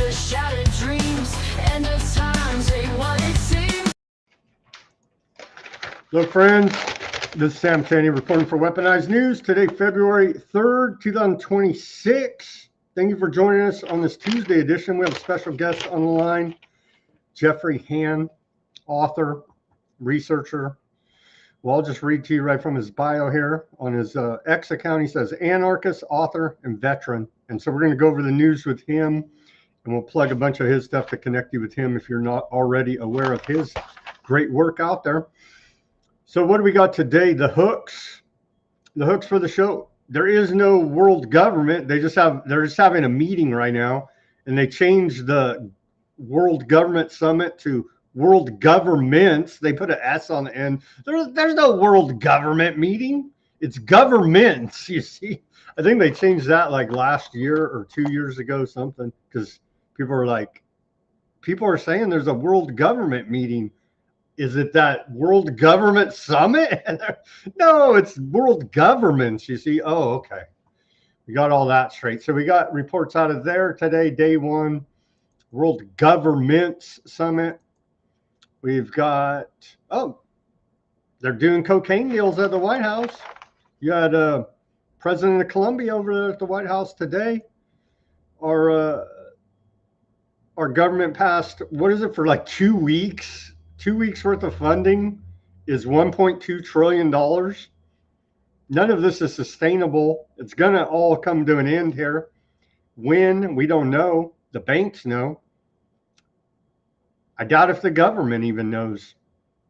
future, shattered dreams. End of times ain't what it seems. Hello, friends. This is Sam Tanny reporting for Weaponized News. Today, February 3rd, 2026. Thank you for joining us on this Tuesday edition. We have a special guest on the line, Jeffrey Hand, author, researcher. Well, I'll just read to you right from his bio here. On his X account, he says, anarchist, author, and veteran. And so we're going to go over the news with him, and we'll plug a bunch of his stuff to connect you with him if you're not already aware of his great work out there. So what do we got today? The hooks for the show. There is no world government. They're just having a meeting right now, and they changed the World Government Summit to World Governments. They put an S on the end. There's no world government meeting. It's governments, you see. I think they changed that like last year or 2 years ago, something, because people are saying there's a world government meeting. Is it that World Government Summit? No, it's world governments, you see. Oh, okay. We got all that straight. So we got reports out of there today, day one, World Governments Summit. We've got, they're doing cocaine deals at the White House. You had President of Colombia over there at the White House today. Our government passed, what is it, for like 2 weeks? 2 weeks worth of funding is $1.2 trillion. None of this is sustainable. It's going to all come to an end here. When? We don't know. The banks know. I doubt if the government even knows.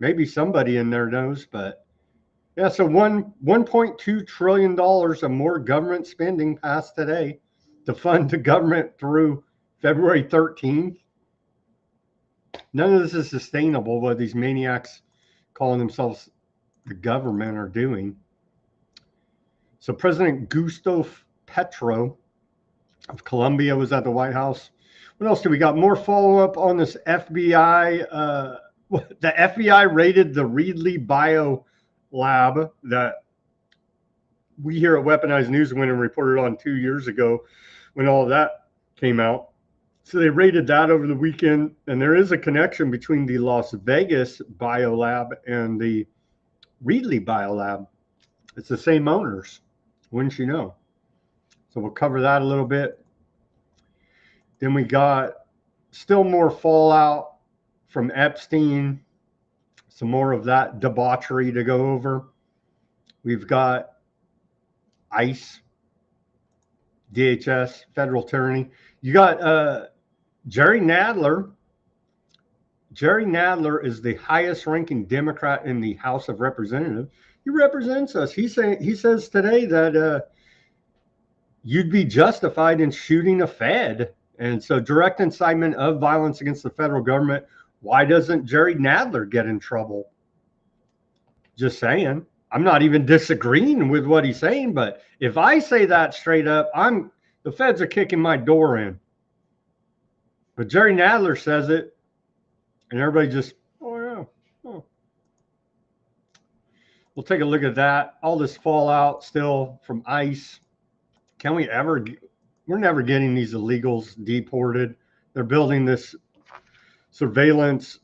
Maybe somebody in there knows, but yeah, so $1.2 trillion of more government spending passed today to fund the government through February 13th. None of this is sustainable, what these maniacs calling themselves the government are doing. So President Gustavo Petro of Colombia was at the White House. What else do we got? More follow-up on this FBI. The FBI raided the Reedley Bio Lab that we here at Weaponized News went and reported on 2 years ago when all of that came out. So they raided that over the weekend, and there is a connection between the Las Vegas Biolab and the Reedley Biolab. It's the same owners, wouldn't you know? So we'll cover that a little bit. Then we got still more fallout from Epstein, some more of that debauchery to go over. We've got ICE, DHS, federal tyranny. You got Jerry Nadler. Jerry Nadler is the highest ranking Democrat in the House of Representatives. He represents us. He says today that you'd be justified in shooting a Fed. And so direct incitement of violence against the federal government. Why doesn't Jerry Nadler get in trouble? Just saying. I'm not even disagreeing with what he's saying, but if I say that straight up, the feds are kicking my door in. But Jerry Nadler says it, and everybody just, oh yeah. Oh. We'll take a look at that. All this fallout still from ICE. Can we ever? We're never getting these illegals deported. They're building this surveillance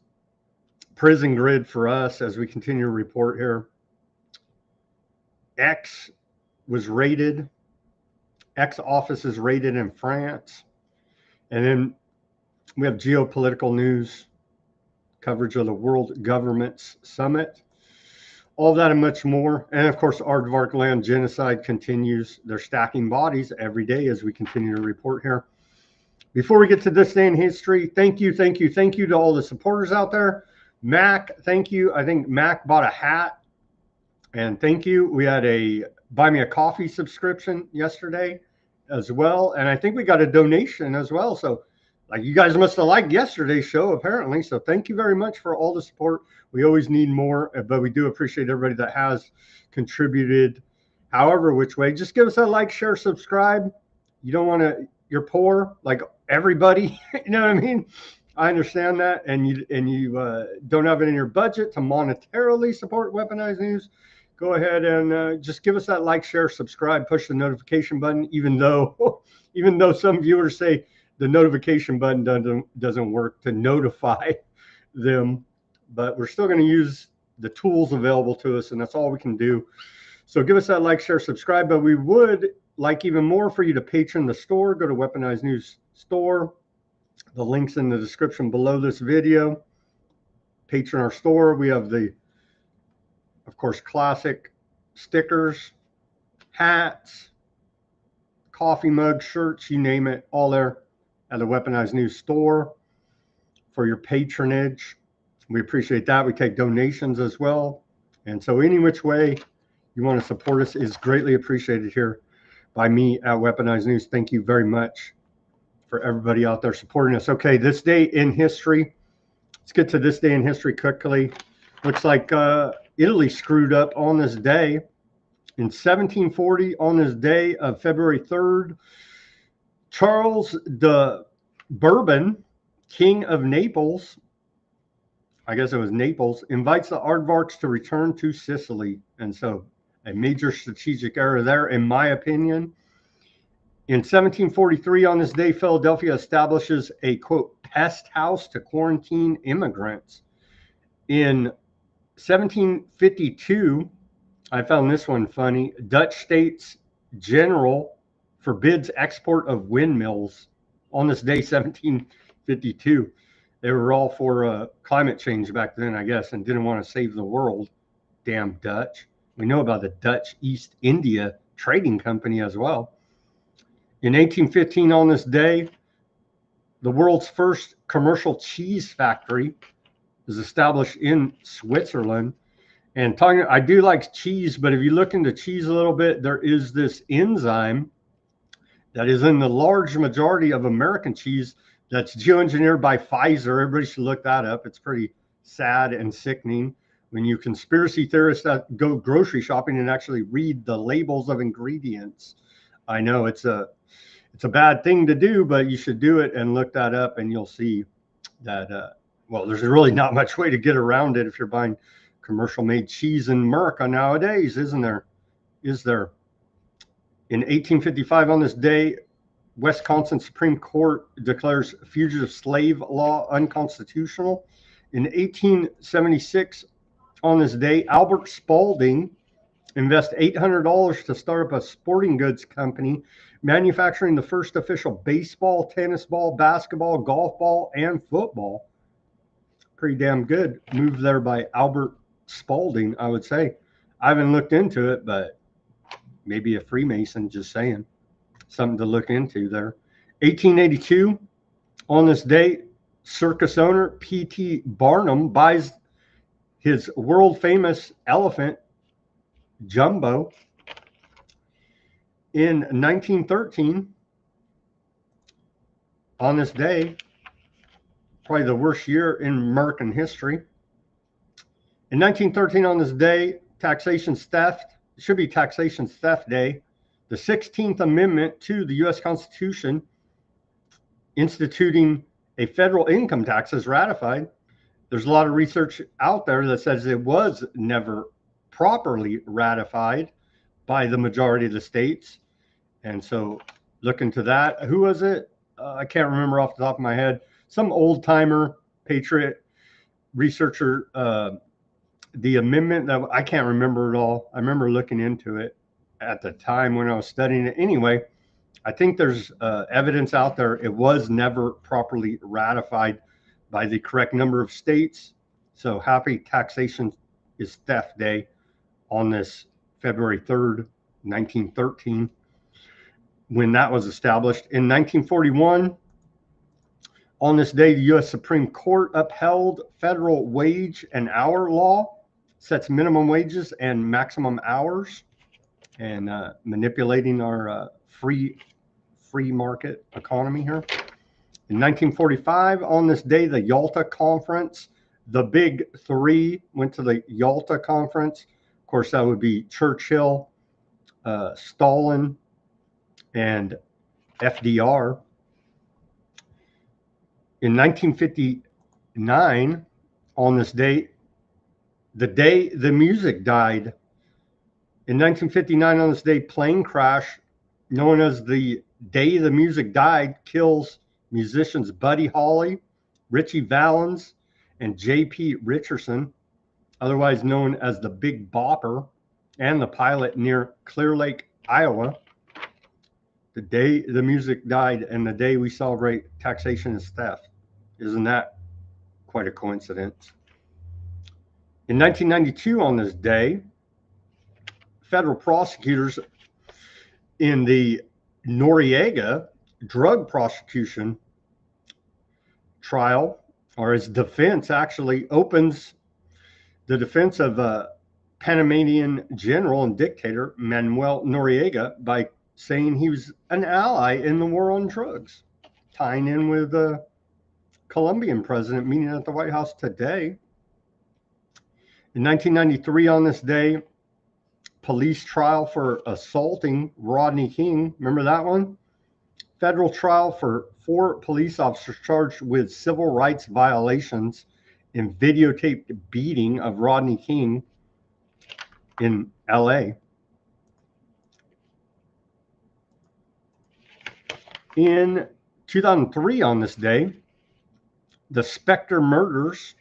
prison grid for us as we continue to report here. X was raided. X office is raided in France. And then we have geopolitical news, coverage of the World Governments Summit. All that and much more. And of course, aardvark land genocide continues. They're stacking bodies every day as we continue to report here. Before we get to this day in history, thank you to all the supporters out there. Mac, thank you. I think Mac bought a hat. And thank you. We had a Buy Me a Coffee subscription yesterday as well. And I think we got a donation as well. So like you guys must have liked yesterday's show, apparently. So thank you very much for all the support. We always need more, but we do appreciate everybody that has contributed however which way. Just give us a like, share, subscribe. You don't want to, you're poor like everybody. You know what I mean? I understand that. And you don't have it in your budget to monetarily support Weaponized News. Go ahead and just give us that like, share, subscribe, push the notification button, even though some viewers say, the notification button doesn't work to notify them, but we're still going to use the tools available to us, and that's all we can do. So give us that like, share, subscribe, but we would like even more for you to patron the store. Go to Weaponized News store. The link's in the description below this video. Patron our store. We have the, of course, classic stickers, hats, coffee mugs, shirts, you name it, all there at the Weaponized News store for your patronage. We appreciate that. We take donations as well. And so any which way you want to support us is greatly appreciated here by me at Weaponized News. Thank you very much for everybody out there supporting us. Okay, this day in history. Let's get to this day in history quickly. Looks like Italy screwed up on this day. In 1740, on this day of February 3rd, Charles de Bourbon, King of Naples, I guess it was Naples, invites the aardvarks to return to Sicily. And so a major strategic error there, in my opinion. In 1743, on this day, Philadelphia establishes a, quote, pest house to quarantine immigrants. In 1752, I found this one funny. Dutch States General forbids export of windmills. On this day, 1752. They were all for climate change back then, I guess, and didn't want to save the world. Damn Dutch. We know about the Dutch East India Trading Company as well. In 1815, on this day, the world's first commercial cheese factory is established in Switzerland. And talking, I do like cheese, but if you look into cheese a little bit, there is this enzyme that is in the large majority of American cheese that's geoengineered by Pfizer. Everybody should look that up. It's pretty sad and sickening when you conspiracy theorists that go grocery shopping and actually read the labels of ingredients. I know it's a bad thing to do, but you should do it and look that up, and you'll see that, well, there's really not much way to get around it if you're buying commercial made cheese in America nowadays, isn't there? Is there? In 1855, on this day, Wisconsin Supreme Court declares fugitive slave law unconstitutional. In 1876, on this day, Albert Spalding invests $800 to start up a sporting goods company manufacturing the first official baseball, tennis ball, basketball, golf ball, and football. Pretty damn good move there by Albert Spalding, I would say. I haven't looked into it, but maybe a Freemason, just saying. Something to look into there. 1882, on this day, circus owner P.T. Barnum buys his world famous elephant, Jumbo. In 1913, on this day, probably the worst year in American history. In 1913, on this day, taxation theft, it should be Taxation Theft Day, the 16th Amendment to the U.S. Constitution instituting a federal income tax is ratified. There's a lot of research out there that says it was never properly ratified by the majority of the states. And so look into that. Who was it? I can't remember off the top of my head. Some old timer, patriot researcher, the amendment that I can't remember it all. I remember looking into it at the time when I was studying it. Anyway, I think there's evidence out there it was never properly ratified by the correct number of states. So happy Taxation is Theft Day on this February 3rd, 1913, when that was established. In 1941, on this day, the U.S. Supreme Court upheld federal wage and hour law, sets minimum wages and maximum hours, and manipulating our free market economy here. In 1945, on this day, the Yalta Conference, the big three went to the Yalta Conference. Of course, that would be Churchill, Stalin, and FDR. In 1959, on this date, the day the music died. In 1959, on this day, plane crash known as the day the music died kills musicians Buddy Holly, Richie Valens, and J.P. Richardson, otherwise known as the Big Bopper, and the pilot near Clear Lake, Iowa. The day the music died and the day we celebrate taxation is theft. Isn't that quite a coincidence? In 1992, on this day, federal prosecutors in the Noriega drug prosecution trial, or his defense, actually opens the defense of Panamanian general and dictator Manuel Noriega by saying he was an ally in the war on drugs, tying in with the Colombian president meeting at the White House today. In 1993, on this day, police trial for assaulting Rodney King. Remember that one? Federal trial for 4 police officers charged with civil rights violations and videotaped beating of Rodney King in LA. In 2003, on this day, the Spectre murders.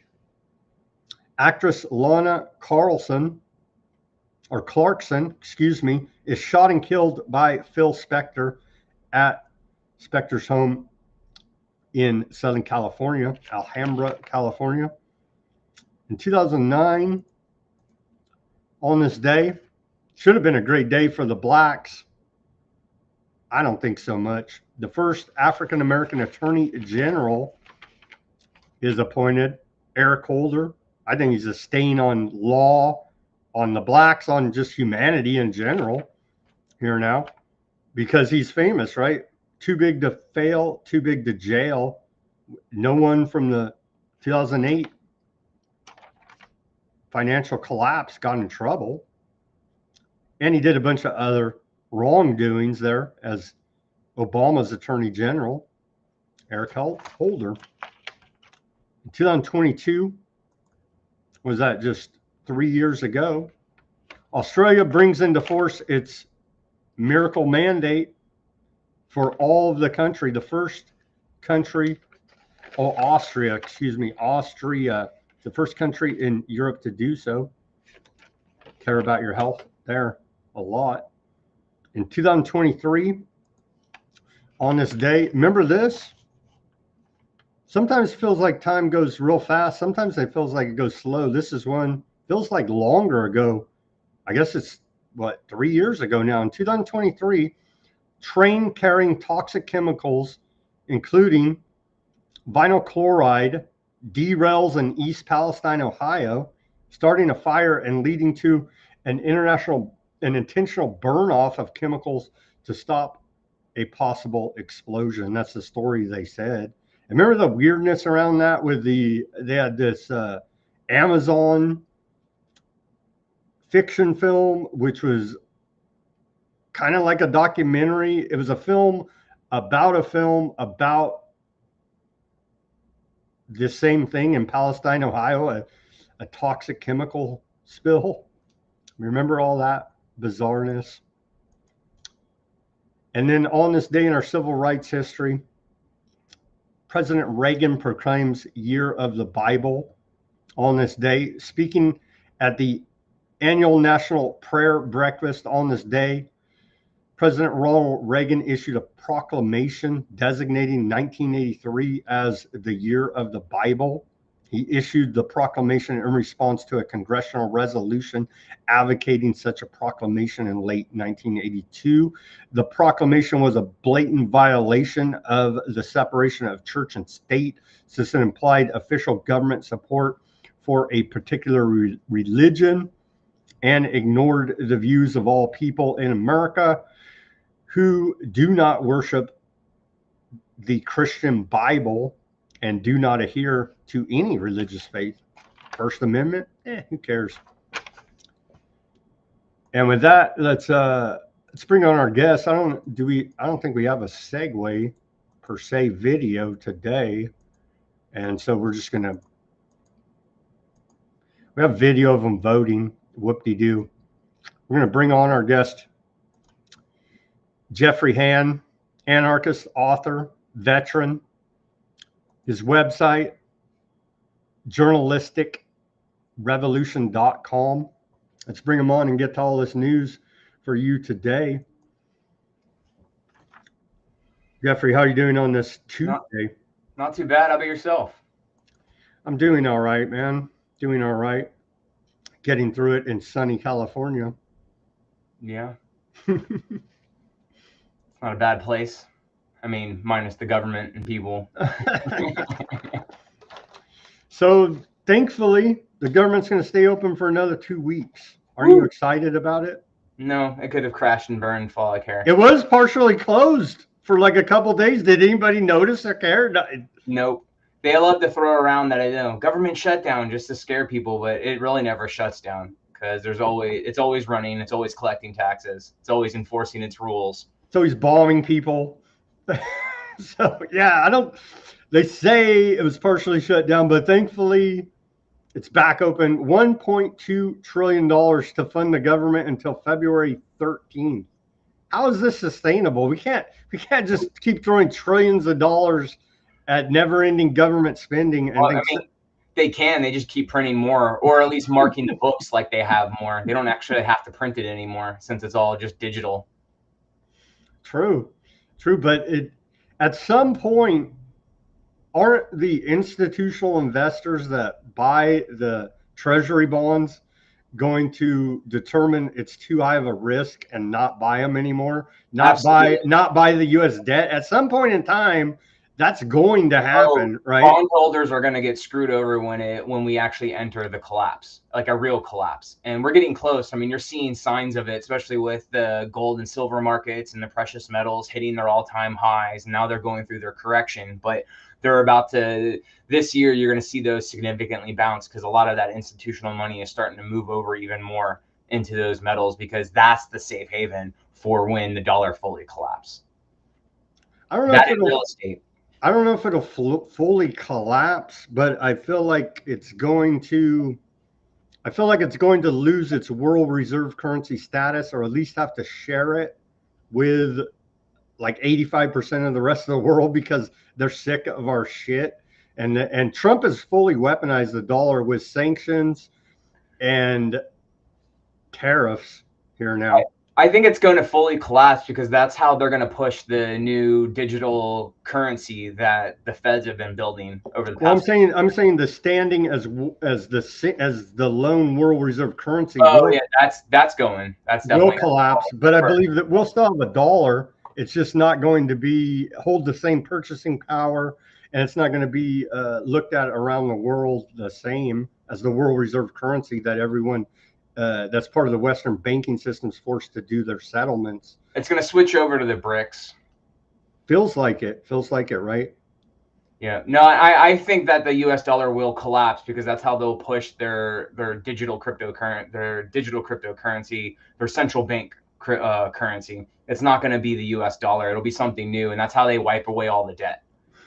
Actress Lana Clarkson, is shot and killed by Phil Spector at Spector's home in Southern California, Alhambra, California. In 2009, on this day, should have been a great day for the blacks. I don't think so much. The first African American Attorney General is appointed, Eric Holder. I think he's a stain on law, on the blacks, on just humanity in general here now, because he's famous, right? Too big to fail, too big to jail. No one from the 2008 financial collapse got in trouble. And he did a bunch of other wrongdoings there as Obama's Attorney General, Eric Holder. In 2022, was that just 3 years ago, Australia brings into force its miracle mandate for all of the country. The first country, Austria, the first country in Europe to do so. Care about your health there a lot. In 2023, on this day, remember this? Sometimes it feels like time goes real fast. Sometimes it feels like it goes slow. This is one, feels like longer ago. I guess it's, 3 years ago now. In 2023, train carrying toxic chemicals, including vinyl chloride, derails in East Palestine, Ohio, starting a fire and leading to an intentional burn off of chemicals to stop a possible explosion. That's the story they said. And remember the weirdness around that with they had this Amazon fiction film, which was kind of like a documentary. It was a film about the same thing in Palestine, Ohio, a toxic chemical spill. Remember all that bizarreness? And then on this day in our civil rights history, President Reagan proclaims Year of the Bible on this day. Speaking at the annual National Prayer Breakfast on this day, President Ronald Reagan issued a proclamation designating 1983 as the Year of the Bible. He issued the proclamation in response to a congressional resolution advocating such a proclamation in late 1982. The proclamation was a blatant violation of the separation of church and state, since it implied official government support for a particular religion and ignored the views of all people in America who do not worship the Christian Bible and do not adhere to any religious faith. First Amendment, who cares? And with that, let's bring on our guest. I don't think we have a segue per se video today, and so we have video of them voting. Whoop-de-doo. We're gonna bring on our guest, Jeffrey Hand, anarchist, author, veteran, His website, journalisticrevolution.com. Let's bring him on and get to all this news for you today. Jeffrey, how are you doing on this Tuesday? Not too bad. How about yourself? I'm doing all right, man. Doing all right. Getting through it in sunny California. Yeah, it's not a bad place. I mean, minus the government and people. So thankfully, the government's going to stay open for another 2 weeks. Are you excited about it? No, it could have crashed and burned, fall like hair. It was partially closed for like a couple days. Did anybody notice or care? Nope. They love to throw around that, I know, government shutdown just to scare people, but it really never shuts down because it's always running, it's always collecting taxes, it's always enforcing its rules. So he's bombing people. So yeah, they say it was partially shut down, but thankfully it's back open. $1.2 trillion to fund the government until February 13th. How is this sustainable? We can't just keep throwing trillions of dollars at never-ending government spending. And Well, I mean, they just keep printing more, or at least marking the books like they have more. They don't actually have to print it anymore since it's all just digital. True, but at some point, aren't the institutional investors that buy the treasury bonds going to determine it's too high of a risk and not buy them anymore? Not buy the U.S. debt. At some point in time, that's going to happen, right? Bondholders are going to get screwed over when we actually enter the collapse, like a real collapse. And we're getting close. I mean, you're seeing signs of it, especially with the gold and silver markets and the precious metals hitting their all-time highs. And now they're going through their correction, but they're about to, this year, you're going to see those significantly bounce because a lot of that institutional money is starting to move over even more into those metals because that's the safe haven for when the dollar fully collapses. I don't know if real estate. I don't know if it'll fully collapse, but I feel like it's going to lose its world reserve currency status, or at least have to share it with like 85% of the rest of the world because they're sick of our shit. And Trump has fully weaponized the dollar with sanctions and tariffs here now. I think it's going to fully collapse because that's how they're going to push the new digital currency that the feds have been building over the past. Well, I'm saying the standing as the lone world reserve currency. Oh yeah, that's definitely will collapse. But I believe that we'll still have a dollar. It's just not going to hold the same purchasing power, and it's not going to be looked at around the world the same as the world reserve currency that everyone. That's part of the Western banking system is forced to do their settlements. It's going to switch over to the BRICS. Feels like it, right? Yeah. No, I think that the U.S. dollar will collapse because that's how they'll push their digital cryptocurrency, their central bank currency. It's not going to be the U.S. dollar. It'll be something new, and that's how they wipe away all the debt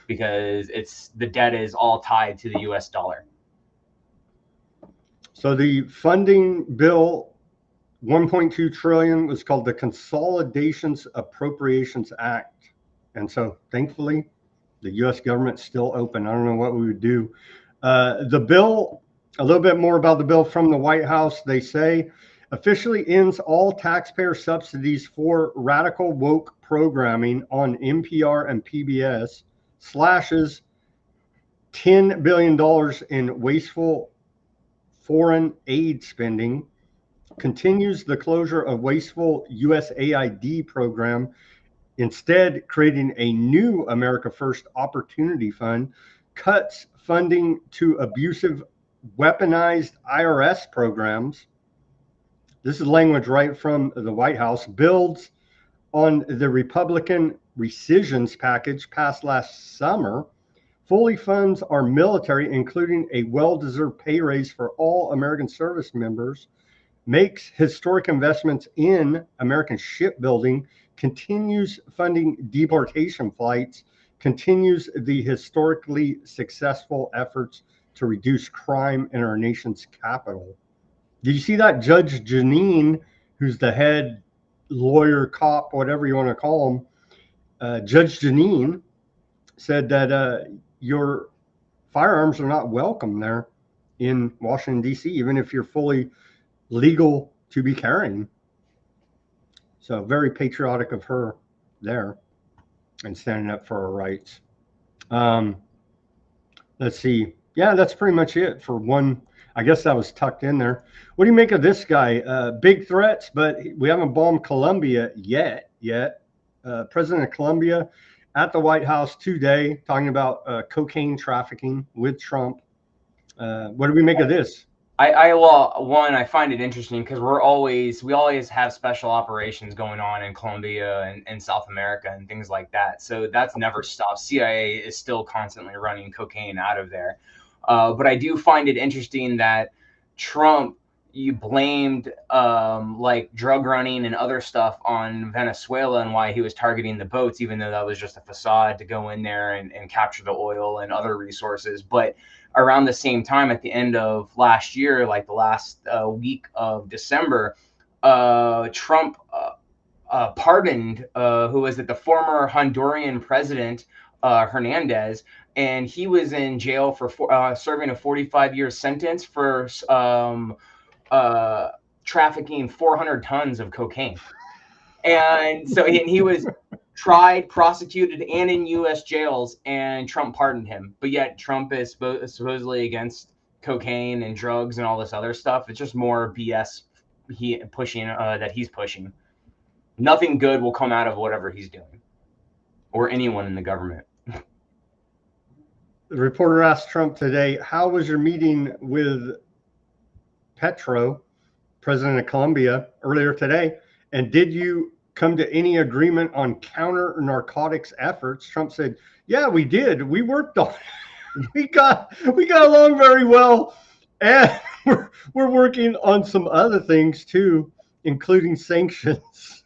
because the debt is all tied to the U.S. dollar. So the funding bill, 1.2 trillion, was called the Consolidations Appropriations Act. And so thankfully, the U.S. government's still open. I don't know what we would do. The bill, a little bit more about the bill from the White House. They say officially ends all taxpayer subsidies for radical woke programming on NPR and PBS, slashes $10 billion in wasteful foreign aid spending, continues the closure of wasteful USAID program, instead creating a new America First Opportunity Fund, cuts funding to abusive weaponized IRS programs. This is language right from the White House. Builds on the Republican rescissions package passed last summer, fully funds our military, including a well-deserved pay raise for all American service members, makes historic investments in American shipbuilding, continues funding deportation flights, continues the historically successful efforts to reduce crime in our nation's capital. Did you see that Judge Janine, who's the head lawyer, cop, whatever you want to call him, Judge Janine said that your firearms are not welcome there in Washington, D.C., even if you're fully legal to be carrying. So very patriotic of her there and standing up for our rights. Let's see. Yeah, that's pretty much it for one. I guess that was tucked in there. What do you make of this guy? Big threats, but we haven't bombed Colombia yet. President of Colombia at the White House today talking about cocaine trafficking with Trump. What do we make of this? I find it interesting because we always have special operations going on in Colombia and South America and things like that. So that's never stopped. CIA is still constantly running cocaine out of there. But I do find it interesting that Trump, you blamed like drug running and other stuff on Venezuela and why he was targeting the boats, even though that was just a facade to go in there and capture the oil and other resources. But around the same time, at the end of last year, like the last week of December, Trump pardoned who was it, the former Honduran president Hernandez, and he was in jail for serving a 45-year sentence for trafficking 400 tons of cocaine. And so he was tried, prosecuted, and in U.S. jails, and Trump pardoned him. But yet Trump is supposedly against cocaine and drugs and all this other stuff. It's just more BS that he's pushing. Nothing good will come out of whatever he's doing, or anyone in the government. The reporter asked Trump today, how was your meeting with Petro, president of Colombia, earlier today? And did you come to any agreement on counter narcotics efforts? Trump said, yeah, we did. We worked on it. We got along very well. And we're working on some other things too, including sanctions.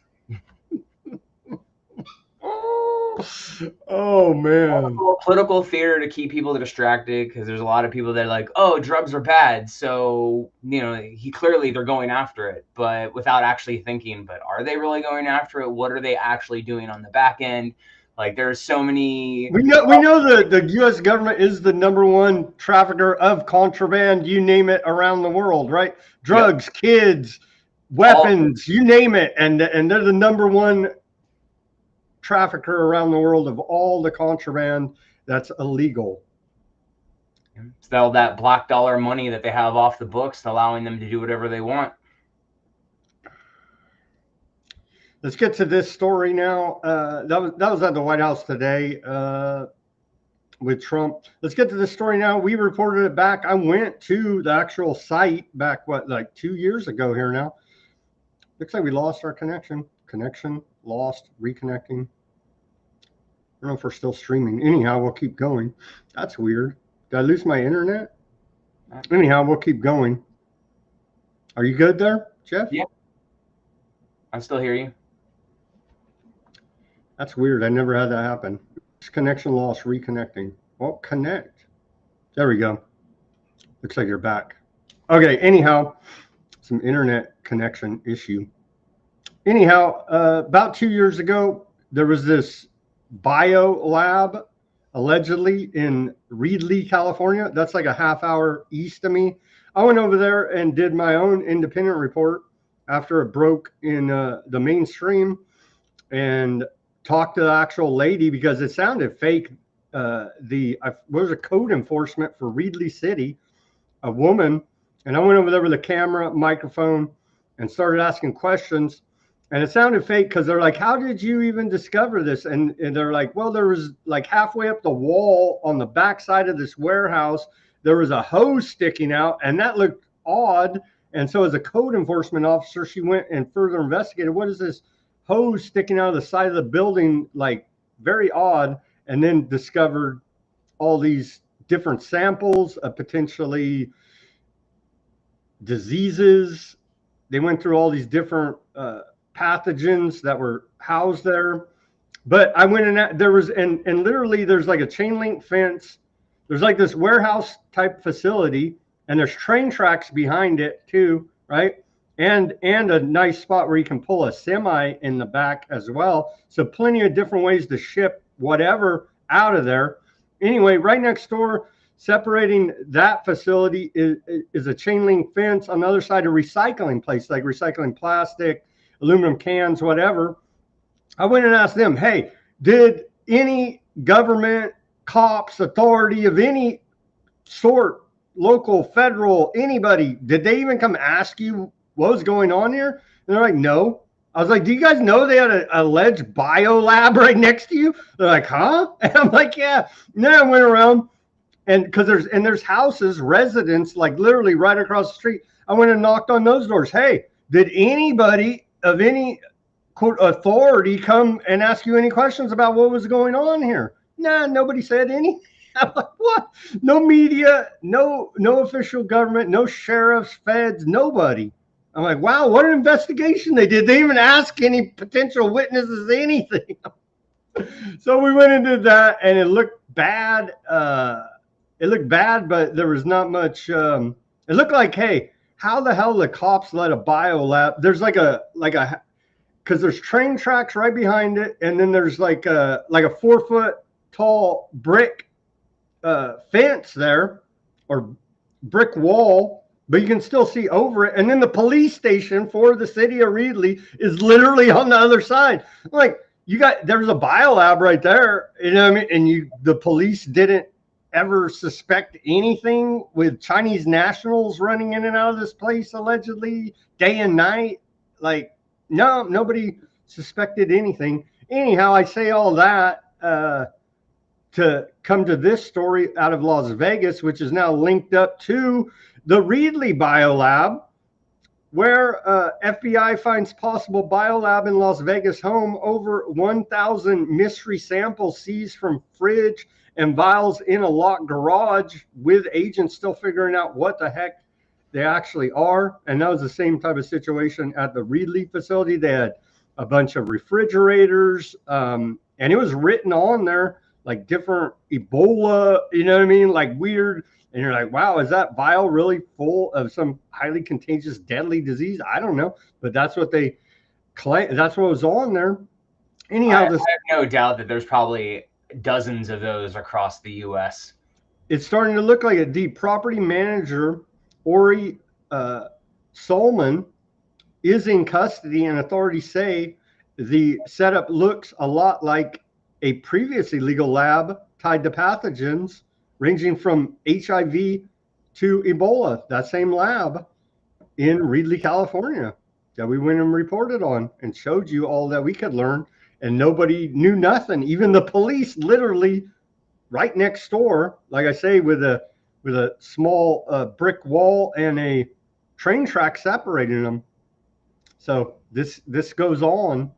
Oh man. Political theater to keep people distracted, because there's a lot of people that are like, oh, drugs are bad, so they're going after it, but without actually thinking, but are they really going after it? What are they actually doing on the back end? Like, there's so many. We know the U.S. government is the #1 trafficker of contraband, you name it, around the world, right? Drugs, yep. Kids, weapons, you name it, and they're the #1 trafficker around the world of all the contraband that's illegal. So all that black dollar money that they have off the books, allowing them to do whatever they want. Let's get to this story now. That was at the White House today with Trump. Let's get to this story now. We reported it back. I went to the actual site back, like 2 years ago here now. Looks like we lost our connection. Connection lost, reconnecting. I don't know if we're still streaming. Anyhow, we'll keep going. That's weird. Did I lose my internet? Anyhow, we'll keep going. Are you good there, Jeff? Yeah. I still hear you. That's weird. I never had that happen. Connection lost, reconnecting. Well, connect. There we go. Looks like you're back. Okay, anyhow, some internet connection issue. Anyhow, about 2 years ago, there was this bio lab allegedly in Reedley, California. That's like a half hour east of me. I went over there and did my own independent report after it broke in the mainstream, and talked to the actual lady because it sounded fake. Was a code enforcement for Reedley City, a woman, and I went over there with a camera, microphone, and started asking questions. And it sounded fake because they're like, how did you even discover this? And they're like, well, there was like halfway up the wall on the backside of this warehouse, there was a hose sticking out, and that looked odd. And so as a code enforcement officer, she went and further investigated, what is this hose sticking out of the side of the building, like very odd, and then discovered all these different samples of potentially diseases. They went through all these different pathogens that were housed there. But I went in, there was, and literally there's like a chain link fence. There's like this warehouse type facility, and there's train tracks behind it too, right? And a nice spot where you can pull a semi in the back as well. So plenty of different ways to ship whatever out of there. Anyway, right next door, separating that facility is a chain link fence. On the other side, a recycling place, like recycling plastic, aluminum cans, whatever. I went and asked them, hey, did any government, cops, authority of any sort, local, federal, anybody, did they even come ask you what was going on here? And they're like, no. I was like, do you guys know they had an alleged bio lab right next to you? They're like, huh? And I'm like, yeah. And then I went around, and because there's houses, residents, like literally right across the street. I went and knocked on those doors. Hey, did anybody of any quote authority come and ask you any questions about what was going on here? Nah, nobody said any. I'm like, what? No media, no official government, no sheriffs, feds, nobody. I'm like, wow, what an investigation they did. They even ask any potential witnesses anything. So we went into that, and it looked bad. It looked bad, but there was not much. It looked like, hey, how the hell the cops let a bio lab? There's like a because there's train tracks right behind it, and then there's like a 4 foot tall brick fence there, or brick wall, but you can still see over it. And then the police station for the city of Reedley is literally on the other side. Like, there's a biolab right there, you know what I mean? And the police didn't ever suspect anything with Chinese nationals running in and out of this place allegedly day and night. Like, no, nobody suspected anything. Anyhow, I say all that to come to this story out of Las Vegas, which is now linked up to the Reedley Biolab, where FBI finds possible biolab in Las Vegas home. Over 1,000 mystery samples seized from fridge and vials in a locked garage, with agents still figuring out what the heck they actually are. And that was the same type of situation at the Reedley facility. They had a bunch of refrigerators, and it was written on there like different Ebola, you know what I mean? Like weird. And you're like, wow, is that vial really full of some highly contagious, deadly disease? I don't know, but that's what they claim. That's what was on there. Anyhow, I have no doubt that there's probably dozens of those across the U.S. It's starting to look like it. The property manager, Ori Solman, is in custody, and authorities say the setup looks a lot like a previous illegal lab tied to pathogens ranging from HIV to Ebola, that same lab in Reedley, California, that we went and reported on and showed you all that we could learn, and nobody knew nothing. Even the police, literally right next door, like I say, with a small brick wall and a train track separating them. So this goes on.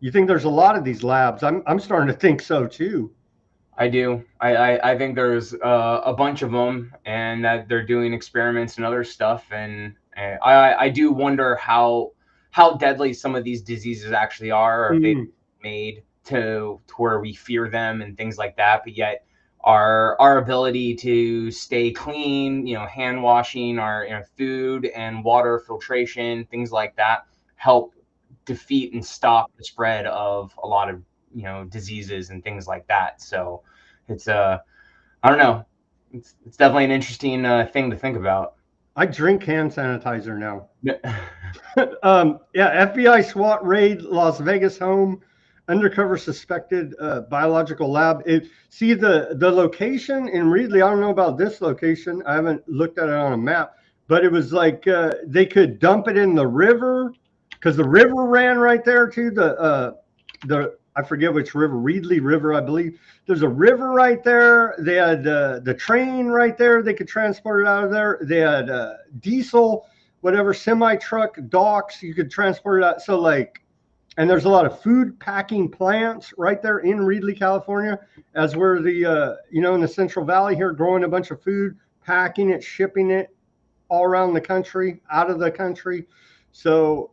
You think there's a lot of these labs? I'm starting to think so too. I do. I think there's a bunch of them, and that they're doing experiments and other stuff. And I do wonder how deadly some of these diseases actually are, or if they're made to where we fear them and things like that. But yet our ability to stay clean, hand washing, our food and water filtration, things like that, help defeat and stop the spread of a lot of diseases and things like that. So it's I don't know, it's definitely an interesting thing to think about. I drink hand sanitizer now. Yeah, FBI SWAT raid Las Vegas home, undercover suspected biological lab. See the location in Reedley. I don't know about this location. I haven't looked at it on a map, but it was like they could dump it in the river, because the river ran right there to the I forget which river, Reedley River, I believe. There's a river right there. They had the train right there. They could transport it out of there. They had diesel, whatever, semi-truck docks. You could transport it out. So like, and there's a lot of food packing plants right there in Reedley, California, as we're the, in the Central Valley here, growing a bunch of food, packing it, shipping it all around the country, out of the country. So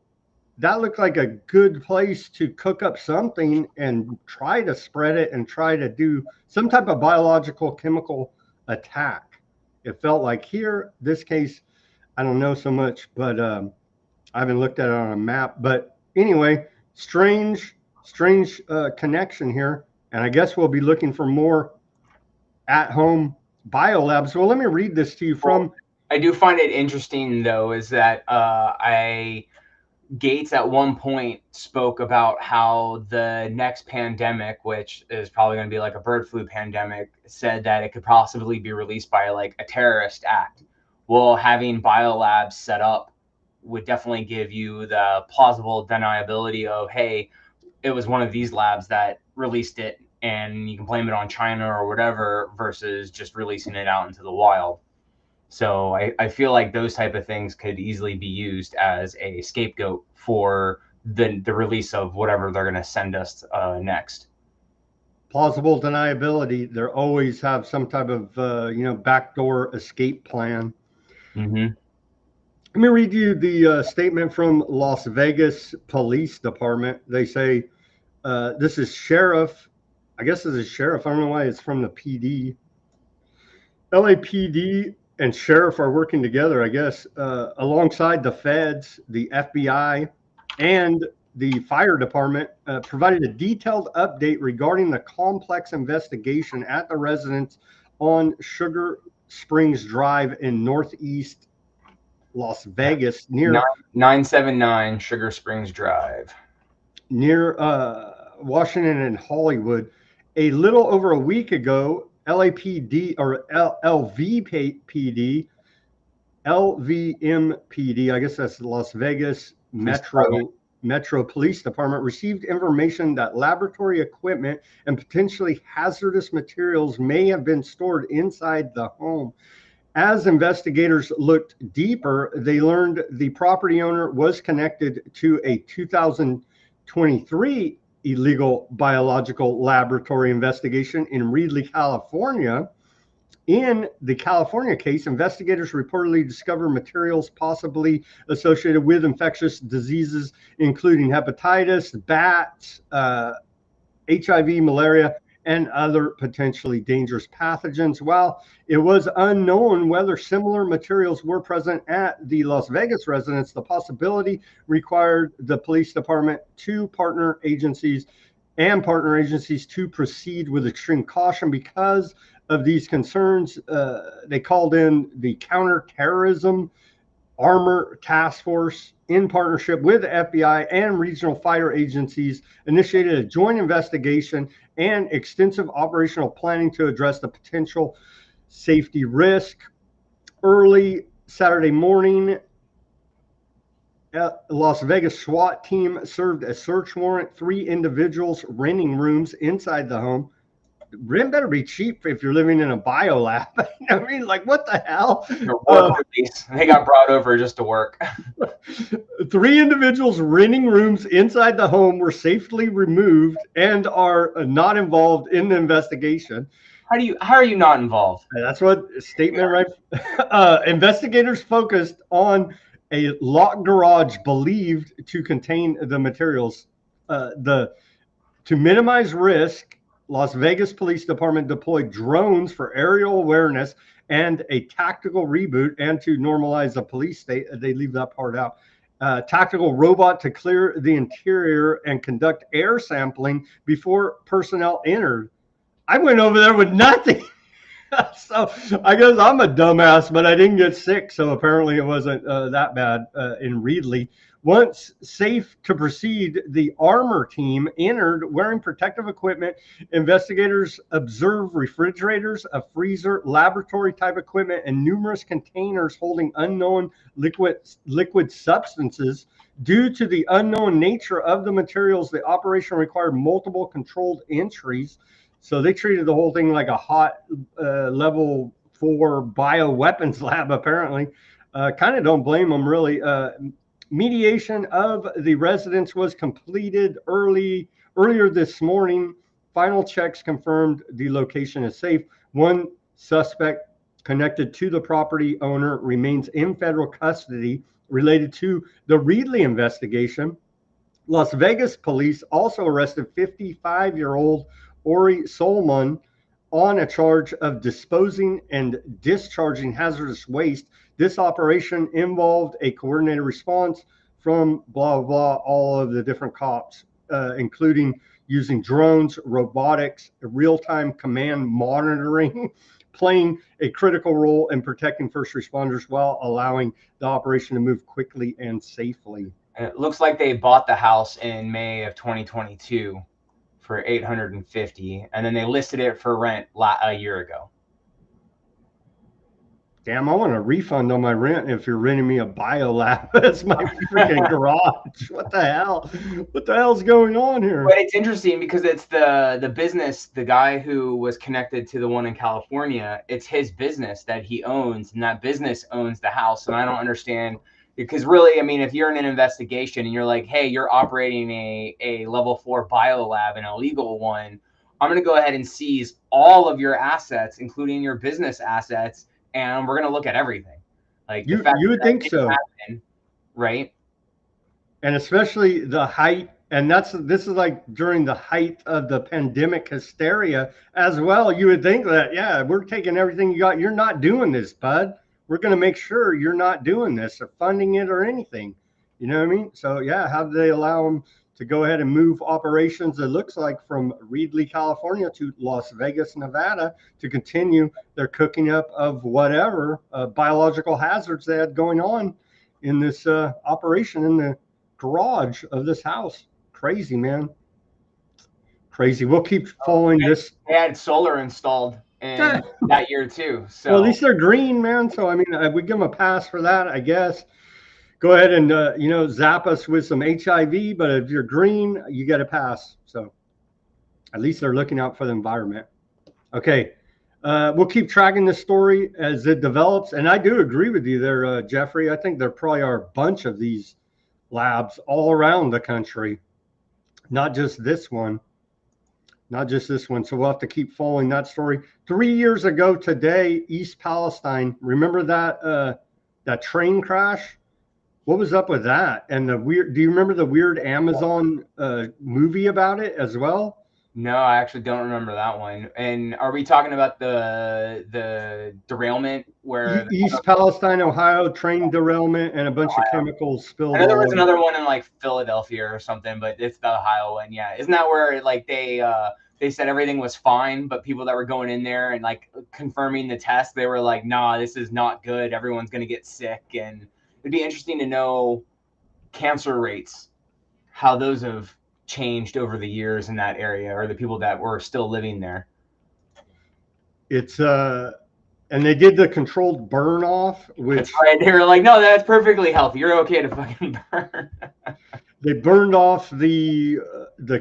that looked like a good place to cook up something and try to spread it and try to do some type of biological chemical attack. It felt like here, this case, I don't know so much, but I haven't looked at it on a map. But anyway, strange connection here. And I guess we'll be looking for more at-home biolabs. Well, let me read this to you from. I do find it interesting, though, is that Gates at one point spoke about how the next pandemic, which is probably going to be like a bird flu pandemic, said that it could possibly be released by like a terrorist act. Well, having biolabs set up would definitely give you the plausible deniability of, hey, it was one of these labs that released it and you can blame it on China or whatever, versus just releasing it out into the wild. So I feel like those type of things could easily be used as a scapegoat for the release of whatever they're going to send us next. Plausible deniability. They always have some type of backdoor escape plan. Mm-hmm. Let me read you the statement from Las Vegas Police Department. They say this is sheriff. I guess this is sheriff. I don't know why it's from the PD. LAPD and sheriff are working together, I guess, alongside the feds, the FBI, and the fire department, provided a detailed update regarding the complex investigation at the residence on Sugar Springs Drive in Northeast Las Vegas, near 979 Sugar Springs Drive, near Washington and Hollywood. A little over a week ago, LAPD or LVPD, LVMPD, I guess that's Las Vegas Metro Police Department, received information that laboratory equipment and potentially hazardous materials may have been stored inside the home. As investigators looked deeper, they learned the property owner was connected to a 2023 illegal biological laboratory investigation in Reedley, California. In the California case, investigators reportedly discovered materials possibly associated with infectious diseases, including hepatitis, bats, HIV, malaria, and other potentially dangerous pathogens. While it was unknown whether similar materials were present at the Las Vegas residence, the possibility required the police department to partner agencies to proceed with extreme caution. Because of these concerns, they called in the Counterterrorism Armor Task Force in partnership with the FBI and regional fire agencies, initiated a joint investigation and extensive operational planning to address the potential safety risk. Early Saturday morning, Las Vegas SWAT team served a search warrant, 3 individuals renting rooms inside the home. Rent better be cheap if you're living in a biolab. I mean, like, what the hell? They got brought over just to work. 3 individuals renting rooms inside the home were safely removed and are not involved in the investigation. How are you not involved? That's what statement, right? Investigators focused on a locked garage believed to contain the materials. To minimize risk, Las Vegas Police Department deployed drones for aerial awareness and a tactical reboot, and to normalize the police state, they leave that part out. Tactical robot to clear the interior and conduct air sampling before personnel entered. I went over there with nothing. So I guess I'm a dumbass, but I didn't get sick. So apparently it wasn't that bad in Reedley. Once safe to proceed, the armor team entered wearing protective equipment. Investigators observed refrigerators, a freezer, laboratory type equipment, and numerous containers holding unknown liquid substances. Due to the unknown nature of the materials, the operation required multiple controlled entries. So they treated the whole thing like a hot level 4 bioweapons lab, apparently. Kind of don't blame them, really. Mediation of the residents was completed earlier this morning. Final checks confirmed the location is safe. 1 suspect connected to the property owner remains in federal custody related to the Reedley investigation. Las Vegas police also arrested 55-year-old Ori Solomon on a charge of disposing and discharging hazardous waste. This operation involved a coordinated response from blah, blah, all of the different cops, including using drones, robotics, real-time command monitoring, playing a critical role in protecting first responders while allowing the operation to move quickly and safely. And it looks like they bought the house in May of 2022 for 850, and then they listed it for rent a year ago. Damn, I want a refund on my rent if you're renting me a biolab. That's my freaking garage. What the hell? What the hell's going on here? But it's interesting because it's the business, the guy who was connected to the one in California, it's his business that he owns, and that business owns the house. And I don't understand, because really, I mean, if you're in an investigation and you're like, hey, you're operating a level 4 biolab, an illegal one, I'm going to go ahead and seize all of your assets, including your business assets, and we're going to look at everything. Like, you would think so, happen, right? And especially the height, and this is like during the height of the pandemic hysteria as well. You would think that, yeah, we're taking everything you got. You're not doing this, bud. We're going to make sure you're not doing this or funding it or anything. You know what I mean? So yeah, how do they allow them to go ahead and move operations, it looks like, from Reedley, California to Las Vegas, Nevada, to continue their cooking up of whatever biological hazards they had going on in this operation in the garage of this house? Crazy, man. Crazy. We'll keep following this. They had solar installed in that year too. So well, at least they're green, man. So I mean, we give them a pass for that, I guess. Go ahead and zap us with some HIV, but if you're green, you get a pass. So at least they're looking out for the environment. Okay. We'll keep tracking this story as it develops. And I do agree with you there, Jeffrey. I think there probably are a bunch of these labs all around the country, not just this one. So we'll have to keep following that story. 3 years ago today, East Palestine, remember that train crash? What was up with that? And do you remember the weird Amazon movie about it as well? No, I actually don't remember that one. And are we talking about the derailment where East Palestine, Ohio, train derailment and a bunch of chemicals spilled? I know there was another one in like Philadelphia or something, but it's the Ohio one. Yeah, isn't that where like they said everything was fine, but people that were going in there and like confirming the test, they were like, nah, this is not good. Everyone's gonna get sick. And it'd be interesting to know cancer rates, how those have changed over the years in that area, or the people that were still living there. It's and they did the controlled burn off, which that's right. They were like, no, that's perfectly healthy. You're okay to fucking burn. They burned off the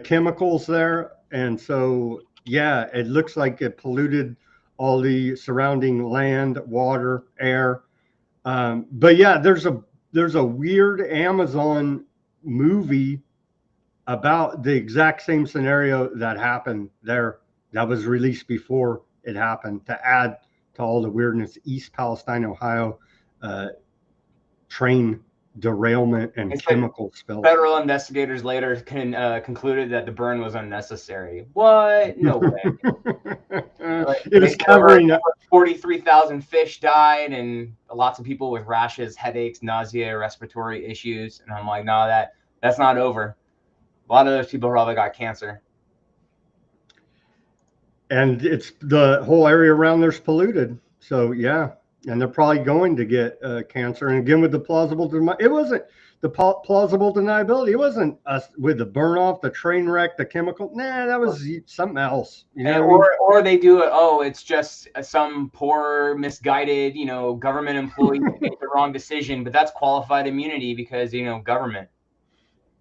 chemicals there, and so yeah, it looks like it polluted all the surrounding land, water, air. But yeah, there's a weird Amazon movie about the exact same scenario that happened there, that was released before it happened, to add to all the weirdness. East Palestine, Ohio, train derailment and it's chemical like spill. Federal investigators later concluded that the burn was unnecessary. What? No way. It was covering up. 43,000 fish died, and lots of people with rashes, headaches, nausea, respiratory issues. And I'm like, no, that's not over. A lot of those people probably got cancer. And it's the whole area around there's polluted. So yeah, and they're probably going to get cancer. And again, with the plausible, it wasn't the plausible deniability. It wasn't us with the burn off, the train wreck, the chemical. Nah, that was something else. You know or they do it. Oh, it's just some poor, misguided, government employee made the wrong decision. But that's qualified immunity because government.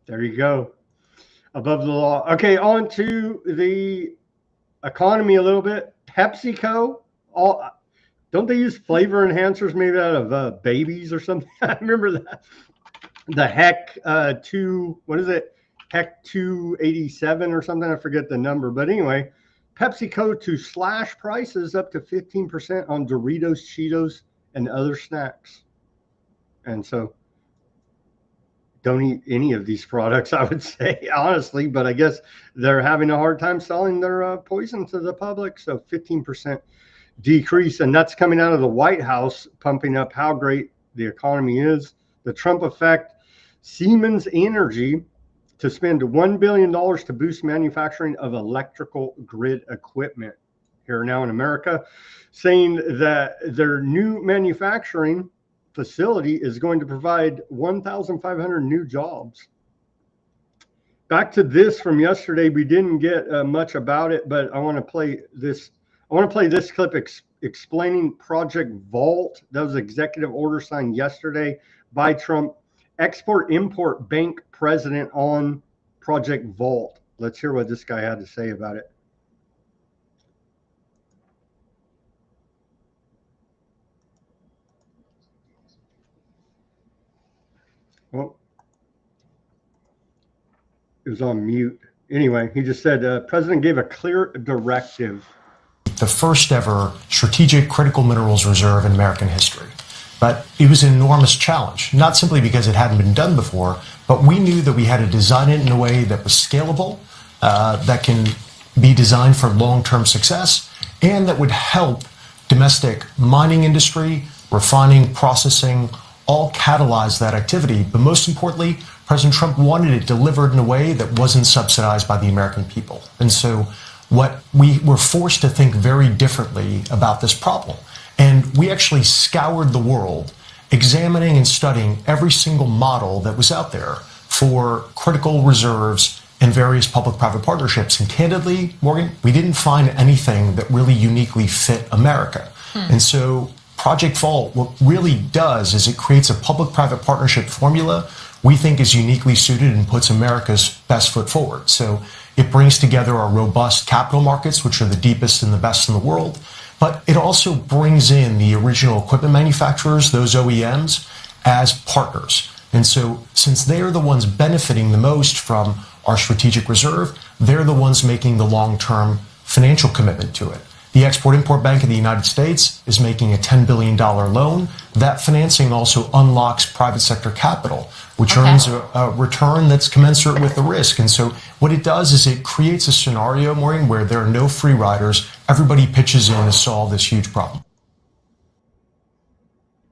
There you go. Above the law. Okay, on to the economy a little bit. PepsiCo, don't they use flavor enhancers made out of babies or something? I remember that. The Heck 287 or something. I forget the number. But anyway, PepsiCo to slash prices up to 15% on Doritos, Cheetos, and other snacks. And so don't eat any of these products, I would say, honestly, but I guess they're having a hard time selling their poison to the public. So 15% decrease, and that's coming out of the White House, pumping up how great the economy is. The Trump effect. Siemens Energy to spend $1 billion to boost manufacturing of electrical grid equipment here now in America, saying that their new manufacturing facility is going to provide 1,500 new jobs. Back to this from yesterday, we didn't get much about it, but I want to play this. I want to play this clip explaining Project Vault. That was executive order signed yesterday by Trump, Export-Import Bank president, on Project Vault. Let's hear what this guy had to say about it. Well, it was on mute. Anyway, he just said, President gave a clear directive. The first ever strategic critical minerals reserve in American history. But it was an enormous challenge, not simply because it hadn't been done before, but we knew that we had to design it in a way that was scalable, that can be designed for long-term success, and that would help domestic mining industry, refining, processing, all catalyze that activity. But most importantly, President Trump wanted it delivered in a way that wasn't subsidized by the American people. And so what we were forced to think very differently about this problem. And we actually scoured the world, examining and studying every single model that was out there for critical reserves and various public-private partnerships. And candidly, Morgan, we didn't find anything that really uniquely fit America. And so Project Vault, what really does is it creates a public-private partnership formula we think is uniquely suited and puts America's best foot forward. So it brings together our robust capital markets, which are the deepest and the best in the world, but it also brings in the original equipment manufacturers, those OEMs, as partners. And so since they're the ones benefiting the most from our strategic reserve, they're the ones making the long-term financial commitment to it. The Export-Import Bank of the United States is making a $10 billion loan. That financing also unlocks private sector capital, which earns a return that's commensurate with the risk. And so what it does is it creates a scenario, Maureen, where there are no free riders. Everybody pitches in to solve this huge problem.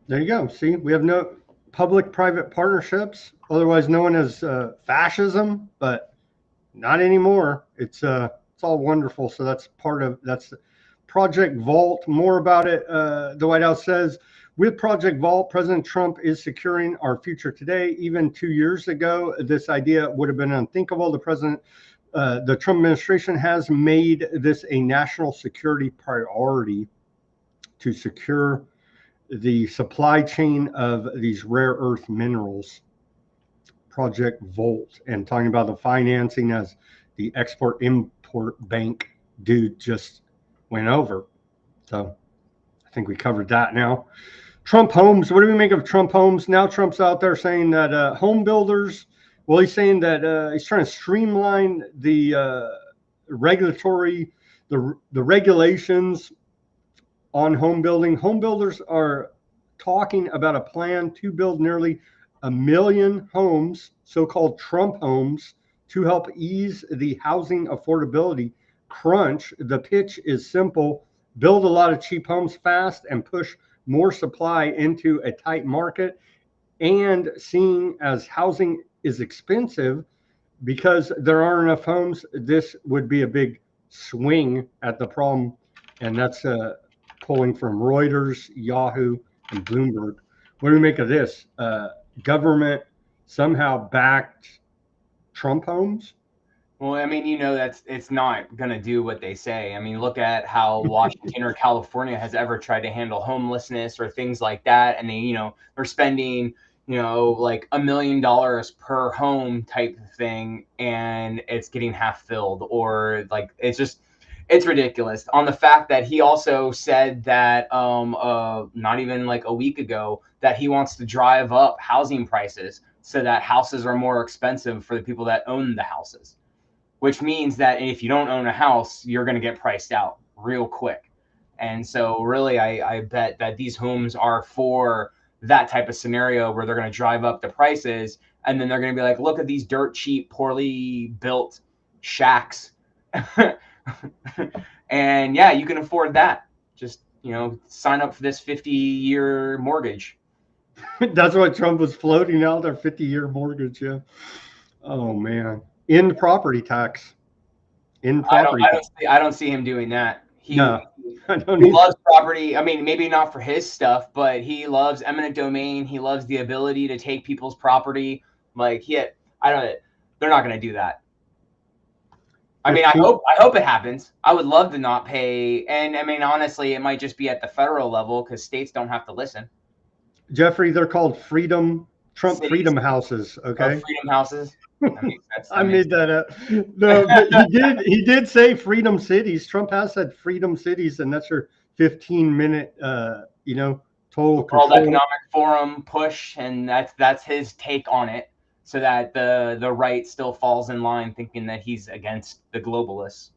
There you go. See, we have no public-private partnerships, otherwise known as fascism, but not anymore. It's all wonderful. So that's Project Vault. More about it. The White House says, with Project Vault, President Trump is securing our future today. Even 2 years ago, this idea would have been unthinkable. The Trump administration has made this a national security priority to secure the supply chain of these rare earth minerals. Project Vault, and talking about the financing as the Export-Import Bank dude just went over. So I think we covered that now. Trump homes. What do we make of Trump homes? Now Trump's out there saying that home builders, well, he's saying that he's trying to streamline the regulatory, the regulations on home building. Home builders are talking about a plan to build nearly 1 million homes, so-called Trump homes, to help ease the housing affordability crunch. The pitch is simple: build a lot of cheap homes fast and push more supply into a tight market. And seeing as housing is expensive because there aren't enough homes, this would be a big swing at the problem. And that's pulling from Reuters, Yahoo, and Bloomberg. What do we make of this? Government somehow backed Trump homes? Well, I mean, it's not going to do what they say. I mean, look at how Washington or California has ever tried to handle homelessness or things like that. And they're spending, like $1 million per home type of thing, and it's getting half filled, or like, it's ridiculous. On the fact that he also said that not even like a week ago that he wants to drive up housing prices so that houses are more expensive for the people that own the houses, which means that if you don't own a house, you're going to get priced out real quick. And so really, I bet that these homes are for that type of scenario where they're going to drive up the prices, and then they're going to be like, look at these dirt cheap, poorly built shacks. And yeah, you can afford that. Just, sign up for this 50-year mortgage. That's what Trump was floating out, their 50-year mortgage. Yeah. Oh man, in property tax, in I don't, property I tax. don't see, I don't see him doing that. No, I don't He either. loves property. I mean, maybe not for his stuff, but he loves eminent domain. He loves the ability to take people's property. Like I don't. They're not going to do that. I mean, 15 I hope it happens. I would love to not pay. And I mean, honestly, it might just be at the federal level because states don't have to listen. Jeffrey, they're called Trump Cities freedom houses. or Okay. freedom houses. That makes sense. I made that up. No, but he did say freedom cities. Trump has said freedom cities, and that's your 15-minute total World control. Economic Forum push, and that's his take on it, so that the right still falls in line, thinking that he's against the globalists.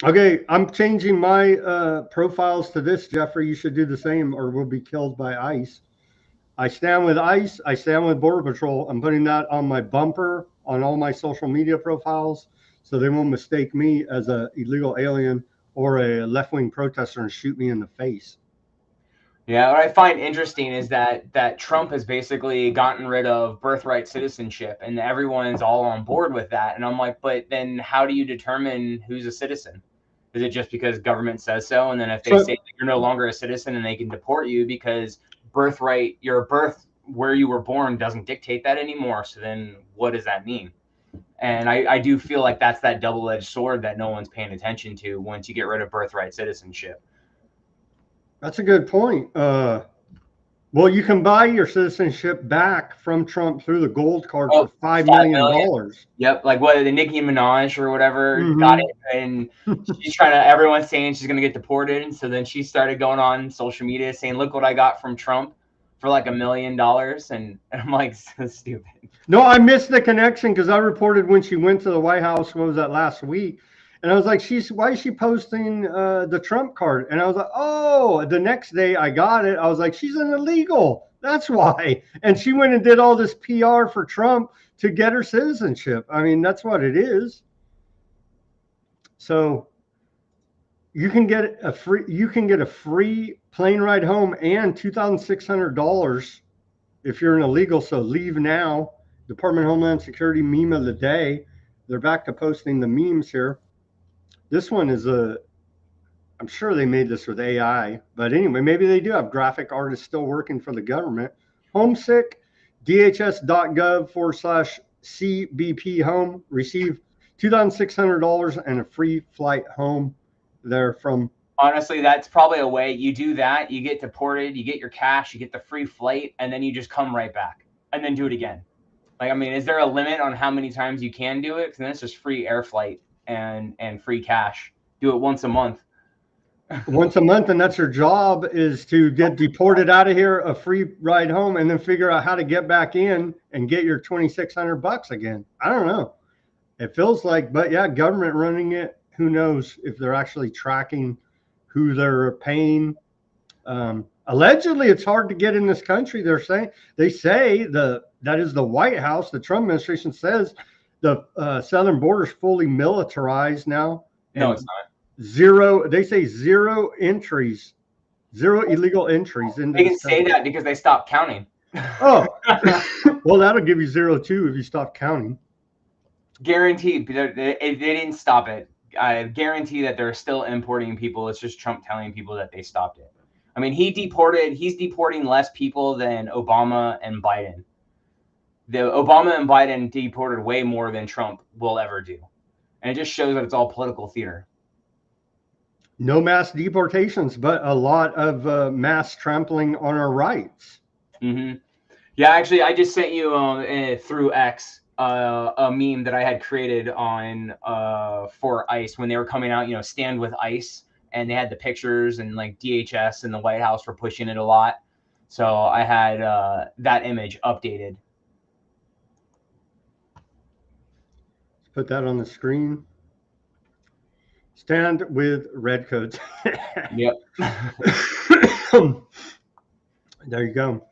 Okay, I'm changing my profiles to this, Jeffrey. You should do the same, or we'll be killed by ICE. I stand with ICE. I stand with Border Patrol. I'm putting that on my bumper on all my social media profiles, so they won't mistake me as an illegal alien or a left-wing protester and shoot me in the face. Yeah, what I find interesting is that Trump has basically gotten rid of birthright citizenship, and everyone's all on board with that. And I'm like, but then how do you determine who's a citizen? Is it just because government says so? And then if they say that you're no longer a citizen and they can deport you because birthright, your birth where you were born doesn't dictate that anymore. So then what does that mean? And I do feel like that's that double-edged sword that no one's paying attention to once you get rid of birthright citizenship. That's a good point. Well, you can buy your citizenship back from Trump through the gold card for $5 million. Yep, like what the Nicki Minaj or whatever got it, and she's trying to. Everyone's saying she's gonna get deported, and so then she started going on social media saying, "Look what I got from Trump for like $1 million," and I'm like, so stupid. No, I missed the connection because I reported when she went to the White House. What was that, last week? And I was like, why is she posting the Trump card? And I was like, oh, the next day I got it. I was like, she's an illegal. That's why. And she went and did all this PR for Trump to get her citizenship. I mean, that's what it is. So you can get a free plane ride home and $2,600 if you're an illegal. So leave now. Department of Homeland Security meme of the day. They're back to posting the memes here. This one is I'm sure they made this with AI, but anyway, maybe they do have graphic artists still working for the government. Homesick, DHS.gov/CBP home, receive $2,600 and a free flight home there from. Honestly, that's probably a way you do that. You get deported, you get your cash, you get the free flight, and then you just come right back and then do it again. Like, I mean, is there a limit on how many times you can do it? Because then it's just free air flight and free cash. Do it once a month. Once a month, and that's your job, is to get deported out of here, a free ride home, and then figure out how to get back in and get your $2,600 again. I don't know. It feels like, but yeah, government running it. Who knows if they're actually tracking who they're paying? Allegedly, it's hard to get in this country. They say that is the White House. The Trump administration says the southern border is fully militarized now. No, it's not. They say zero entries, zero illegal entries into. They can say that because they stopped counting. Oh, well, that'll give you 0 too if you stop counting. Guaranteed. They didn't stop it. I guarantee that they're still importing people. It's just Trump telling people that they stopped it. I mean, he's deporting less people than Obama and Biden. The Obama and Biden deported way more than Trump will ever do. And it just shows that it's all political theater. No mass deportations, but a lot of mass trampling on our rights. Mm-hmm. Yeah, actually, I just sent you through X a meme that I had created on for ICE when they were coming out, stand with ICE, and they had the pictures, and like DHS and the White House were pushing it a lot. So I had that image updated. Let's put that on the screen. Stand with redcoats. Yep. There you go.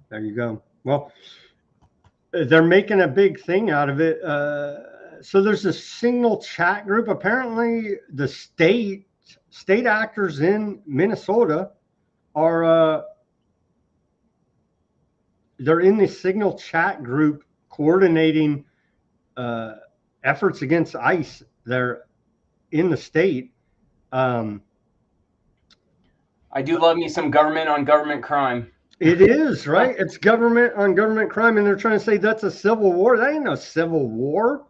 There you go. Well, they're making a big thing out of it. So there's a Signal chat group. Apparently, the state actors in Minnesota are they're in the Signal chat group coordinating efforts against ICE. They're in the state. I do love me some government on government crime. It is, right? It's government on government crime, and they're trying to say that's a civil war. That ain't no civil war.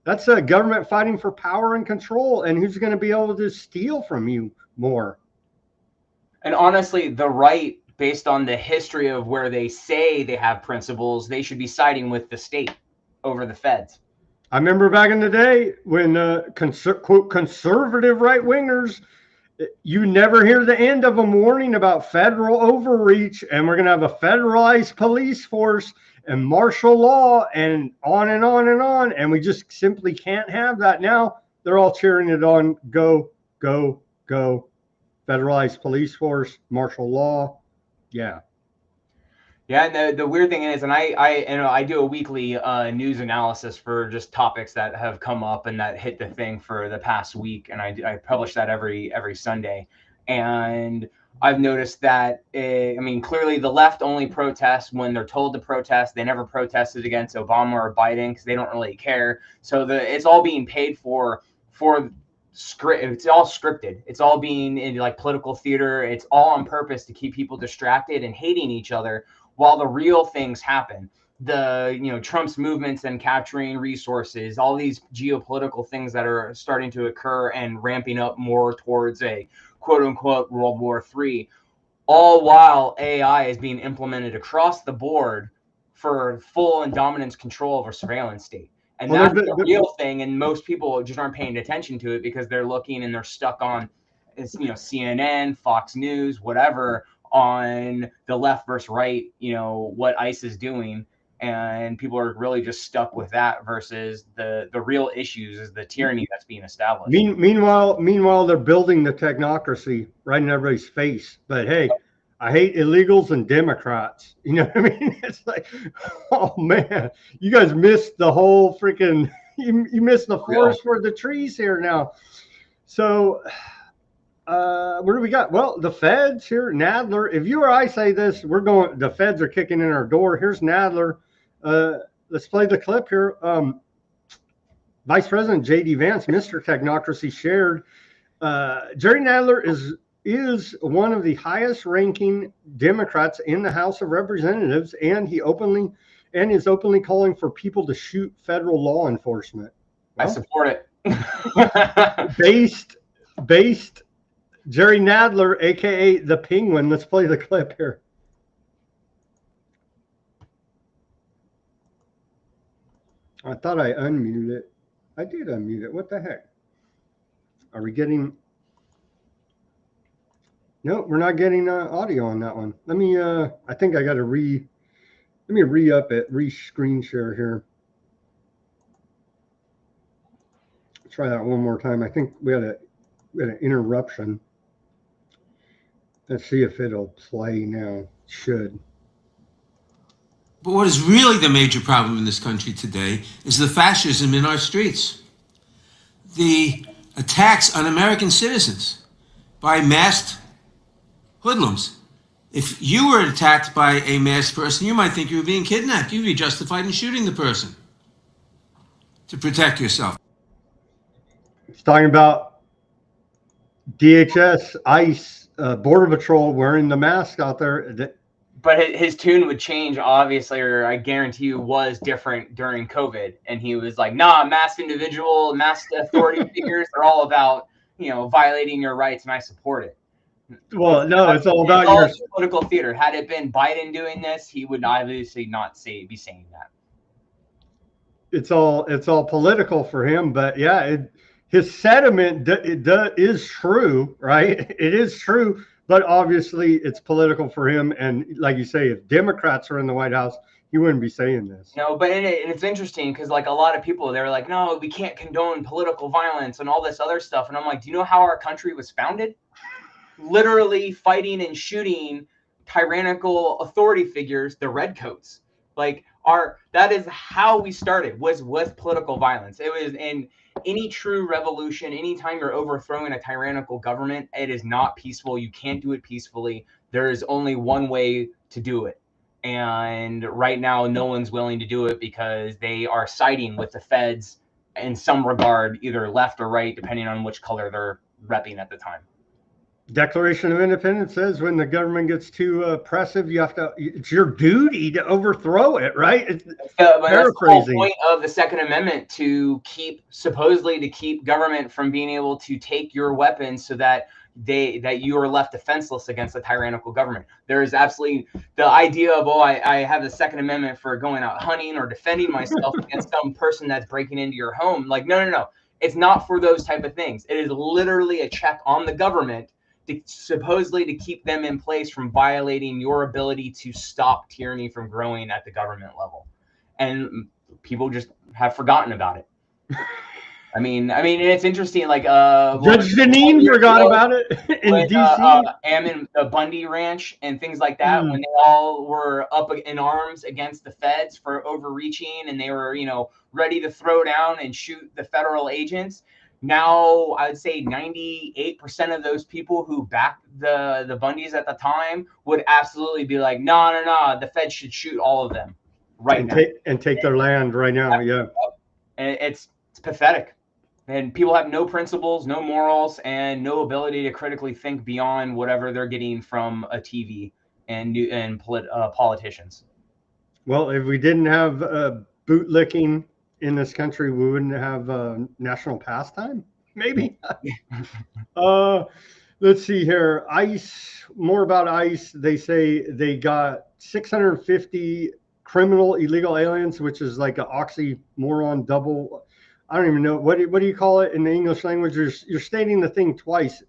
That's a government fighting for power and control, and who's going to be able to steal from you more? And honestly, the right, based on the history of where they say they have principles, they should be siding with the state over the feds. I remember back in the day when quote conservative right wingers, you never hear the end of them warning about federal overreach, and we're going to have a federalized police force and martial law and on and on and on. And we just simply can't have that. Now they're all cheering it on. Go, go, go. Federalized police force, martial law. Yeah. Yeah, and the weird thing is, and I do a weekly news analysis for just topics that have come up and that hit the thing for the past week, and I publish that every Sunday. And I've noticed that I mean, clearly the left only protests when they're told to protest. They never protested against Obama or Biden because they don't really care. So it's all being paid for script. It's all scripted. It's all being in like political theater. It's all on purpose to keep people distracted and hating each other, while the real things happen. Trump's movements and capturing resources, all these geopolitical things that are starting to occur and ramping up more towards a quote unquote World War III, all while AI is being implemented across the board for full and dominance control of a surveillance state. And that's the real thing. And most people just aren't paying attention to it because they're looking and they're stuck on, CNN, Fox News, whatever, on the left versus right, what ICE is doing. And people are really just stuck with that versus the real issues is the tyranny that's being established. Meanwhile, they're building the technocracy right in everybody's face. But hey, I hate illegals and Democrats. You know what I mean? It's like, oh man, you guys missed the whole freaking, you missed the forest for the trees here now. So what do we got? Well, the feds here, Nadler. If you or I say this, the feds are kicking in our door. Here's Nadler. Let's play the clip here. Vice President J.D. Vance, Mr. Technocracy, shared Jerry Nadler is one of the highest ranking Democrats in the House of Representatives, and is openly calling for people to shoot federal law enforcement. Well, I support it. Based Jerry Nadler, aka the Penguin. Let's play the clip here. I thought I unmuted it. I did unmute it. What the heck? Are we getting? No, we're not getting audio on that one. Let me. I think I got to Let me re-up it. Screen share here. Try that one more time. I think we had an interruption. Let's see if it'll play now. Should. But what is really the major problem in this country today is the fascism in our streets. The attacks on American citizens by masked hoodlums. If you were attacked by a masked person, you might think you were being kidnapped. You'd be justified in shooting the person to protect yourself. It's talking about DHS, ICE, Border Patrol wearing the mask out there. But his tune would change, obviously, or I guarantee you was different during COVID. And he was like, nah, masked individual, masked authority figures are all about, violating your rights, and I support it. Well, no, it's all about your political theater. Had it been Biden doing this, he would obviously not be saying that. It's all political for him, but yeah, his sentiment is true, right? It is true. But obviously, it's political for him. And like you say, if Democrats are in the White House, he wouldn't be saying this. No, but it's interesting because like a lot of people, they were like, no, we can't condone political violence and all this other stuff. And I'm like, do you know how our country was founded? Literally fighting and shooting tyrannical authority figures, the redcoats. Like that is how we started, was political violence. It was in any true revolution, anytime you're overthrowing a tyrannical government, it is not peaceful. You can't do it peacefully. There is only one way to do it. And right now, no one's willing to do it because they are siding with the feds in some regard, either left or right, depending on which color they're repping at the time. Declaration of Independence says when the government gets too oppressive, you have to. It's your duty to overthrow it, right? But that's the whole Paraphrasing. point of the Second Amendment, to keep government from being able to take your weapons, so that you are left defenseless against a tyrannical government. There is absolutely the idea of, oh, I have the Second Amendment for going out hunting or defending myself against some person that's breaking into your home. Like, no. It's not for those type of things. It is literally a check on the government, supposedly to keep them in place from violating your ability to stop tyranny from growing at the government level. And people just have forgotten about it. I mean, it's interesting. Like, Judge Deneen forgot about it in DC. Ammon, the Bundy Ranch, and things like that, when they all were up in arms against the feds for overreaching, and they were, ready to throw down and shoot the federal agents. Now, I would say 98% of those people who backed the Bundys at the time would absolutely be like, no, the Fed should shoot all of them now. And take their land right now, yeah. And it's pathetic. And people have no principles, no morals, and no ability to critically think beyond whatever they're getting from a TV and politicians. Well, if we didn't have bootlicking in this country, we wouldn't have national pastime, maybe. Let's see here. ICE, more about ICE. They say they got 650 criminal illegal aliens, which is like an oxymoron double. I don't even know. What do you call it in the English language? You're stating the thing twice.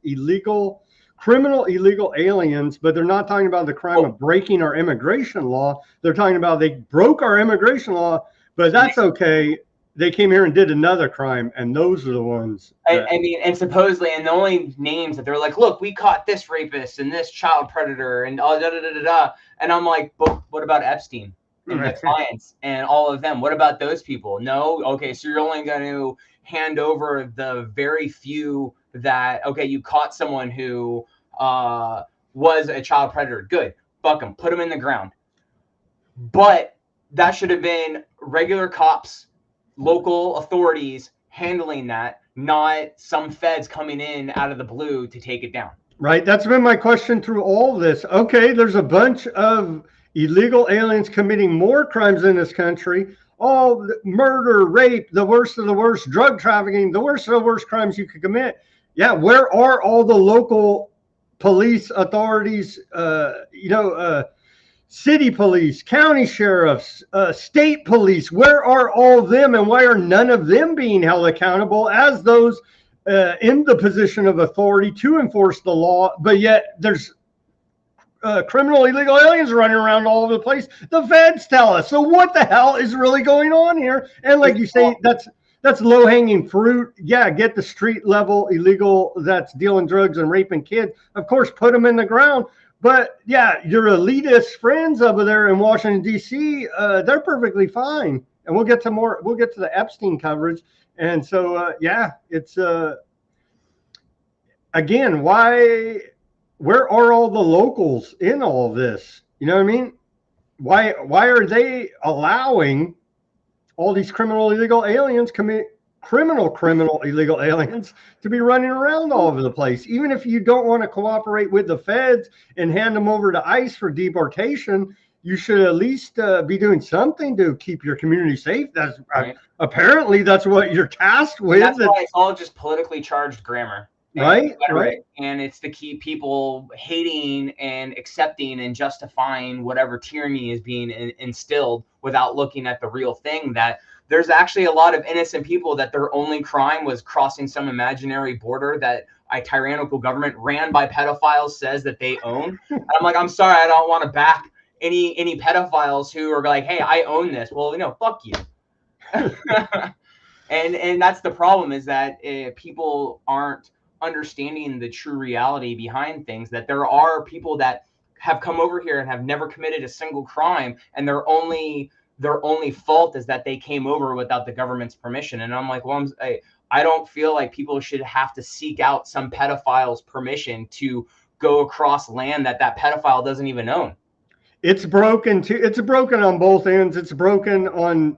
Criminal illegal aliens, but they're not talking about the crime of breaking our immigration law. They're talking about they broke our immigration law, but that's okay. They came here and did another crime, and those are the ones. And supposedly, and the only names that they're like, look, we caught this rapist and this child predator and all da. And I'm like, but what about Epstein and the clients and all of them? What about those people? No, okay, so you're only going to hand over the very few that, okay, you caught someone who was a child predator. Good, fuck them, put them in the ground. But that should have been regular cops, local authorities handling that, not some feds coming in out of the blue to take it down. Right. That's been my question through all this. Okay, there's a bunch of illegal aliens committing more crimes in this country. All murder, rape, the worst of the worst, drug trafficking, the worst of the worst crimes you could commit. Yeah, where are all the local police authorities, city police, county sheriffs, state police? Where are all of them, and why are none of them being held accountable as those in the position of authority to enforce the law? But yet there's criminal illegal aliens running around all over the place. The feds tell us. So what the hell is really going on here? And like you say, that's low-hanging fruit. Yeah, get the street level illegal that's dealing drugs and raping kids. Of course, put them in the ground. But yeah, your elitist friends over there in Washington, D.C., they're perfectly fine. And we'll get to the Epstein coverage. And so, it's again, where are all the locals in all of this? You know what I mean? Why are they allowing all these criminal illegal aliens criminal illegal aliens to be running around all over the place? Even if you don't want to cooperate with the feds and hand them over to ICE for deportation, you should at least be doing something to keep your community safe. That's right. Apparently that's what you're tasked with. That's why it's all just politically charged grammar. Right. And it's to keep people hating and accepting and justifying whatever tyranny is being instilled without looking at the real thing, that there's actually a lot of innocent people that their only crime was crossing some imaginary border that a tyrannical government ran by pedophiles says that they own. And I'm like, I'm sorry, I don't want to back any pedophiles who are like, hey, I own this. Well, fuck you. and that's the problem, is that people aren't understanding the true reality behind things, that there are people that have come over here and have never committed a single crime, and their only fault is that they came over without the government's permission. And I'm like, well, I don't feel like people should have to seek out some pedophile's permission to go across land that pedophile doesn't even own. It's broken too. It's broken on both ends. It's broken on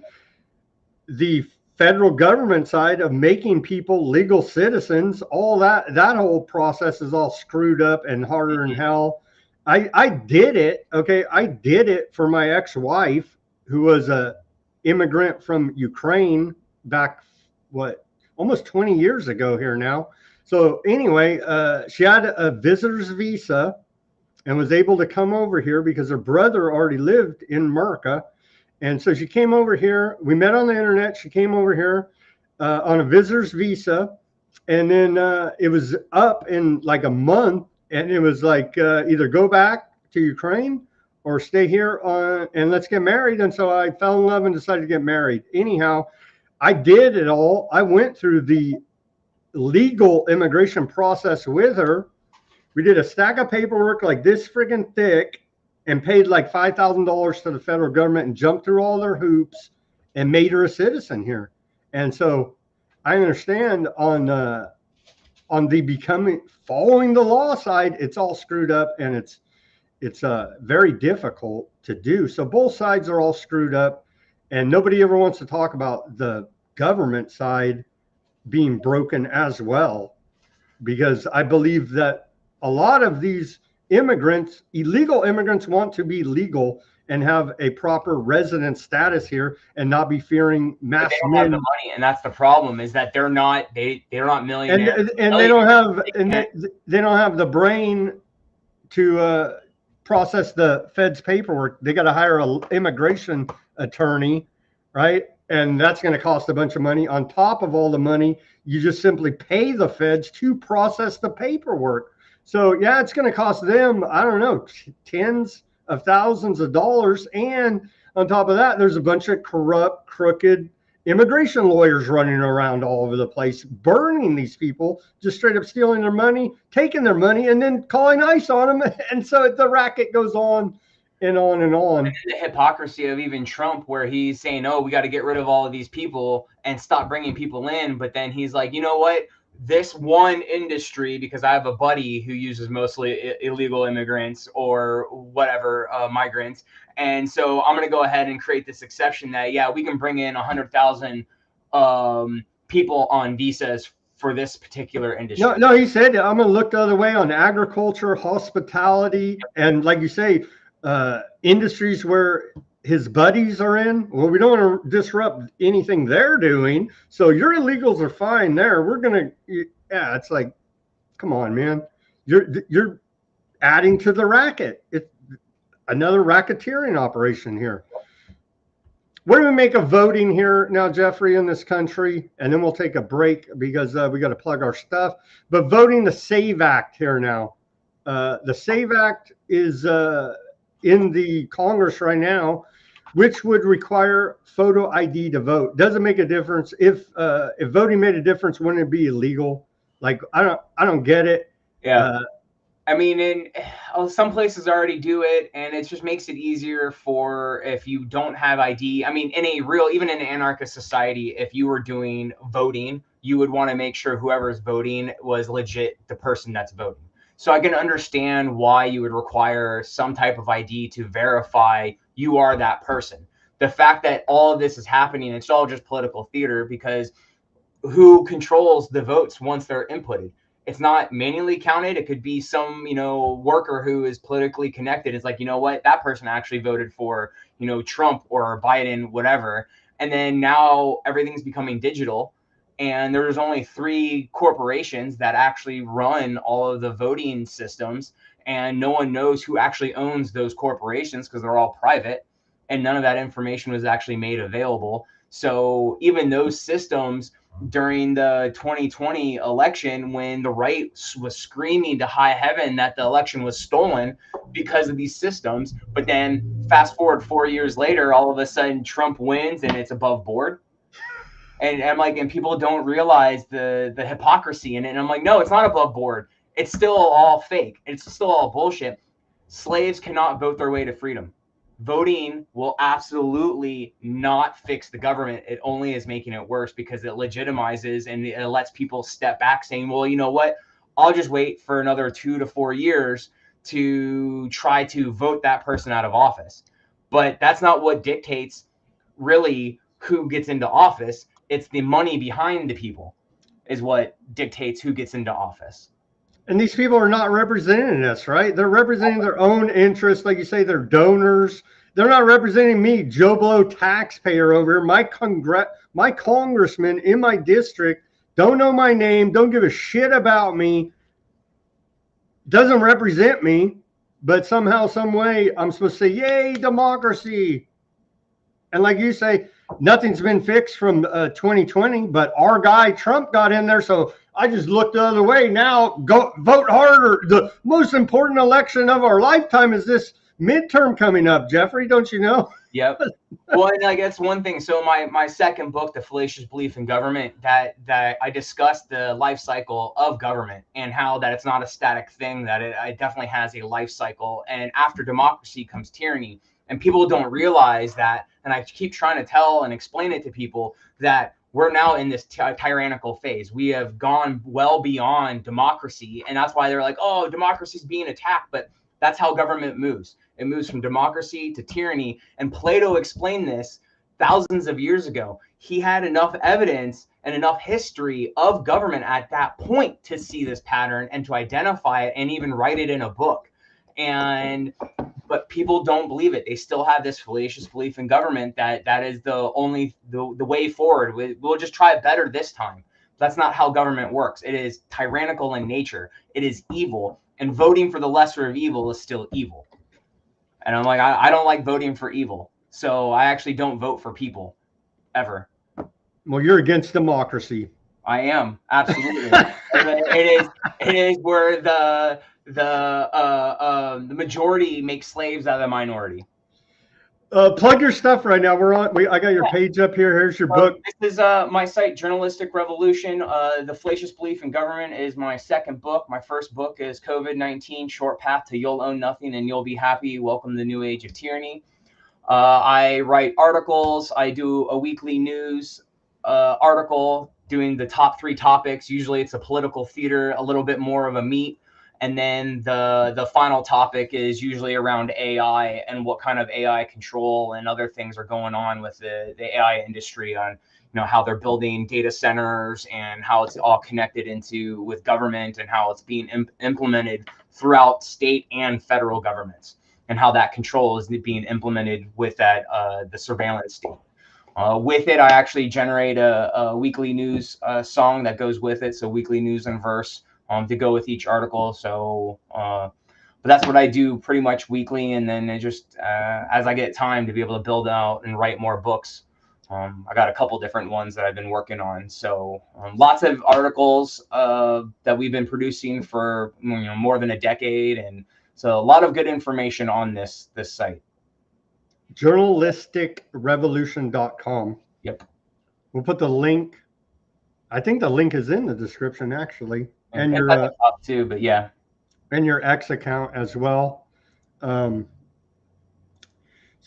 the federal government side of making people legal citizens. All that whole process is all screwed up and harder than hell. I did it. Okay, I did it for my ex-wife, who was a immigrant from Ukraine back what almost 20 years ago here now. So anyway, she had a visitor's visa and was able to come over here because her brother already lived in America. And so she came over here. We met on the internet. She came over here on a visitor's visa. And then it was up in like a month. And it was like either go back to Ukraine or stay here and let's get married. And so I fell in love and decided to get married. Anyhow, I did it all. I went through the legal immigration process with her. We did a stack of paperwork like this friggin' thick and paid like $5,000 to the federal government and jumped through all their hoops and made her a citizen here. And so I understand on the following the law side, it's all screwed up and it's very difficult to do. So both sides are all screwed up and nobody ever wants to talk about the government side being broken as well, because I believe that a lot of these immigrants, illegal immigrants, want to be legal and have a proper resident status here and not be fearing mass they don't have the money, and that's the problem. Is that they're not millionaires, and they don't have the brain to process the Fed's paperwork. They got to hire an immigration attorney, right? And that's going to cost a bunch of money. On top of all the money, you just simply pay the feds to process the paperwork. So yeah, it's going to cost them, I don't know, tens of thousands of dollars. And on top of that, there's a bunch of corrupt, crooked immigration lawyers running around all over the place, burning these people, just straight up stealing their money, taking their money, and then calling ICE on them. And so the racket goes on and on and on. And the hypocrisy of even Trump, where he's saying, oh, we got to get rid of all of these people and stop bringing people in. But then he's like, you know what? This one industry, because I have a buddy who uses mostly illegal immigrants or whatever, migrants. And so I'm going to go ahead and create this exception that, yeah, we can bring in 100,000 people on visas for this particular industry. No, he said, I'm going to look the other way on agriculture, hospitality, and like you say, industries where his buddies are in. Well, we don't want to disrupt anything they're doing. So your illegals are fine there. We're going to, yeah, it's like, come on, man. You're adding to the racket. It's another racketeering operation here. What do we make of voting here now, Jeffrey, in this country? And then we'll take a break because we got to plug our stuff. But voting the SAVE Act here now. The SAVE Act is in the Congress right now, which would require photo ID to vote. Doesn't make a difference. If voting made a difference, wouldn't it be illegal? Like, I don't get it. Yeah. I mean, in some places already do it, and it just makes it easier for if you don't have ID. I mean, even in an anarchist society, if you were doing voting, you would want to make sure whoever's voting was legit the person that's voting. So I can understand why you would require some type of ID to verify you are that person. The fact that all of this is happening, it's all just political theater, because who controls the votes once they're inputted? It's not manually counted. It could be some, worker who is politically connected. It's like, you know what, that person actually voted for, Trump or Biden, whatever. And then now everything's becoming digital. And there's only 3 corporations that actually run all of the voting systems. And no one knows who actually owns those corporations because they're all private. And none of that information was actually made available. So even those systems during the 2020 election, when the right was screaming to high heaven that the election was stolen because of these systems, but then fast forward 4 years later, all of a sudden Trump wins and it's above board. And I'm like, and people don't realize the hypocrisy in it. And I'm like, no, it's not above board. It's still all fake. It's still all bullshit. Slaves cannot vote their way to freedom. Voting will absolutely not fix the government. It only is making it worse because it legitimizes and it lets people step back saying, well, you know what? I'll just wait for another 2 to 4 years to try to vote that person out of office. But that's not what dictates really who gets into office. It's the money behind the people is what dictates who gets into office. And these people are not representing us, right? They're representing their own interests. Like you say, they're donors. They're not representing me, Joe Blow taxpayer over here. My congressman in my district don't know my name, don't give a shit about me, doesn't represent me, but somehow, some way, I'm supposed to say, yay, democracy. And like you say, nothing's been fixed from 2020, but our guy Trump got in there, so I just looked the other way. Now go vote harder. The most important election of our lifetime is this midterm coming up, Jeffrey, don't you know? Yep. Well, and I guess one thing. So my second book, The Fallacious Belief in Government, that I discussed the life cycle of government and how that it's not a static thing, that it definitely has a life cycle. And after democracy comes tyranny. And people don't realize that. And I keep trying to tell and explain it to people that we're now in this tyrannical phase. We have gone well beyond democracy. And that's why they're like, oh, democracy is being attacked. But that's how government moves. It moves from democracy to tyranny. And Plato explained this thousands of years ago. He had enough evidence and enough history of government at that point to see this pattern and to identify it and even write it in a book. But people don't believe it. They still have this fallacious belief in government that is the way forward. We'll just try it better this time. That's not how government works. It is tyrannical in nature. It is evil. And voting for the lesser of evil is still evil. And I'm like, I don't like voting for evil. So I actually don't vote for people ever. Well, you're against democracy. I am, absolutely. It is where the majority makes slaves out of the minority. Plug your stuff right now. I got your page up here. Here's your book. This is my site, Journalistic Revolution. The Fallacious Belief in Government is my second book. My first book is COVID-19, Short Path to You'll Own Nothing and You'll Be Happy. Welcome to the New Age of Tyranny. I write articles. I do a weekly news article doing the top 3 topics. Usually it's a political theater, a little bit more of a meat. And then the final topic is usually around AI and what kind of AI control and other things are going on with the AI industry on, how they're building data centers and how it's all connected with government and how it's being implemented throughout state and federal governments and how that control is being implemented with the surveillance state. With it, I actually generate a weekly news song that goes with it. So weekly news and verse. To go with each article. So, but that's what I do pretty much weekly. And then it just, as I get time to be able to build out and write more books, I got a couple different ones that I've been working on. So lots of articles that we've been producing for more than a decade. And so a lot of good information on this site. Journalisticrevolution.com. Yep. We'll put the link. I think the link is in the description actually. And your up too, but yeah, and your X account as well. So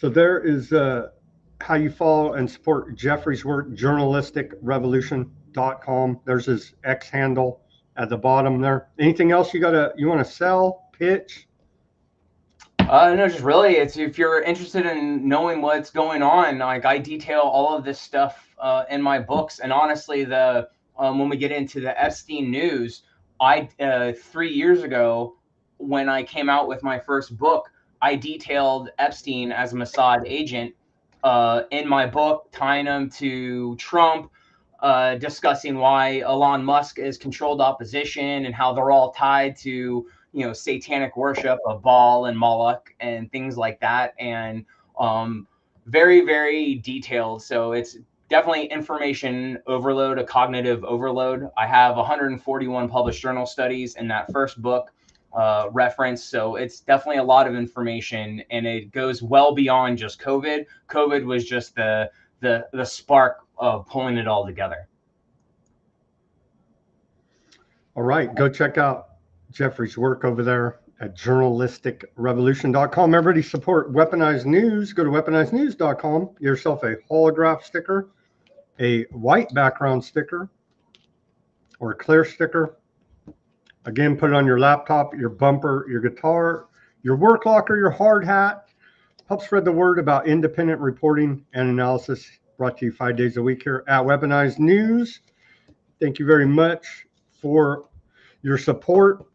there is how you follow and support Jeffrey's work. Journalisticrevolution.com. There's his X handle at the bottom there. Anything else you want to sell, pitch? No, just really, it's if you're interested in knowing what's going on. Like I detail all of this stuff in my books, and honestly, when we get into the Epstein news. 3 years ago, when I came out with my first book, I detailed Epstein as a Mossad agent in my book, tying him to Trump, discussing why Elon Musk is controlled opposition and how they're all tied to, satanic worship of Baal and Moloch and things like that. And very, very detailed. So it's definitely information overload, a cognitive overload. I have 141 published journal studies in that first book reference. So it's definitely a lot of information, and it goes well beyond just COVID. COVID was just the spark of pulling it all together. All right, go check out Jeffrey's work over there at journalisticrevolution.com. Everybody support Weaponized News. Go to weaponizednews.com. Get yourself a holograph sticker, a white background sticker, or a clear sticker. Again, put it on your laptop, your bumper, your guitar, your work locker, your hard hat. Help spread the word about independent reporting and analysis, brought to you 5 days a week here at Weaponized News. Thank you very much for your support.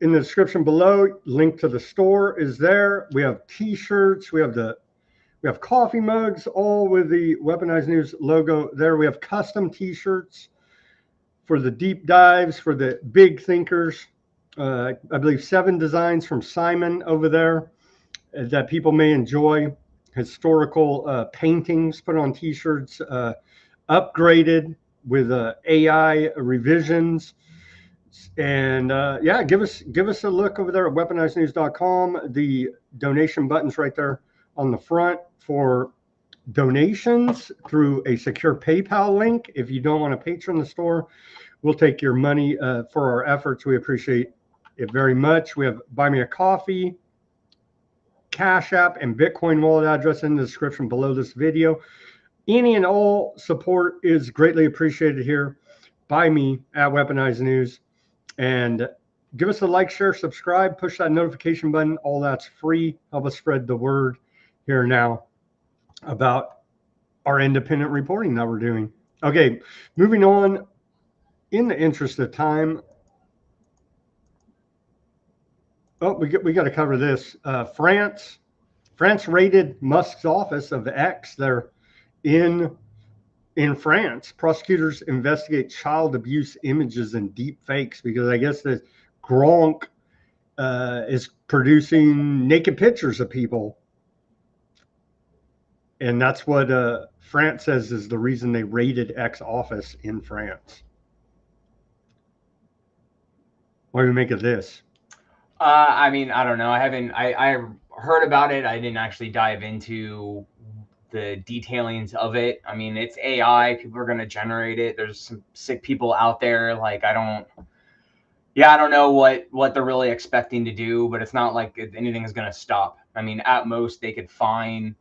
In the description below, link to the store is there. We have t-shirts, we have coffee mugs, all with the Weaponized News logo there. We have custom t-shirts for the deep dives, for the big thinkers. I believe 7 designs from Simon over there that people may enjoy. Historical paintings put on t-shirts, upgraded with AI revisions. And yeah, give us a look over there at weaponizednews.com. The donation button's right there on the front for donations through a secure PayPal link. If you don't want to patron the store, we'll take your money for our efforts. We appreciate it very much. We have Buy Me a Coffee, Cash App, and Bitcoin wallet address in the description below this video. Any and all support is greatly appreciated here by me at Weaponized News. And give us a like, share, subscribe, push that notification button. All that's free. Help us spread the word here now about our independent reporting that we're doing. Okay, moving on. In the interest of time, oh, we got to cover this. France raided Musk's office of X. They're in France. Prosecutors investigate child abuse images and deep fakes because I guess that Gronk is producing naked pictures of people. And that's what France says is the reason they raided X office in France. What do you make of this? I mean, I don't know. I heard about it. I didn't actually dive into the detailings of it. I mean, it's AI. People are going to generate it. There's some sick people out there. Like, I don't know what they're really expecting to do, but it's not like anything is going to stop. I mean, at most they could fine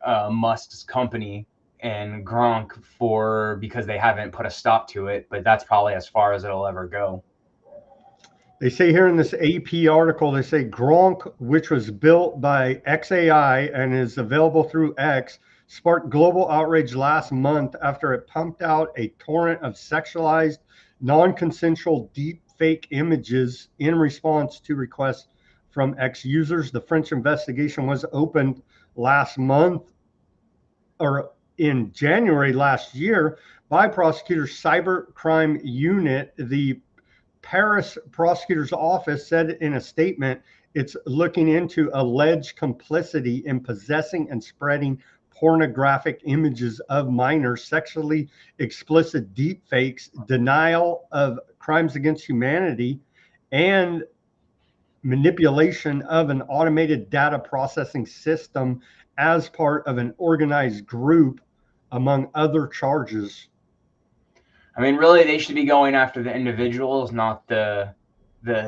Musk's company and Gronk because they haven't put a stop to it, but that's probably as far as it'll ever go. They say here in this AP article, they say Gronk, which was built by XAI and is available through X, sparked global outrage last month after it pumped out a torrent of sexualized, non-consensual deep fake images in response to requests from X users. The French investigation was opened last month, or in January last year, by prosecutors' cybercrime unit. The Paris prosecutor's office said in a statement it's looking into alleged complicity in possessing and spreading pornographic images of minors, sexually explicit deepfakes, denial of crimes against humanity, and manipulation of an automated data processing system as part of an organized group, among other charges. I mean, really, they should be going after the individuals, not the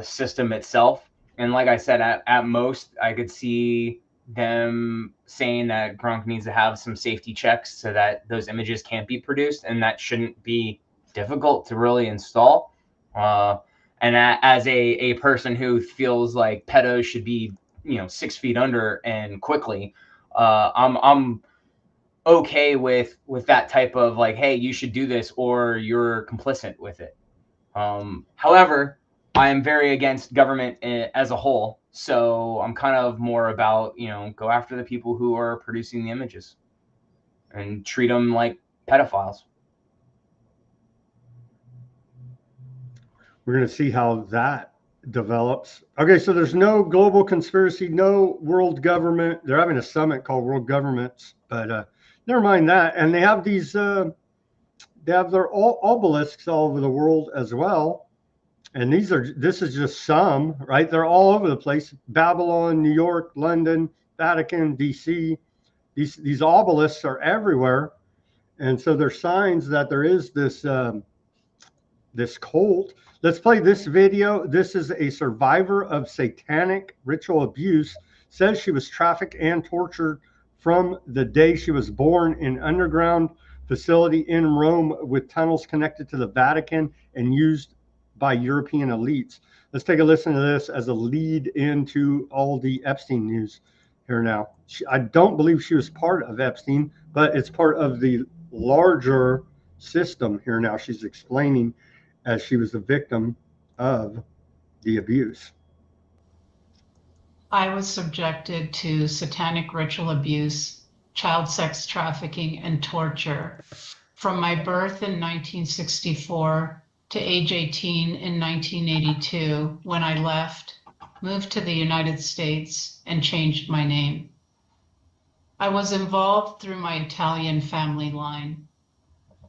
system itself. And like I said, at most, I could see them saying that Gronk needs to have some safety checks so that those images can't be produced, and that shouldn't be difficult to really install. And as a person who feels like pedos should be, 6 feet under and quickly, I'm okay with that type of like, hey, you should do this or you're complicit with it. However, I am very against government as a whole, so I'm kind of more about, go after the people who are producing the images and treat them like pedophiles. We're going to see how that develops. Okay, so there's no global conspiracy, no world government. They're having a summit called World Governments, but never mind that. And they have these, they have their obelisks all over the world as well. And this is just some, right? They're all over the place. Babylon, New York, London, Vatican, DC. These obelisks are everywhere. And so they're signs that there is this, this cult. Let's play this video. This is a survivor of satanic ritual abuse. Says she was trafficked and tortured from the day she was born in underground facility in Rome with tunnels connected to the Vatican and used by European elites. Let's take a listen to this as a lead into all the Epstein news here now. I don't believe she was part of Epstein, but it's part of the larger system here now. She's explaining as she was the victim of the abuse. I was subjected to satanic ritual abuse, child sex trafficking, and torture from my birth in 1964 to age 18 in 1982, when I left, moved to the United States, and changed my name. I was involved through my Italian family line.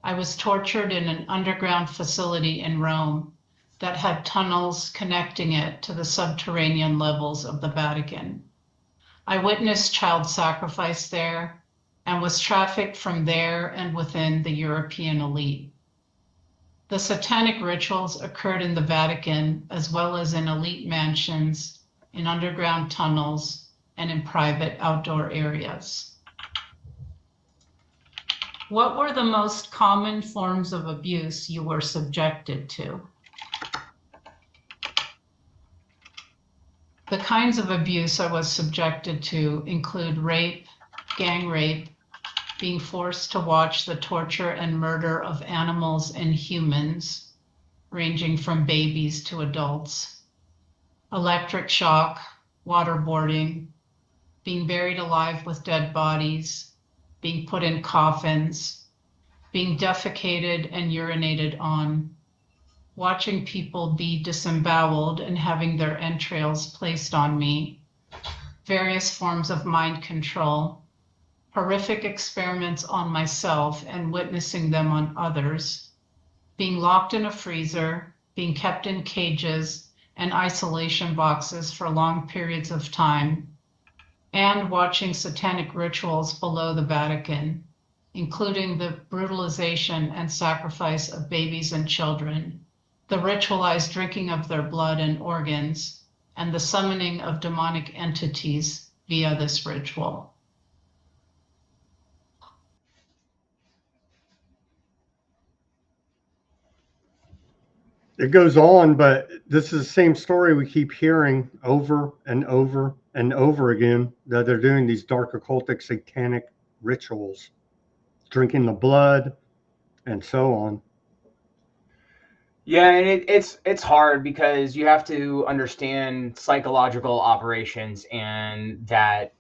I was tortured in an underground facility in Rome that had tunnels connecting it to the subterranean levels of the Vatican. I witnessed child sacrifice there and was trafficked from there and within the European elite. The satanic rituals occurred in the Vatican as well as in elite mansions, in underground tunnels, and in private outdoor areas. What were the most common forms of abuse you were subjected to? The kinds of abuse I was subjected to include rape, gang rape, being forced to watch the torture and murder of animals and humans, ranging from babies to adults, electric shock, waterboarding, being buried alive with dead bodies, being put in coffins, being defecated and urinated on, watching people be disemboweled and having their entrails placed on me, various forms of mind control, horrific experiments on myself and witnessing them on others, being locked in a freezer, being kept in cages and isolation boxes for long periods of time, and watching satanic rituals below the Vatican, including the brutalization and sacrifice of babies and children, the ritualized drinking of their blood and organs, and the summoning of demonic entities via this ritual. It goes on, but this is the same story we keep hearing over and over and over again, that they're doing these dark occultic satanic rituals, drinking the blood and so on. Yeah, and it's hard because you have to understand psychological operations, and that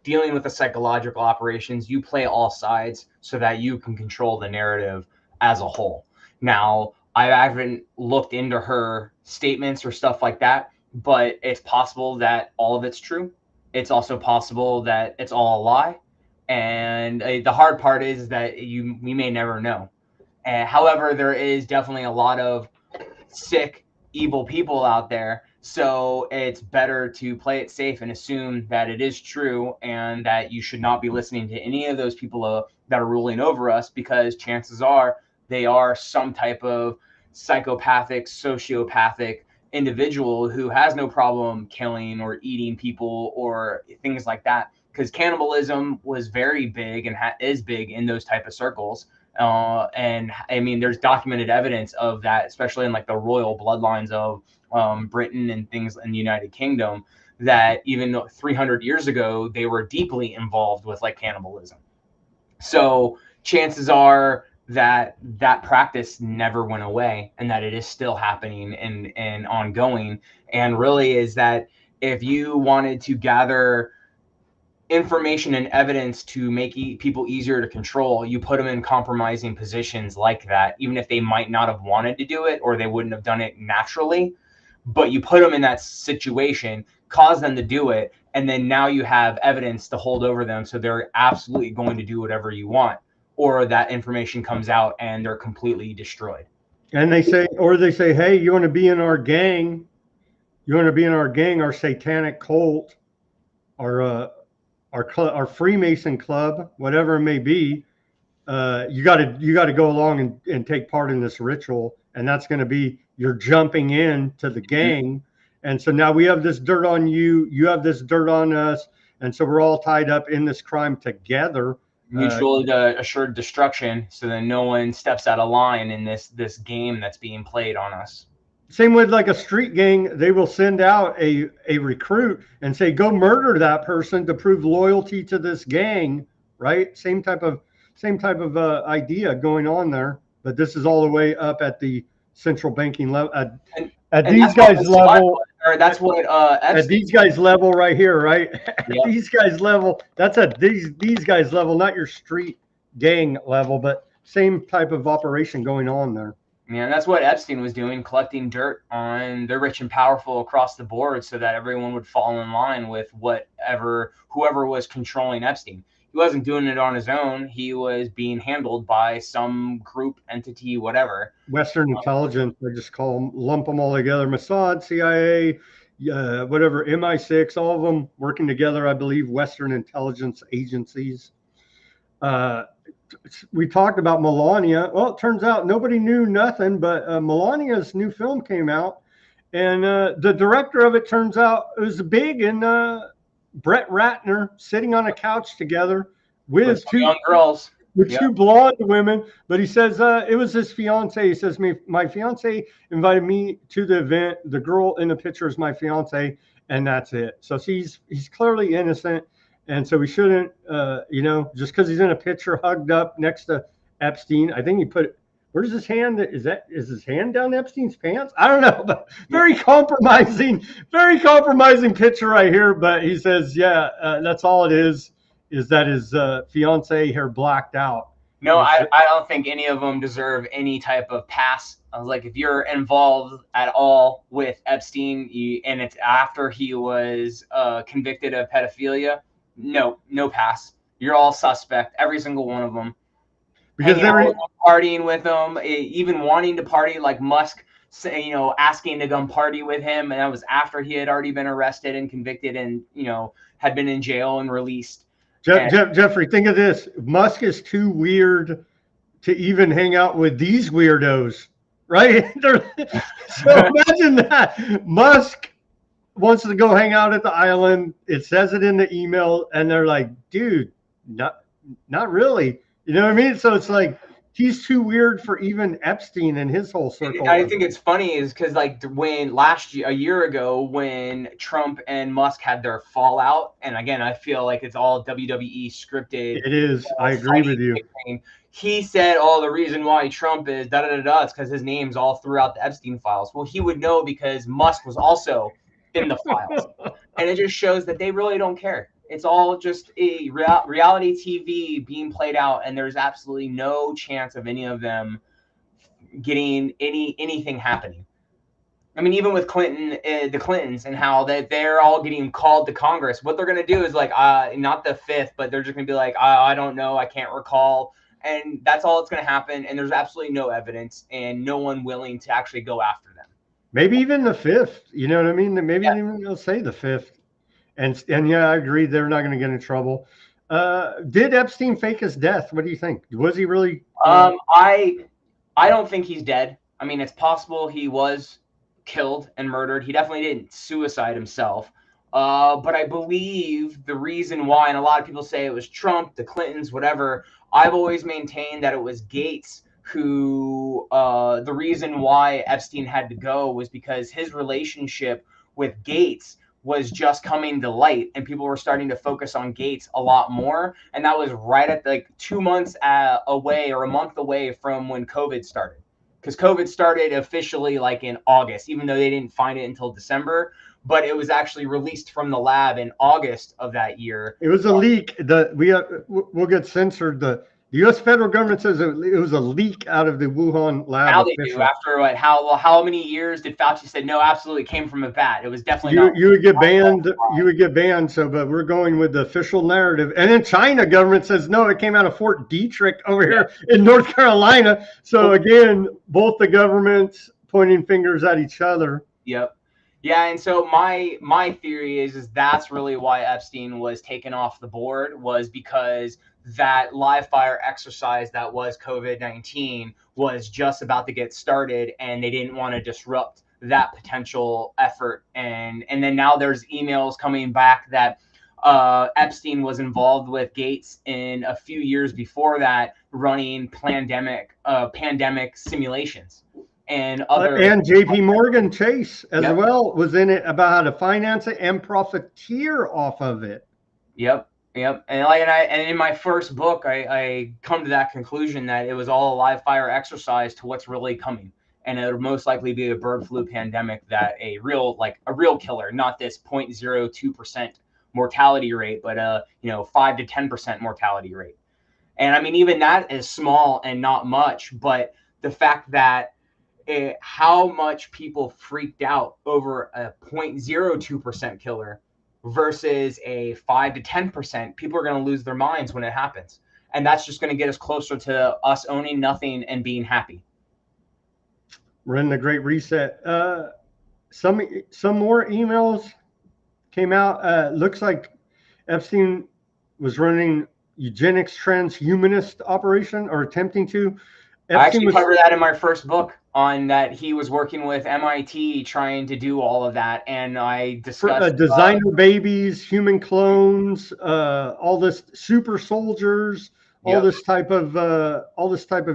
dealing with the psychological operations, you play all sides so that you can control the narrative as a whole. Now, I haven't looked into her statements or stuff like that, but it's possible that all of it's true. It's also possible that it's all a lie. And the hard part is that we may never know. However, there is definitely a lot of sick, evil people out there. So it's better to play it safe and assume that it is true, and that you should not be listening to any of those people that are ruling over us, because chances are they are some type of psychopathic, sociopathic individual who has no problem killing or eating people or things like that. Because cannibalism was very big and is big in those type of circles. And I mean, there's documented evidence of that, especially in like the royal bloodlines of Britain and things in the United Kingdom, that even 300 years ago, they were deeply involved with like cannibalism. So chances are that that practice never went away, and that it is still happening and ongoing. And really is that if you wanted to gather information and evidence to make people easier to control, you put them in compromising positions like that, even if they might not have wanted to do it or they wouldn't have done it naturally, but you put them in that situation, cause them to do it, and then now you have evidence to hold over them, so they're absolutely going to do whatever you want, or that information comes out and they're completely destroyed. And they say, hey, you want to be in our gang? You want to be in our gang, our satanic cult, our Freemason club, whatever it may be. You got to go along and take part in this ritual, and that's going to be you're jumping in to the gang. And so now we have this dirt on you, you have this dirt on us, and so we're all tied up in this crime together. Mutually assured destruction, so that no one steps out of line in this game that's being played on us. Same with like a street gang, they will send out a recruit and say, go murder that person to prove loyalty to this gang, right? Same type of idea going on there. But this is all the way up at the central banking level, and at and these that's what guys was taught, level, or that's what at Epstein. these guys level right here, right? At Yep. these guys level, that's at these guys level, not your street gang level, but same type of operation going on there. Yeah, and that's what Epstein was doing, collecting dirt on the rich and powerful across the board so that everyone would fall in line with whoever was controlling Epstein. He wasn't doing it on his own. He was being handled by some group, entity, whatever. Western intelligence, I just call them, lump them all together. Mossad, CIA, whatever, MI6, all of them working together, I believe, Western intelligence agencies. We talked about Melania. Well, it turns out nobody knew nothing, but Melania's new film came out, and the director of it turns out it was big, and Brett Ratner sitting on a couch together with Some young girls. with Yep. two blonde women, but he says it was his fiance. He says, my fiance invited me to the event. The girl in the picture is my fiance, and that's it. So he's clearly innocent, and so we shouldn't, just because he's in a picture hugged up next to Epstein. I think he put. Where's his hand? Is his hand down Epstein's pants? I don't know, but very compromising picture right here. But he says, yeah, that's all it is that his fiance here blacked out. No, I don't think any of them deserve any type of pass. I was like, if you're involved at all with Epstein, and it's after he was convicted of pedophilia, no pass. You're all suspect, every single one of them. Because they're partying with him, even wanting to party, like Musk, asking to come party with him, and that was after he had already been arrested and convicted, and had been in jail and released. Jeffrey, think of this. Musk is too weird to even hang out with these weirdos, right? So imagine that. Musk wants to go hang out at the island. It says it in the email, and they're like, dude, not really. You know what I mean? So it's like he's too weird for even Epstein and his whole circle. I think it's funny is because like when a year ago, when Trump and Musk had their fallout, and again, I feel like it's all WWE scripted. It is. I agree with you. He said, "Oh, the reason why Trump is da da da da is because his name's all throughout the Epstein files." Well, he would know because Musk was also in the files, and it just shows that they really don't care. It's all just a reality TV being played out, and there's absolutely no chance of any of them getting anything happening. I mean, even with the Clintons, and how they're all getting called to Congress. What they're going to do is like, not the 5th, but they're just going to be like, I don't know, I can't recall. And that's all that's going to happen. And there's absolutely no evidence and no one willing to actually go after them. Maybe even the 5th. You know what I mean? Maybe even they'll say the 5th. And yeah, I agree. They're not going to get in trouble. Did Epstein fake his death? What do you think? Was he really? I don't think he's dead. I mean, it's possible he was killed and murdered. He definitely didn't suicide himself. But I believe the reason why, and a lot of people say it was Trump, the Clintons, whatever. I've always maintained that it was Gates who, the reason why Epstein had to go was because his relationship with Gates was just coming to light, and people were starting to focus on Gates a lot more. And that was right at like 2 months away, or a month away from when COVID started. Because COVID started officially like in August, even though they didn't find it until December. But it was actually released from the lab in August of that year. It was a leak. We'll get censored. The U.S. federal government says it was a leak out of the Wuhan lab. Now they do. After what? How many years did Fauci said no? Absolutely, came from a bat. It was definitely not. You would get banned. You would get banned. So, but we're going with the official narrative. And then China government says no. It came out of Fort Detrick over here in North Carolina. So again, both the governments pointing fingers at each other. Yep. Yeah, and so my theory is that's really why Epstein was taken off the board, was because that live fire exercise that was COVID-19 was just about to get started, and they didn't want to disrupt that potential effort. And then now there's emails coming back that Epstein was involved with Gates in a few years before that, running pandemic simulations. and other. And JP Morgan Chase as Yep. well was in it about how to finance it and profiteer off of it. Yep. And in my first book, I come to that conclusion that it was all a live fire exercise to what's really coming. And it would most likely be a bird flu pandemic, that a real killer, not this 0.02% mortality rate, but 5 to 10% mortality rate. And I mean, even that is small and not much, but the fact that how much people freaked out over a 0.02% killer versus a 5 to 10%, people are going to lose their minds when it happens. And that's just going to get us closer to us owning nothing and being happy. We're in the Great Reset. Some more emails came out. Looks like Epstein was running eugenics transhumanist operation, or attempting to. I actually covered that in my first book, on that he was working with MIT trying to do all of that, and I discussed designer babies, human clones, all this super soldiers, all this type of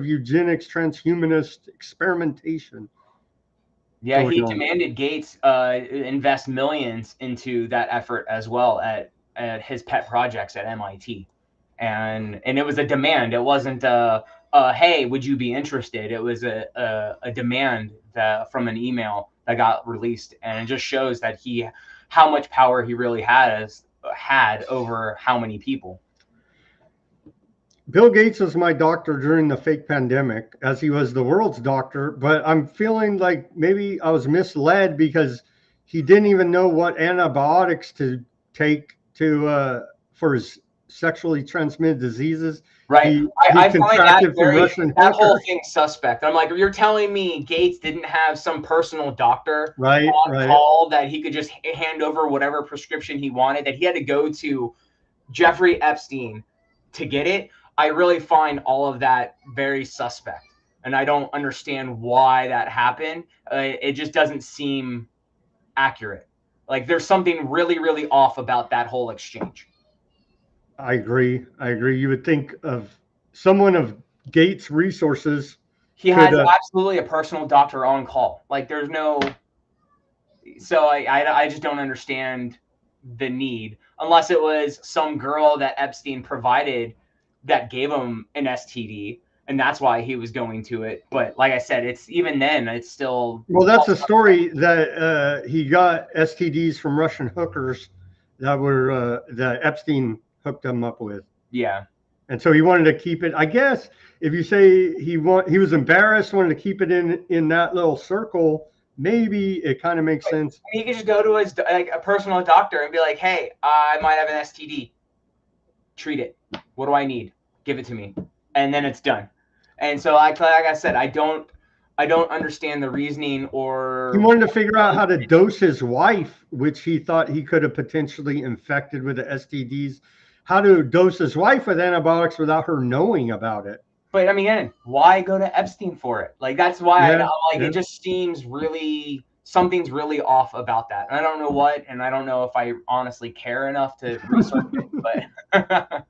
eugenics transhumanist experimentation. Yeah, he demanded Gates invest millions into that effort as well at his pet projects at MIT, and it was a demand. It wasn't hey, would you be interested? It was a demand from an email that got released, and it just shows that how much power he really had over how many people. Bill Gates was my doctor during the fake pandemic, as he was the world's doctor, but I'm feeling like maybe I was misled, because he didn't even know what antibiotics to take for his sexually transmitted diseases. Right. I find that whole thing suspect. I'm like, you're telling me Gates didn't have some personal doctor on call that he could just hand over whatever prescription he wanted, that he had to go to Jeffrey Epstein to get it? I really find all of that very suspect, and I don't understand why that happened. It just doesn't seem accurate. Like, there's something really, really off about that whole exchange. I agree. You would think of someone of Gates' resources. He has absolutely a personal doctor on call. Like, there's no. So I just don't understand the need, unless it was some girl that Epstein provided that gave him an STD, and that's why he was going to it. But like I said, it's still. Well, that's a story that he got STDs from Russian hookers that were that Epstein hooked him up with. Yeah. And so he wanted to keep it. I guess if you say he was embarrassed, wanted to keep it in that little circle, maybe it kind of makes sense. He could just go to his a personal doctor and be like, "Hey, I might have an STD. Treat it. What do I need? Give it to me," and then it's done. And so, like I said, I don't understand the reasoning. Or he wanted to figure out how to dose his wife, which he thought he could have potentially infected with the STDs. How to dose his wife with antibiotics without her knowing about it. But I mean, why go to Epstein for it? Like, that's why it just seems really, something's really off about that. And I don't know what, and I don't know if I honestly care enough to research it, but.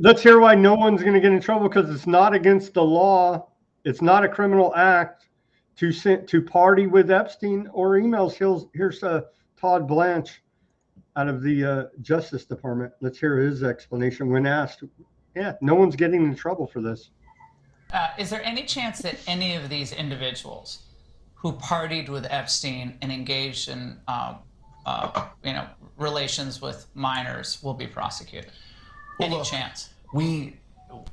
Let's hear why no one's going to get in trouble, because it's not against the law. It's not a criminal act to party with Epstein or emails. Here's Todd Blanche out of the Justice Department. Let's hear his explanation when asked. Yeah, no one's getting in trouble for this. Is there any chance that any of these individuals who partied with Epstein and engaged in relations with minors will be prosecuted? Any chance?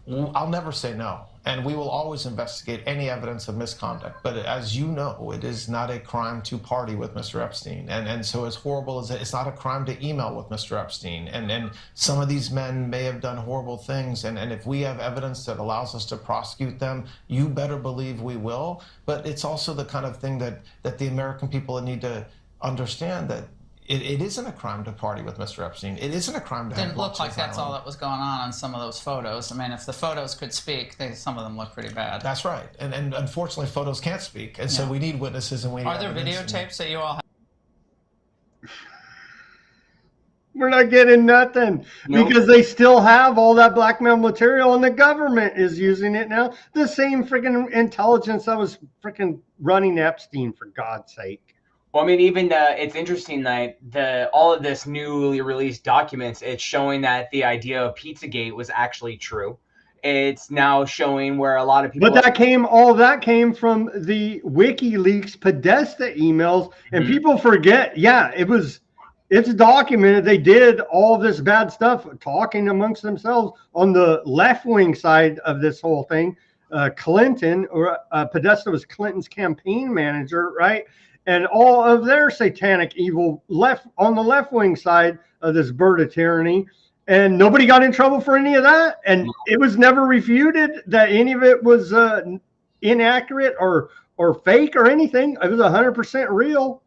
I'll never say no, and we will always investigate any evidence of misconduct. But as you know, it is not a crime to party with Mr. Epstein, and so as horrible as it's not a crime to email with Mr. Epstein. And some of these men may have done horrible things, and if we have evidence that allows us to prosecute them, you better believe we will. But it's also the kind of thing that the American people need to understand, that it isn't a crime to party with Mr. Epstein. It isn't a crime to have Didn't look like that's all that was going on some of those photos. I mean, if the photos could speak, some of them look pretty bad. That's right. And unfortunately, photos can't speak. And so we need witnesses, and we need Are there videotapes that you all have? We're not getting nothing Nope. because they still have all that blackmail material and the government is using it now. The same freaking intelligence that was freaking running Epstein, for God's sake. Well, I mean, even it's interesting that all of this newly released documents, it's showing that the idea of Pizzagate was actually true. It's now showing where a lot of people. But all that came from the WikiLeaks Podesta emails, and people forget. Yeah, it's documented. They did all this bad stuff, talking amongst themselves on the left-wing side of this whole thing. Clinton, or Podesta was Clinton's campaign manager, right? And all of their satanic evil left on the left-wing side of this bird of tyranny. And nobody got in trouble for any of that. And it was never refuted that any of it was inaccurate or fake or anything. It was 100% real.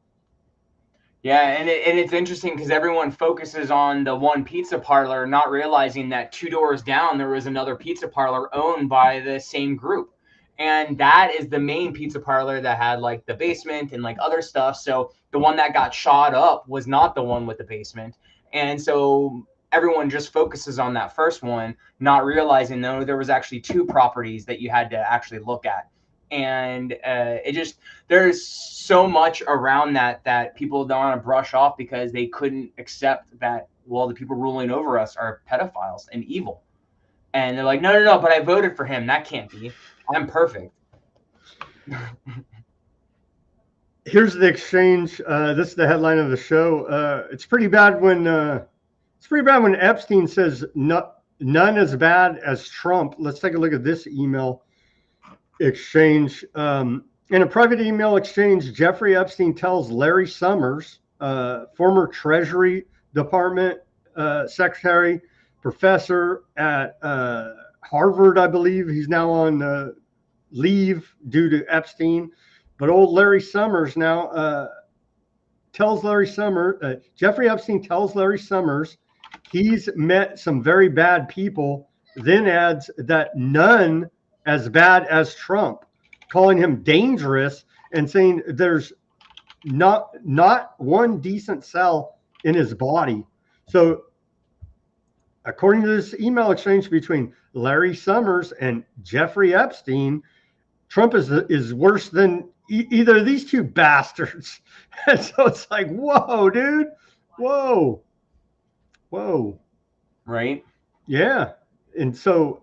Yeah, and it's interesting because everyone focuses on the one pizza parlor, not realizing that 2 doors down there was another pizza parlor owned by the same group. And that is the main pizza parlor that had like the basement and like other stuff. So the one that got shot up was not the one with the basement. And so everyone just focuses on that first one, not realizing though there was actually 2 properties that you had to actually look at. And there's so much around that people don't want to brush off because they couldn't accept that, well, the people ruling over us are pedophiles and evil. And they're like, no, but I voted for him. That can't be. I'm perfect. Here's the exchange. This is the headline of the show. It's pretty bad when Epstein says none as bad as Trump. Let's take a look at this email exchange. In a private email exchange, Jeffrey Epstein tells Larry Summers, former Treasury Department secretary, professor at Harvard, I believe. He's now on leave due to Epstein. But old Larry Summers now tells Jeffrey Epstein tells Larry Summers he's met some very bad people, then adds that none as bad as Trump, calling him dangerous and saying there's not one decent cell in his body. So according to this email exchange between Larry Summers and Jeffrey Epstein, Trump is worse than either of these 2 bastards. And so it's like, whoa, dude. Whoa. Right? Yeah. And so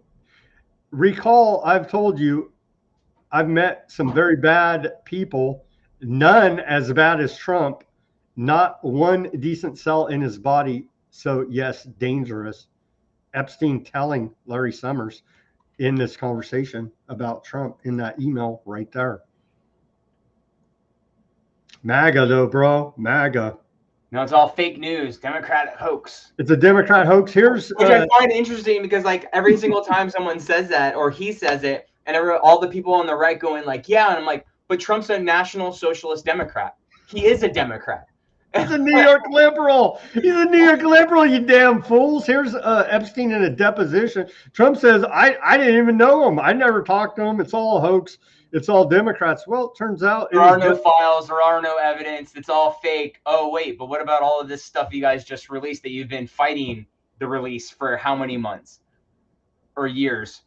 recall, I've told you, I've met some very bad people, none as bad as Trump, not one decent cell in his body. So yes, dangerous. Epstein telling Larry Summers in this conversation about Trump in that email right there. MAGA though, bro, MAGA. No, it's all fake news, Democrat hoax. It's a Democrat hoax. Which I find interesting because like every single time someone says that or he says it, and all the people on the right going like, yeah, and I'm like, but Trump's a National Socialist Democrat. He is a Democrat. He's a New York liberal. He's a New York liberal, you damn fools. Here's Epstein in a deposition. Trump says, I didn't even know him. I never talked to him. It's all a hoax. It's all Democrats. Well, it turns out there are no files. There are no evidence. It's all fake. Oh, wait, but what about all of this stuff you guys just released that you've been fighting the release for how many months or years?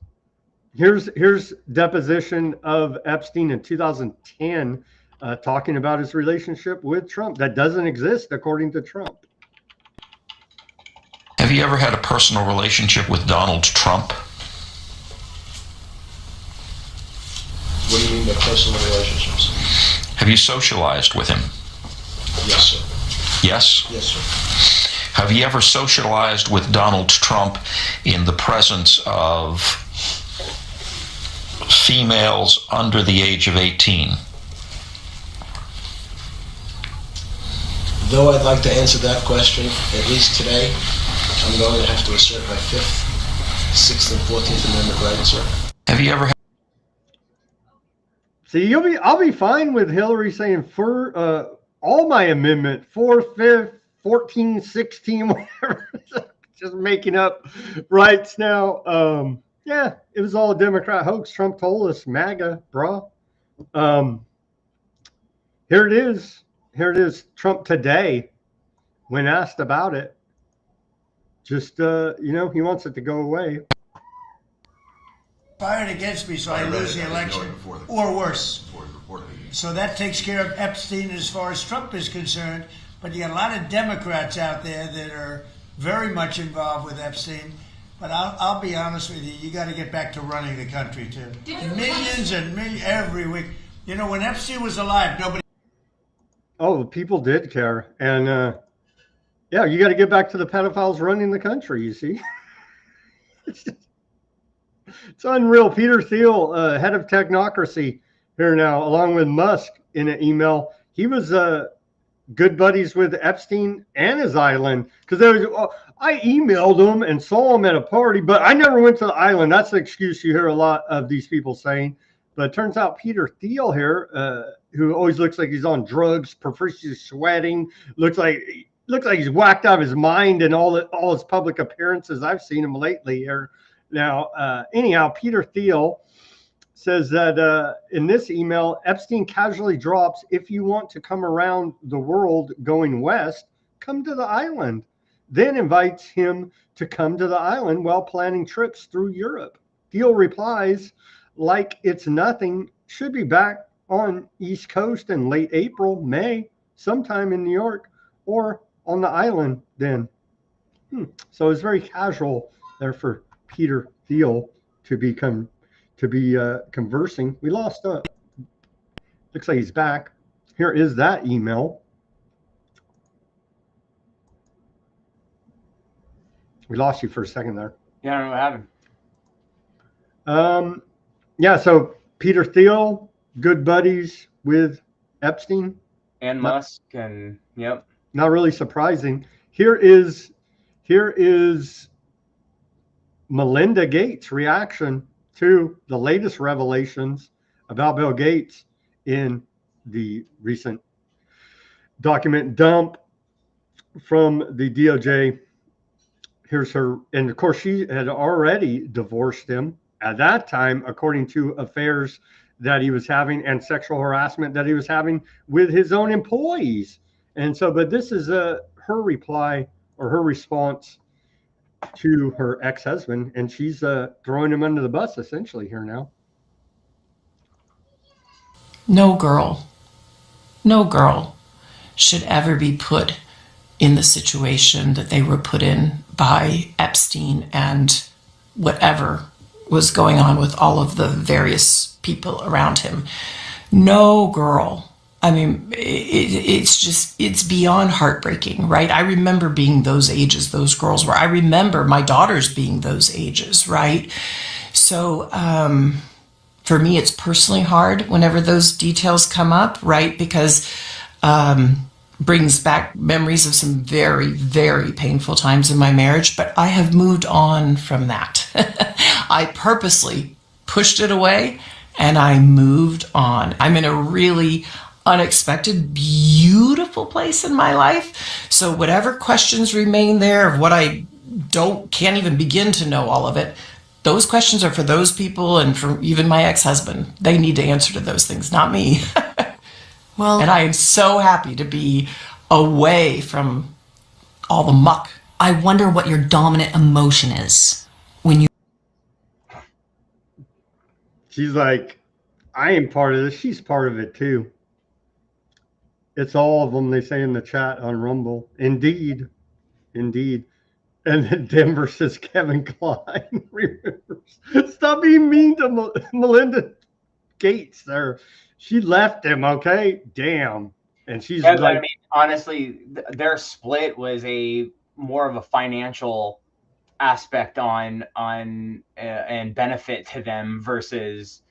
Here's deposition of Epstein in 2010. Talking about his relationship with Trump that doesn't exist according to Trump. Have you ever had a personal relationship with Donald Trump? What do you mean by personal relationships? Have you socialized with him? Yes, sir. Yes? Yes, sir. Have you ever socialized with Donald Trump in the presence of females under the age of 18? Though I'd like to answer that question, at least today, I'm going to have to assert my 5th, 6th, and 14th Amendment rights, sir. Have you ever had... See, I'll be fine with Hillary saying for all my amendment, 4th, 5th, 14, 16, whatever. Just making up rights now. Yeah, it was all a Democrat hoax. Trump told us, MAGA, bro. Here it is. Trump today, when asked about it, just he wants it to go away. Fired against me, so I lose the election, or worse. So that takes care of Epstein as far as Trump is concerned. But you got a lot of Democrats out there that are very much involved with Epstein. But I'll be honest with you, you got to get back to running the country too. Millions and millions every week. When Epstein was alive, nobody. Oh, people did care, and you got to get back to the pedophiles running the country. You see, it's unreal. Peter Thiel, head of technocracy, here now, along with Musk, in an email. He was good buddies with Epstein and his island, because I emailed him and saw him at a party, but I never went to the island. That's the excuse you hear a lot of these people saying. But it turns out Peter Thiel here, who always looks like he's on drugs, profusely sweating, looks like he's whacked out of his mind in all his public appearances. I've seen him lately here. Now, anyhow, Peter Thiel says that in this email, Epstein casually drops, if you want to come around the world going west, come to the island. Then invites him to come to the island while planning trips through Europe. Thiel replies, like it's nothing, should be back on East Coast in late April, May, sometime in New York or on the island then. So it's very casual there for Peter Thiel to be conversing. We lost up. Looks like he's back. Here is that email. We lost you for a second there. Yeah, I don't know what happened. So Peter Thiel, good buddies with Epstein and Musk, and yep. Not really surprising. Here is Melinda Gates' reaction to the latest revelations about Bill Gates in the recent document dump from the DOJ. Here's her, and of course she had already divorced him at that time, according to affairs that he was having and sexual harassment that he was having with his own employees. And so, but this is her reply or her response to her ex-husband, and she's throwing him under the bus essentially here now. No girl should ever be put in the situation that they were put in by Epstein and whatever was going on with all of the various people around him. No girl. I mean, it's beyond heartbreaking, right? I remember being those ages, those girls were. I remember my daughters being those ages, right? So for me, it's personally hard whenever those details come up, right? Because brings back memories of some very, very painful times in my marriage, but I have moved on from that. I purposely pushed it away and I moved on. I'm in a really unexpected, beautiful place in my life. So whatever questions remain there of what I can't even begin to know all of it, those questions are for those people and for even my ex-husband. They need to answer to those things, not me. Well, and I am so happy to be away from all the muck. I wonder what your dominant emotion is when you. She's like, I am part of this. She's part of it too. It's all of them, they say in the chat on Rumble. Indeed. And then Denver says Kevin Klein remembers. Stop being mean to Melinda Gates there. She left him, okay? Damn. And she's like, I mean, honestly, their split was more of a financial aspect on and benefit to them versus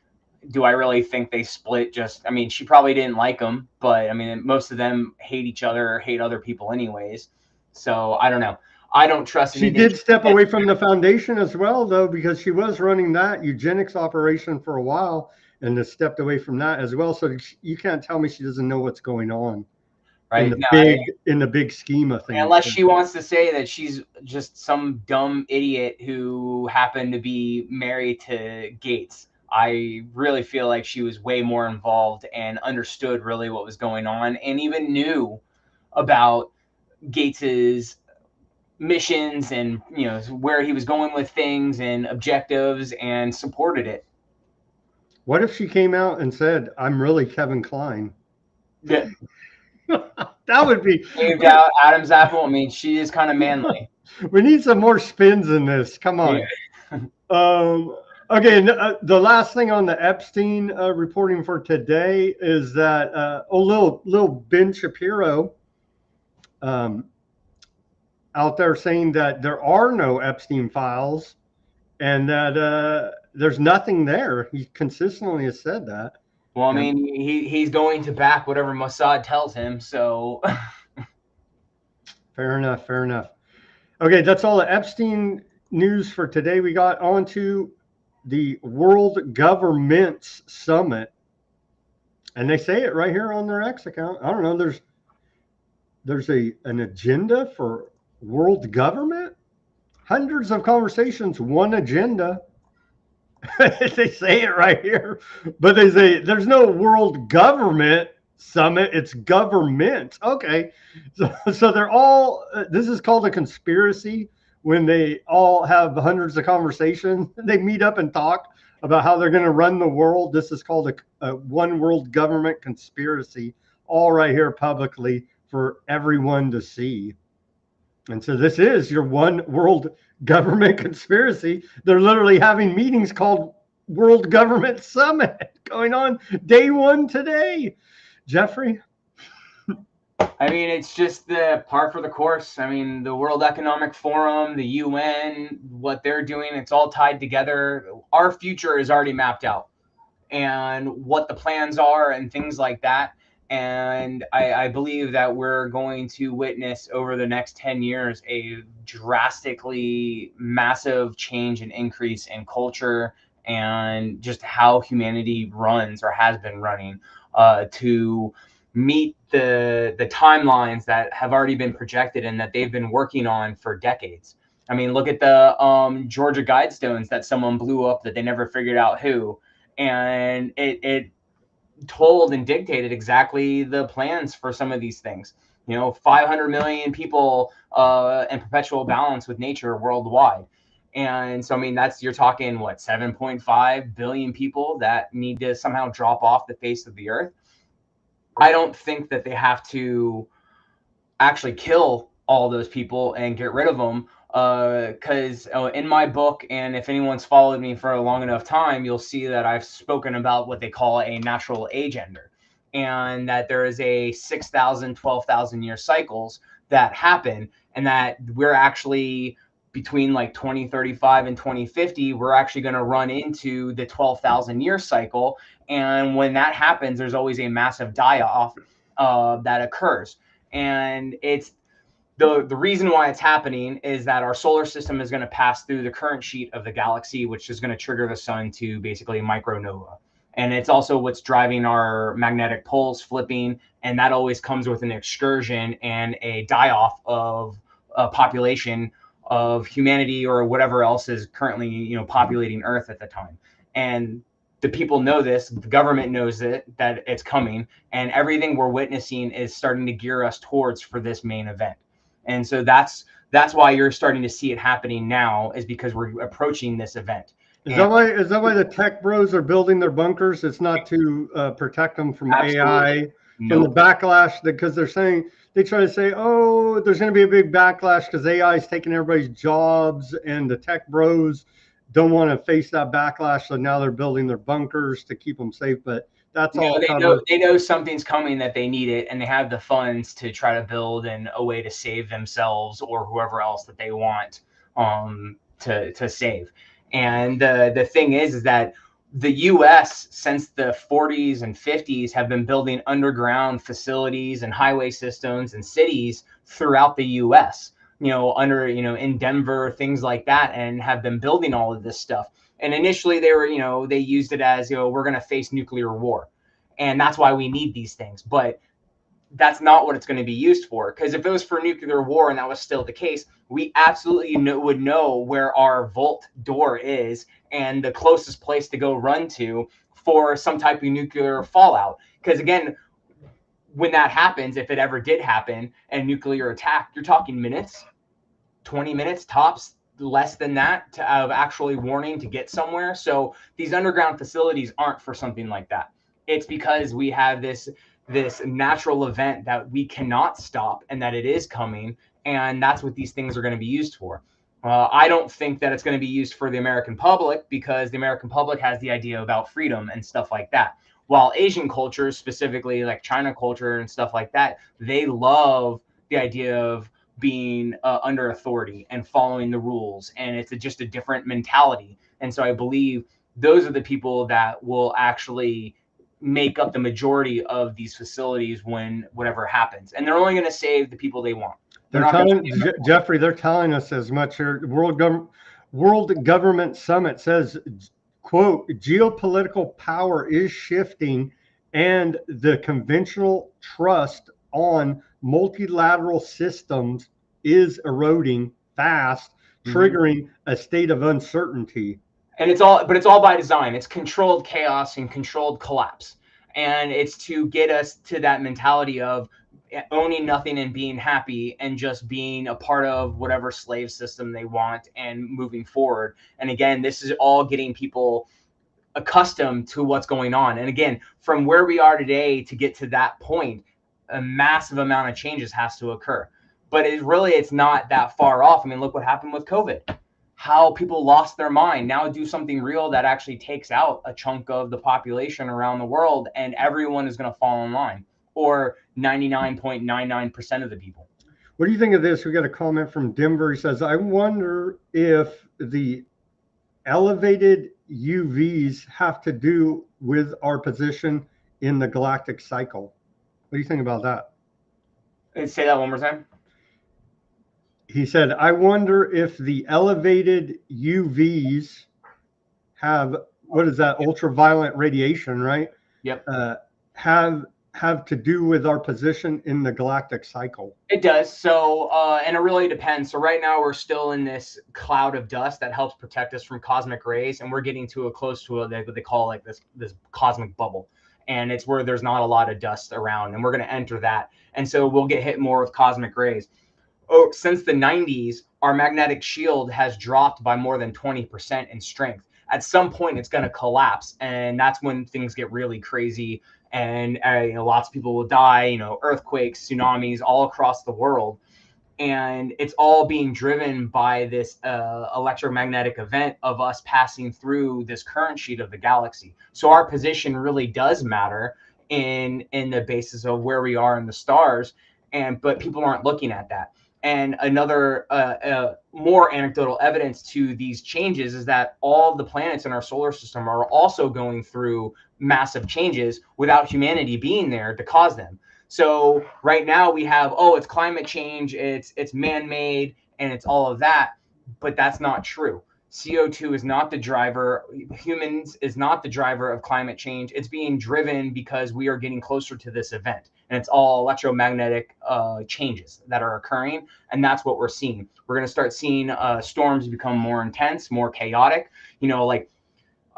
do I really think they split just, I mean, she probably didn't like him, but I mean, most of them hate each other or hate other people anyways. So I don't know. I don't trust. She did step away from the foundation as well, though, because she was running that eugenics operation for a while and has stepped away from that as well. So you can't tell me she doesn't know what's going on, right? In the big scheme of things. Unless she wants to say that she's just some dumb idiot who happened to be married to Gates. I really feel like she was way more involved and understood really what was going on and even knew about Gates's missions and, you know, where he was going with things and objectives, and supported it. What if she came out and said, "I'm really Kevin Kline"? Yeah. That would be Waved out Adam's apple. I mean, she is kind of manly. We need some more spins in this. Come on. Okay, the last thing on the Epstein reporting for today is that little Ben Shapiro out there saying that there are no Epstein files and that there's nothing there. He consistently has said that. Well, I mean, he's going to back whatever Mossad tells him, so. Fair enough. Fair enough. Okay, that's all the Epstein news for today. We got on to the World Governments Summit, and they say it right here on their X account. I don't know. There's an agenda for world government. Hundreds of conversations, one agenda. They say it right here, but they say there's no World Government Summit. It's government. Okay, so they're all. This is called a conspiracy. When they all have hundreds of conversations, they meet up and talk about how they're going to run the world. This is called a one world government conspiracy, all right here publicly for everyone to see. And so this is your one world government conspiracy. They're literally having meetings called World Government Summit going on day one today. Jeffrey? I mean, it's just the par for the course. I mean, the World Economic Forum, the UN, what they're doing, it's all tied together. Our future is already mapped out, and what the plans are and things like that. And I believe that we're going to witness over the next 10 years a drastically massive change and increase in culture and just how humanity runs or has been running to meet the timelines that have already been projected and that they've been working on for decades. I mean, look at the Georgia Guidestones that someone blew up that they never figured out who. And it told and dictated exactly the plans for some of these things. You know, 500 million people in perpetual balance with nature worldwide. And so, I mean, you're talking, what, 7.5 billion people that need to somehow drop off the face of the earth. I don't think that they have to actually kill all those people and get rid of them. Because in my book, and if anyone's followed me for a long enough time, you'll see that I've spoken about what they call a natural age ender, and that there is a 6,000, 12,000 year cycles that happen, and that we're actually between like 2035 and 2050, we're actually going to run into the 12,000 year cycle. And when that happens, there's always a massive die-off that occurs. And it's the reason why it's happening is that our solar system is going to pass through the current sheet of the galaxy, which is going to trigger the sun to basically micronova. And it's also what's driving our magnetic poles flipping. And that always comes with an excursion and a die-off of a population of humanity or whatever else is currently, you know, populating Earth at the time. And the people know this, the government knows it, that it's coming, and everything we're witnessing is starting to gear us towards for this main event. And so that's why you're starting to see it happening now, is because we're approaching this event. Is that why the tech bros are building their bunkers? It's not to protect them from AI, from the backlash, because they try to say, oh, there's going to be a big backlash because AI is taking everybody's jobs, and the tech bros don't want to face that backlash, so now they're building their bunkers to keep them safe. But that's all. They know something's coming, that they need it, and they have the funds to try to build a way to save themselves or whoever else that they want to save. And the thing is that the U.S. since the 40s and 50s have been building underground facilities and highway systems and cities throughout the U.S. In Denver, things like that, and have been building all of this stuff. And initially they used it as, we're going to face nuclear war. And that's why we need these things. But that's not what it's going to be used for. Because if it was for nuclear war and that was still the case, we absolutely would know where our vault door is and the closest place to go run to for some type of nuclear fallout. Because again, when that happens, if it ever did happen, and nuclear attack, you're talking minutes 20 minutes tops, less than that, of actually warning to get somewhere. So these underground facilities aren't for something like that. It's because we have this natural event that we cannot stop, and that it is coming, and that's what these things are going to be used for. I don't think that it's going to be used for the American public, because the American public has the idea about freedom and stuff like that. While Asian cultures, specifically like China culture and stuff like that, they love the idea of being under authority and following the rules, and it's just a different mentality. And so I believe those are the people that will actually make up the majority of these facilities when whatever happens, and they're only going to save the people they want. They're telling Jeffrey, they're telling us as much here. World Government Summit says, quote, geopolitical power is shifting and the conventional trust on multilateral systems is eroding fast, triggering a state of uncertainty. And it's all by design. It's controlled chaos and controlled collapse. And it's to get us to that mentality of owning nothing and being happy and just being a part of whatever slave system they want and moving forward. And again, this is all getting people accustomed to what's going on. And again, from where we are today to get to that point, a massive amount of changes has to occur. But it's not that far off. I mean, look what happened with COVID. How people lost their mind. Now do something real that actually takes out a chunk of the population around the world, and everyone is going to fall in line, or 99.99% of the people. What do you think of this? We got a comment from Denver. He says, I wonder if the elevated UVs have to do with our position in the galactic cycle. What do you think about that? Say that one more time. He said, I wonder if the elevated UVs have, what is that, ultraviolet radiation, right? Yep. Have to do with our position in the galactic cycle. It does. So, and it really depends. So right now we're still in this cloud of dust that helps protect us from cosmic rays, and we're getting to close to what they call like this cosmic bubble. And it's where there's not a lot of dust around, and we're going to enter that. And so we'll get hit more with cosmic rays. Oh, since the 90s, our magnetic shield has dropped by more than 20% in strength. At some point, it's going to collapse, and that's when things get really crazy, and lots of people will die. Earthquakes, tsunamis, all across the world, and it's all being driven by this electromagnetic event of us passing through this current sheet of the galaxy. So our position really does matter in the basis of where we are in the stars, but people aren't looking at that. And another more anecdotal evidence to these changes is that all of the planets in our solar system are also going through massive changes without humanity being there to cause them. So right now we have, it's climate change, it's man-made, and it's all of that, but that's not true. CO2 is not the driver. Humans is not the driver of climate change. It's being driven because we are getting closer to this event. And it's all electromagnetic changes that are occurring. And that's what we're seeing. We're going to start seeing storms become more intense, more chaotic, like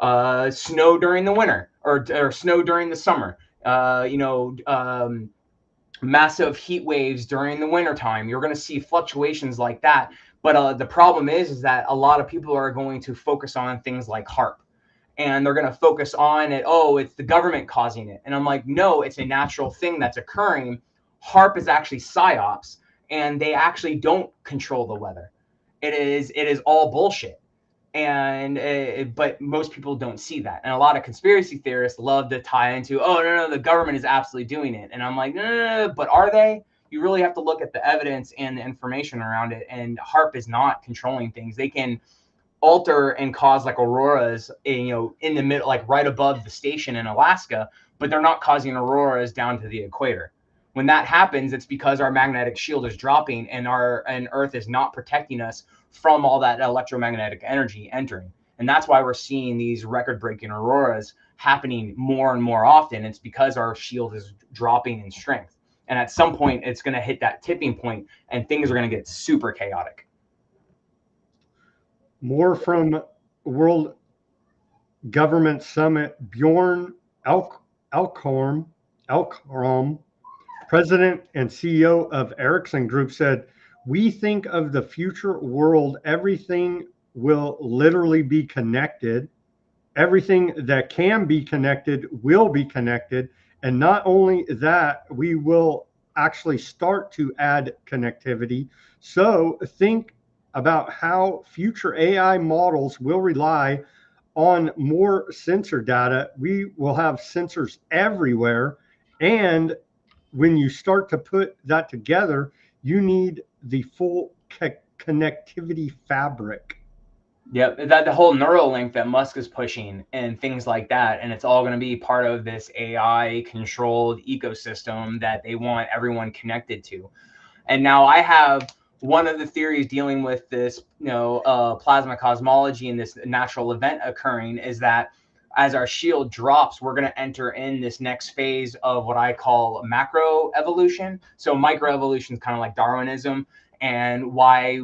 snow during the winter or snow during the summer, massive heat waves during the wintertime. You're going to see fluctuations like that. But the problem is that a lot of people are going to focus on things like HAARP. And they're going to focus on it. It's the government causing it. And I'm like, no, it's a natural thing that's occurring. HAARP is actually psyops, and they actually don't control the weather. It is all bullshit. And but most people don't see that. And a lot of conspiracy theorists love to tie into, no, the government is absolutely doing it. And I'm like, no, but are they? You really have to look at the evidence and the information around it. And HAARP is not controlling things. They can alter and cause like auroras, in the middle, like right above the station in Alaska, but they're not causing auroras down to the equator. When that happens, it's because our magnetic shield is dropping, and Earth is not protecting us from all that electromagnetic energy entering. And that's why we're seeing these record-breaking auroras happening more and more often. It's because our shield is dropping in strength. And at some point, it's going to hit that tipping point, and things are going to get super chaotic. More from World Government Summit. Bjorn Alkholm, president and CEO of Ericsson Group, said, We think of the future world, everything will literally be connected. Everything that can be connected will be connected. And not only that, we will actually start to add connectivity. So think about how future AI models will rely on more sensor data. We will have sensors everywhere. And when you start to put that together, you need the full connectivity fabric. Yep, that the whole Neuralink that Musk is pushing and things like that, and it's all going to be part of this AI controlled ecosystem that they want everyone connected to. And now I have one of the theories dealing with this, plasma cosmology and this natural event occurring is that as our shield drops, we're going to enter in this next phase of what I call macro evolution. So micro evolution is kind of like Darwinism, and why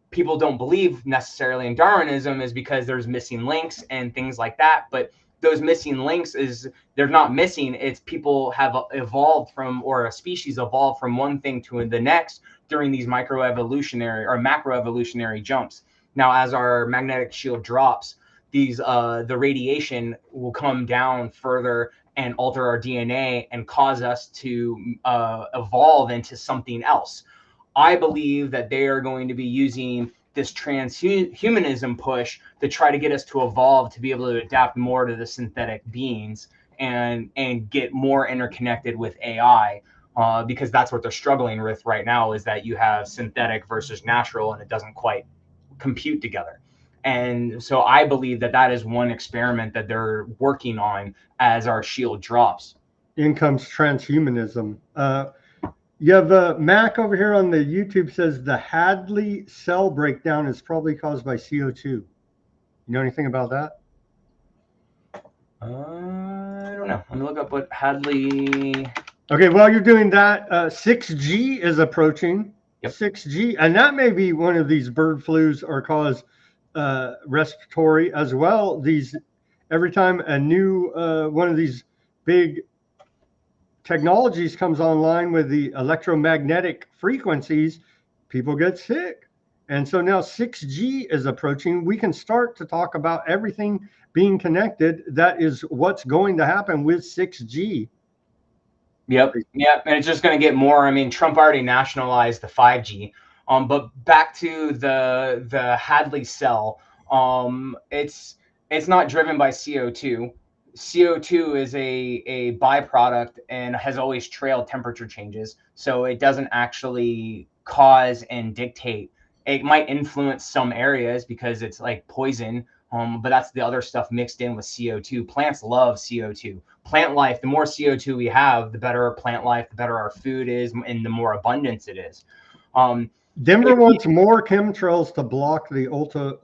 people don't believe necessarily in Darwinism is because there's missing links and things like that. But those missing links they're not missing. It's people have evolved from, or a species evolved from one thing to the next during these microevolutionary or macroevolutionary jumps. Now, as our magnetic shield drops, the radiation will come down further and alter our DNA and cause us to evolve into something else. I believe that they are going to be using this transhumanism push to try to get us to evolve to be able to adapt more to the synthetic beings and get more interconnected with AI, because that's what they're struggling with right now, is that you have synthetic versus natural and it doesn't quite compute together. And so I believe that that is one experiment that they're working on as our shield drops. In comes transhumanism. You have Mac over here on the YouTube says the Hadley cell breakdown is probably caused by CO2. You know anything about that? I don't know. Let me look up what Hadley. Okay, while you're doing that, 6G is approaching. Yep. 6G, and that may be one of these bird flus or cause respiratory as well. Every time a new one of these big technologies comes online with the electromagnetic frequencies, people get sick. And so now 6G is approaching. We can start to talk about everything being connected. That is what's going to happen with 6G. Yep. And it's just going to get more. I mean, Trump already nationalized the 5G. But back to the Hadley cell, it's not driven by CO2. CO2 is a byproduct and has always trailed temperature changes. So it doesn't actually cause and dictate. It might influence some areas because it's like poison, but that's the other stuff mixed in with CO2. Plants love CO2. Plant life, the more CO2 we have, the better our plant life, the better our food is, and the more abundance it is. Denver wants more chemtrails to block the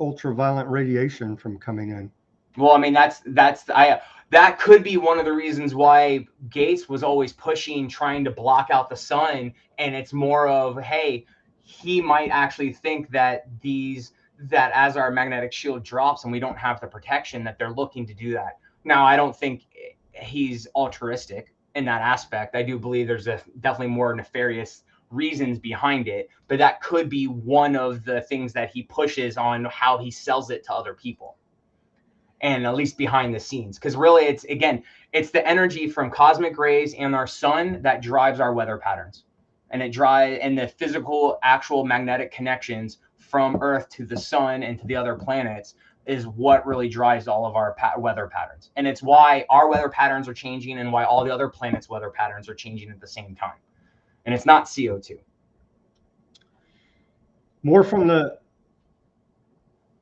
ultraviolet radiation from coming in. Well, I mean, that could be one of the reasons why Gates was always pushing, trying to block out the sun. And it's more of, hey, he might actually think that as our magnetic shield drops and we don't have the protection, that they're looking to do that. Now, I don't think he's altruistic in that aspect. I do believe there's definitely more nefarious reasons behind it, but that could be one of the things that he pushes on how he sells it to other people. And at least behind the scenes, because really it's the energy from cosmic rays and our sun that drives our weather patterns, and the physical actual magnetic connections from Earth to the sun and to the other planets is what really drives all of our weather patterns. And it's why our weather patterns are changing and why all the other planets' weather patterns are changing at the same time. And it's not CO2. More from the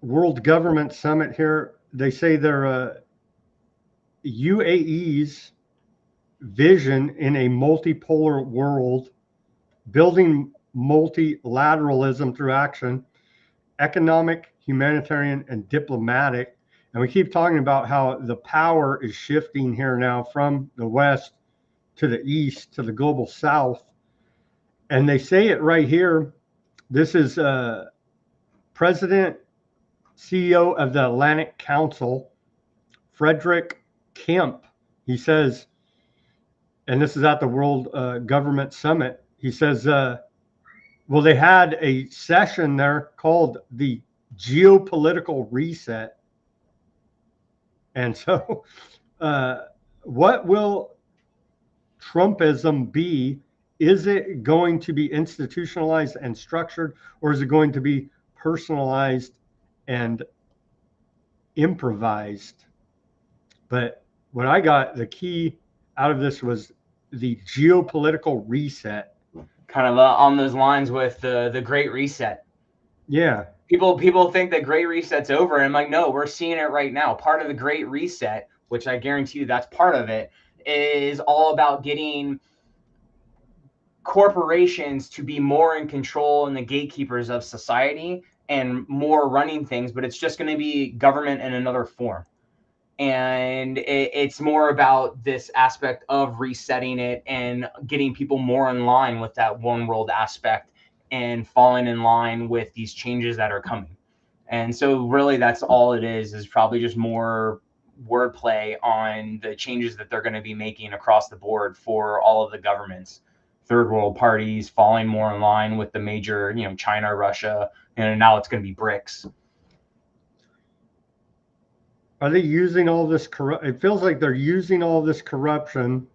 World Government Summit here. They say their UAE's vision in a multipolar world, building multilateralism through action, economic, humanitarian, and diplomatic. And we keep talking about how the power is shifting here now from the West to the East to the global South. And they say it right here. This is President, CEO of the Atlantic Council, Frederick Kemp. He says, and this is at the World Government Summit, he says, Well, they had a session there called the geopolitical reset. And so, what will Trumpism be? Is it going to be institutionalized and structured, or is it going to be personalized and improvised? But what I got, the key out of this was the geopolitical reset. Kind of on those lines with the Great Reset. Yeah. People think that Great Reset's over, and I'm like, no, we're seeing it right now. Part of the Great Reset, which I guarantee you that's part of it, is all about getting corporations to be more in control and the gatekeepers of society and more running things, but it's just going to be government in another form. And it's more about this aspect of resetting it and getting people more in line with that one world aspect and falling in line with these changes that are coming. And so really that's all it is probably just more wordplay on the changes that they're going to be making across the board for all of the governments. Third world parties falling more in line with the major, China, Russia, and now it's going to be BRICS. Are they using all this it feels like they're using all this corruption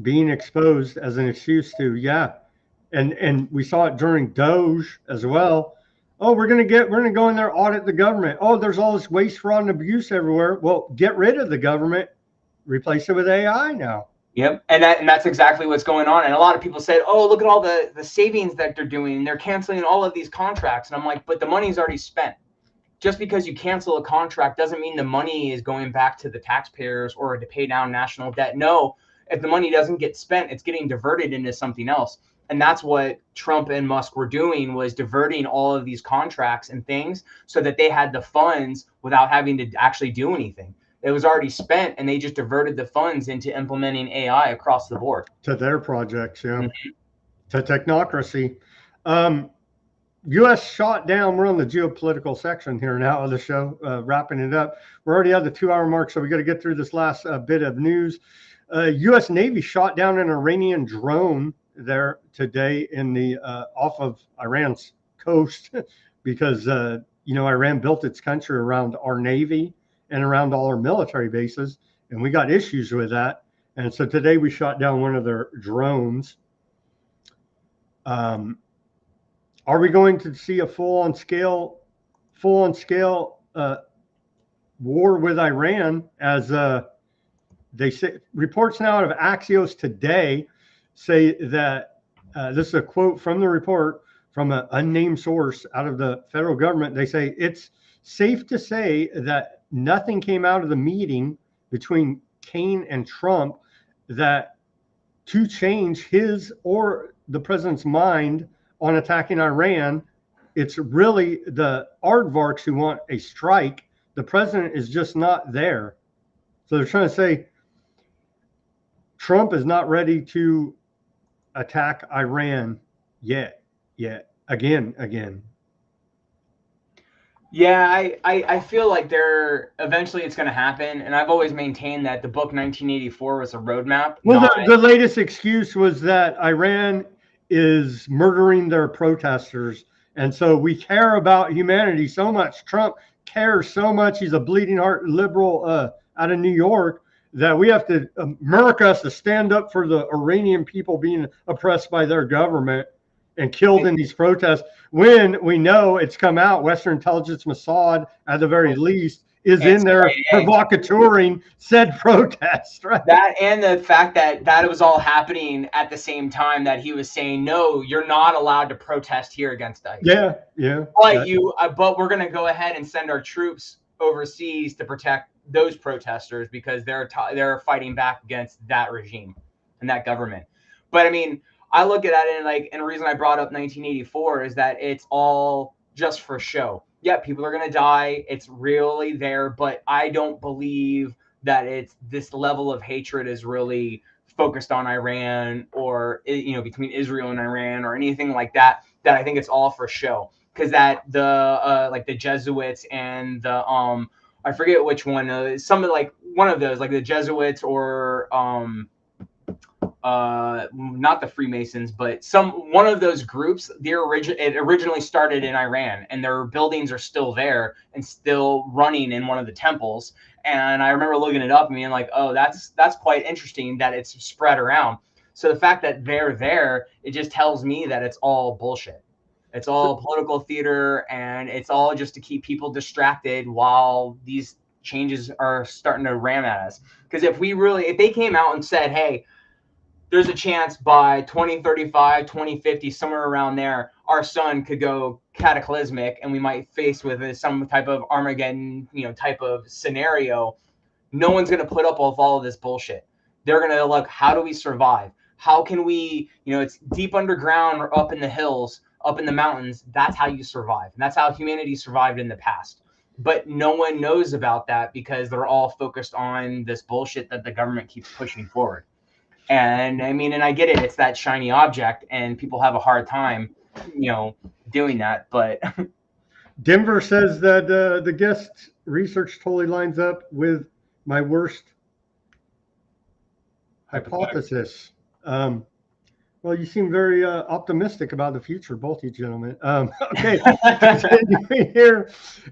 being exposed as an excuse to, and we saw it during Doge as well. Oh, we're gonna go in there, audit the government. Oh, there's all this waste, fraud, and abuse everywhere. Well, get rid of the government, replace it with AI now. Yep, and that's exactly what's going on. And a lot of people said, oh, look at all the savings that they're doing. They're canceling all of these contracts. And I'm like, but the money's already spent. Just because you cancel a contract doesn't mean the money is going back to the taxpayers or to pay down national debt. No, if the money doesn't get spent, it's getting diverted into something else. And that's what Trump and Musk were doing, was diverting all of these contracts and things so that they had the funds without having to actually do anything. It was already spent, and they just diverted the funds into implementing AI across the board. To their projects, yeah. Mm-hmm. To technocracy. U.S. shot down. We're on the geopolitical section here now of the show, wrapping it up. We're already at the 2-hour mark, so we got to get through this last bit of news. U.S. Navy shot down an Iranian drone there today in the off of Iran's coast because Iran built its country around our Navy and around all our military bases, and we got issues with that. And so today we shot down one of their drones. Are we going to see a full-on scale war with Iran? As they say, reports now out of Axios today say that this is a quote from the report from an unnamed source out of the federal government. They say it's safe to say that nothing came out of the meeting between Kane and Trump that to change his or the president's mind on attacking Iran. It's really the aardvarks who want a strike. The president is just not there. So they're trying to say Trump is not ready to attack Iran yet. Again. Yeah, I feel like eventually it's going to happen. And I've always maintained that the book 1984 was a roadmap. Well, the latest excuse was that Iran is murdering their protesters. And so we care about humanity so much. Trump cares so much. He's a bleeding heart liberal out of New York that we have to, America has to stand up for the Iranian people being oppressed by their government and killed in these protests, when we know it's come out, Western intelligence, Mossad, at the very least, is in there provocateuring said protest, right? That and the fact that it was all happening at the same time that he was saying, no, you're not allowed to protest here against ICE. Yeah. But we're going to go ahead and send our troops overseas to protect those protesters because they're fighting back against that regime and that government. But I mean, I look at it and the reason I brought up 1984 is that it's all just for show. Yeah, people are going to die. It's really there, but I don't believe that it's this level of hatred is really focused on Iran or, between Israel and Iran or anything like that, that I think it's all for show. Because that the Jesuits and the, I forget which one, some of one of those, like the Jesuits or not the Freemasons, but one of those groups. It originally started in Iran, and their buildings are still there and still running in one of the temples. And I remember looking it up and being like, oh, that's quite interesting that it's spread around. So the fact that they're there, it just tells me that it's all bullshit. It's all political theater, and it's all just to keep people distracted while these changes are starting to ram at us. Because if they came out and said, hey, there's a chance by 2035, 2050, somewhere around there, our sun could go cataclysmic and we might face with some type of Armageddon, type of scenario, no one's going to put up with all of this bullshit. They're going to look, how do we survive? How can we, it's deep underground or up in the hills, up in the mountains. That's how you survive. And that's how humanity survived in the past. But no one knows about that because they're all focused on this bullshit that the government keeps pushing forward. And I mean, and I get it. It's that shiny object, and people have a hard time, doing that. But Denver says that the guest research totally lines up with my worst hypothesis. Well, you seem very optimistic about the future, both you gentlemen. Okay,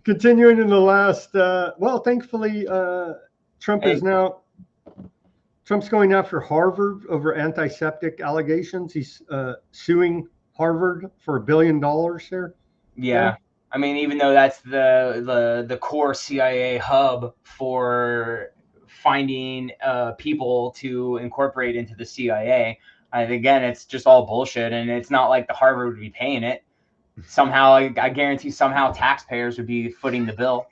continuing in the last. Well, thankfully, Trump's going after Harvard over antiseptic allegations. He's suing Harvard for $1 billion here. Yeah. I mean, even though that's the core CIA hub for finding people to incorporate into the CIA, again, it's just all bullshit. And it's not like the Harvard would be paying it. Somehow, I guarantee taxpayers would be footing the bill.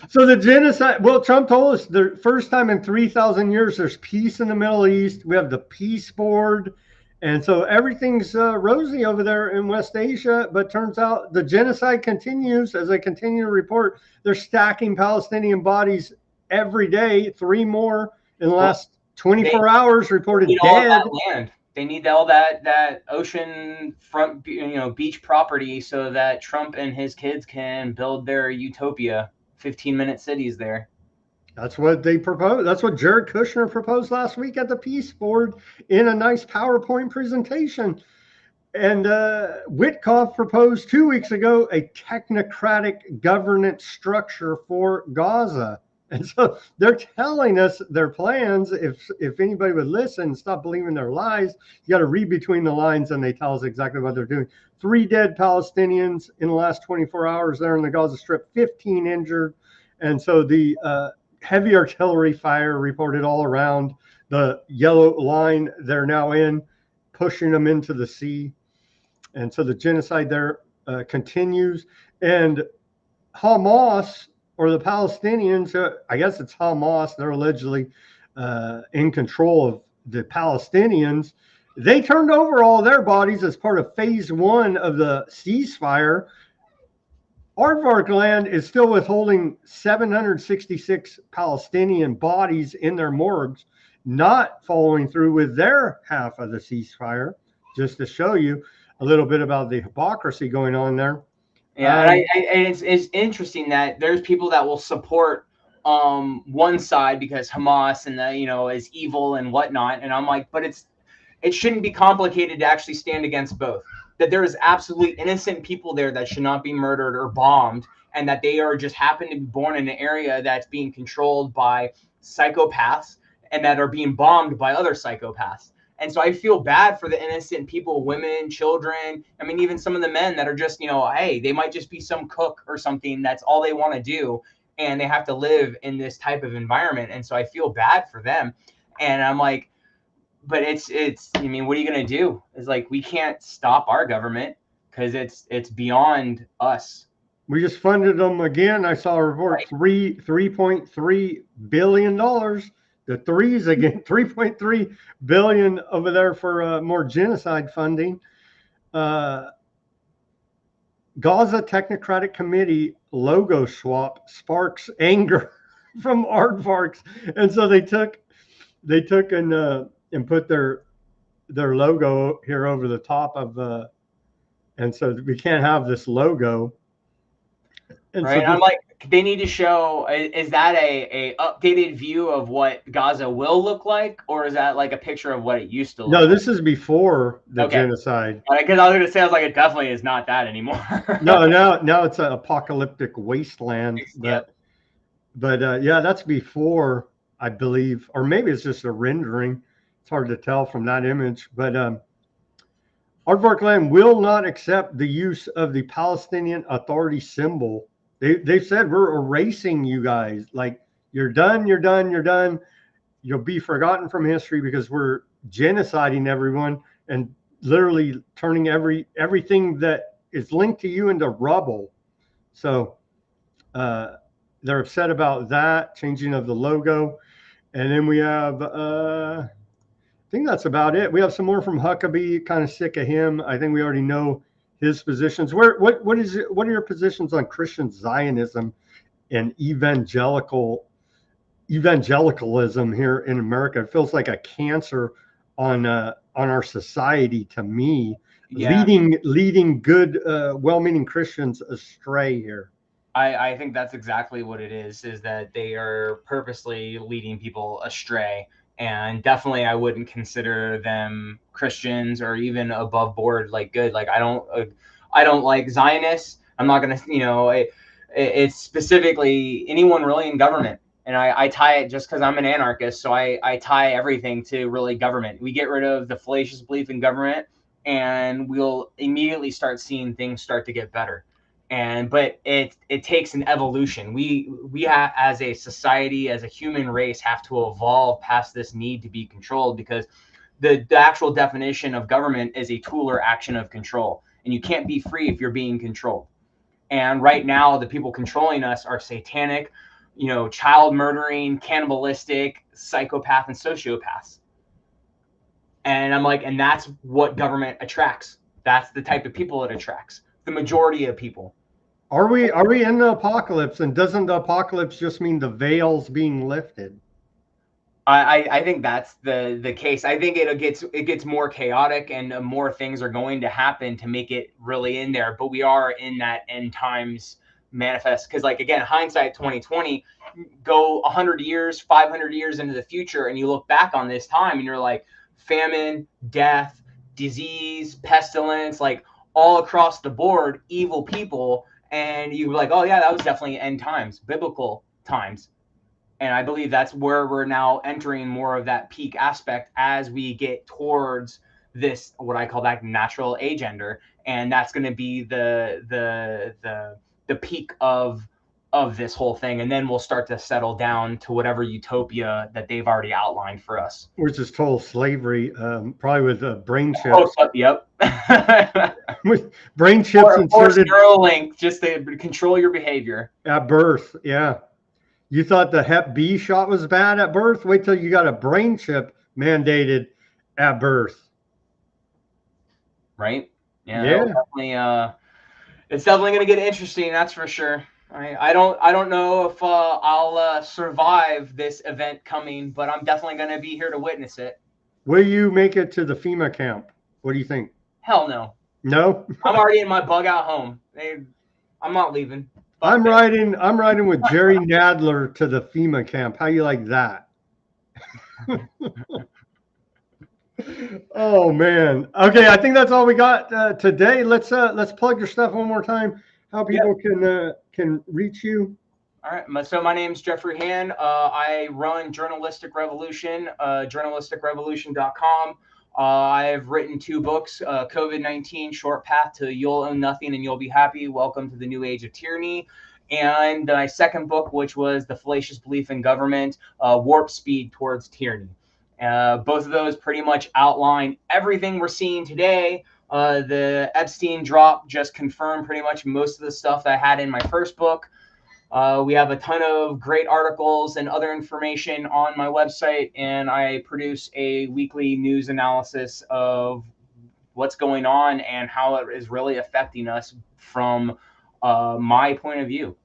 So the genocide, well, Trump told us the first time in 3,000 years there's peace in the Middle East. We have the peace board. And so everything's rosy over there in West Asia. But turns out the genocide continues. As they continue to report, they're stacking Palestinian bodies every day. 3 more in the last 24 hours reported dead. All that land. They need all that ocean front, beach property so that Trump and his kids can build their utopia, 15-minute cities there. That's what they proposed. That's what Jared Kushner proposed last week at the Peace Board in a nice PowerPoint presentation. And Witkoff proposed 2 weeks ago a technocratic governance structure for Gaza. And so they're telling us their plans. If anybody would listen, stop believing their lies, you got to read between the lines, and they tell us exactly what they're doing. 3 dead Palestinians in the last 24 hours there in the Gaza Strip, 15 injured. And so the heavy artillery fire reported all around the yellow line they're now in, pushing them into the sea. And so the genocide there continues. And Hamas, or the Palestinians, I guess it's Hamas, they're allegedly in control of the Palestinians. They turned over all their bodies as part of phase 1 of the ceasefire. Aardvark land is still withholding 766 Palestinian bodies in their morgues, not following through with their half of the ceasefire, just to show you a little bit about the hypocrisy going on there. Yeah, and it's interesting that there's people that will support one side because Hamas and is evil and whatnot, and I'm like, but it shouldn't be complicated to actually stand against both. That there is absolutely innocent people there that should not be murdered or bombed, and that they are just happen to be born in an area that's being controlled by psychopaths and that are being bombed by other psychopaths. And so I feel bad for the innocent people, women, children. I mean, even some of the men that are just, hey, they might just be some cook or something. That's all they want to do. And they have to live in this type of environment. And so I feel bad for them. And I'm like, but I mean, what are you going to do? It's like, we can't stop our government because it's beyond us. We just funded them again. I saw a report, $3.3 billion. The threes again, 3.3 billion over there for more genocide funding. Gaza Technocratic Committee logo swap sparks anger from aardvarks, and so they took and put their logo here over the top of and so we can't have this logo. And right. So I'm like, they need to show, is that a updated view of what Gaza will look like, or is that like a picture of what it used to look No, like? this is before the Okay. genocide. Because I was going to say, I was like, it definitely is not that anymore. No, now it's an apocalyptic wasteland. Yep. But yeah, that's before, I believe, or maybe it's just a rendering. It's hard to tell from that image. But Aardvark Land will not accept the use of the Palestinian Authority symbol. They've said, we're erasing you guys. Like, you're done, you're done, you're done. You'll be forgotten from history because we're genociding everyone and literally turning everything that is linked to you into rubble. So they're upset about that, changing of the logo. And then we have, I think that's about it. We have some more from Huckabee, kind of sick of him. I think we already know his positions. What are your positions on Christian Zionism and evangelicalism here in America? It feels like a cancer on our society to me, leading good, well-meaning Christians astray here. I think that's exactly what it is that they are purposely leading people astray. And definitely I wouldn't consider them Christians or even above board, like good. Like I don't like Zionists. I'm not going to, it's specifically anyone really in government. And I tie it just because I'm an anarchist. So I tie everything to really government. We get rid of the fallacious belief in government and we'll immediately start seeing things start to get better. But it takes an evolution. We as a society, as a human race, have to evolve past this need to be controlled, because the actual definition of government is a tool or action of control, and you can't be free if you're being controlled. And right now, the people controlling us are satanic, child murdering, cannibalistic, psychopath, and sociopaths. And I'm like, and that's what government attracts. That's the type of people it attracts. The majority of people. Are we in the apocalypse? And doesn't the apocalypse just mean the veils being lifted? I think that's the case. I think it gets more chaotic and more things are going to happen to make it really in there. But we are in that end times manifest, because like, again, hindsight 2020, go 100 years, 500 years into the future, and you look back on this time and you're like, famine, death, disease, pestilence, like all across the board, evil people. And you were like, oh yeah, that was definitely end times, biblical times. And I believe that's where we're now entering more of that peak aspect as we get towards this, what I call that natural age ender. And that's going to be the peak of this whole thing. And then we'll start to settle down to whatever utopia that they've already outlined for us. Which is total slavery, probably with brain chips. Oh, yep. With brain chips inserted. Or Neuralink, just to control your behavior. At birth, yeah. You thought the Hep B shot was bad at birth? Wait till you got a brain chip mandated at birth. Right? Yeah. It's definitely going to get interesting, that's for sure. I don't know if I'll survive this event coming, but I'm definitely going to be here to witness it. Will you make it to the FEMA camp? What do you think? Hell no. No? I'm already in my bug out home. I'm not leaving. I'm riding with Jerry Nadler to the FEMA camp. How you like that? Oh man. Okay, I think that's all we got today. Let's plug your stuff one more time. How people can reach you. All right. So my name's Jeffrey Han. I run Journalistic Revolution, journalisticrevolution.com. I've written 2 books, COVID-19, Short Path to You'll Own Nothing and You'll Be Happy, Welcome to the New Age of Tyranny. And my second book, which was The Fallacious Belief in Government, Warp Speed Towards Tyranny. Both of those pretty much outline everything we're seeing today. The Epstein drop just confirmed pretty much most of the stuff that I had in my first book. We have a ton of great articles and other information on my website, and I produce a weekly news analysis of what's going on and how it is really affecting us from my point of view.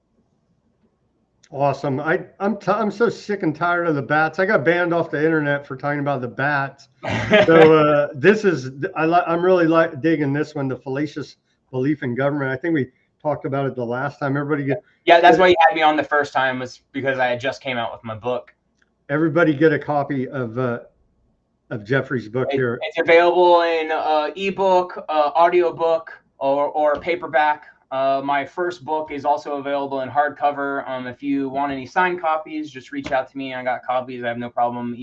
Awesome. I'm so sick and tired of the bats. I got banned off the internet for talking about the bats. So I'm really digging this one, the fallacious belief in government. I think we talked about it the last time. Yeah, that's why you had me on the first time, was because I had just came out with my book. Everybody get a copy of Jeffrey's book here. It's available in ebook, audiobook, or paperback. My first book is also available in hardcover. If you want any signed copies, just reach out to me. I got copies. I have no problem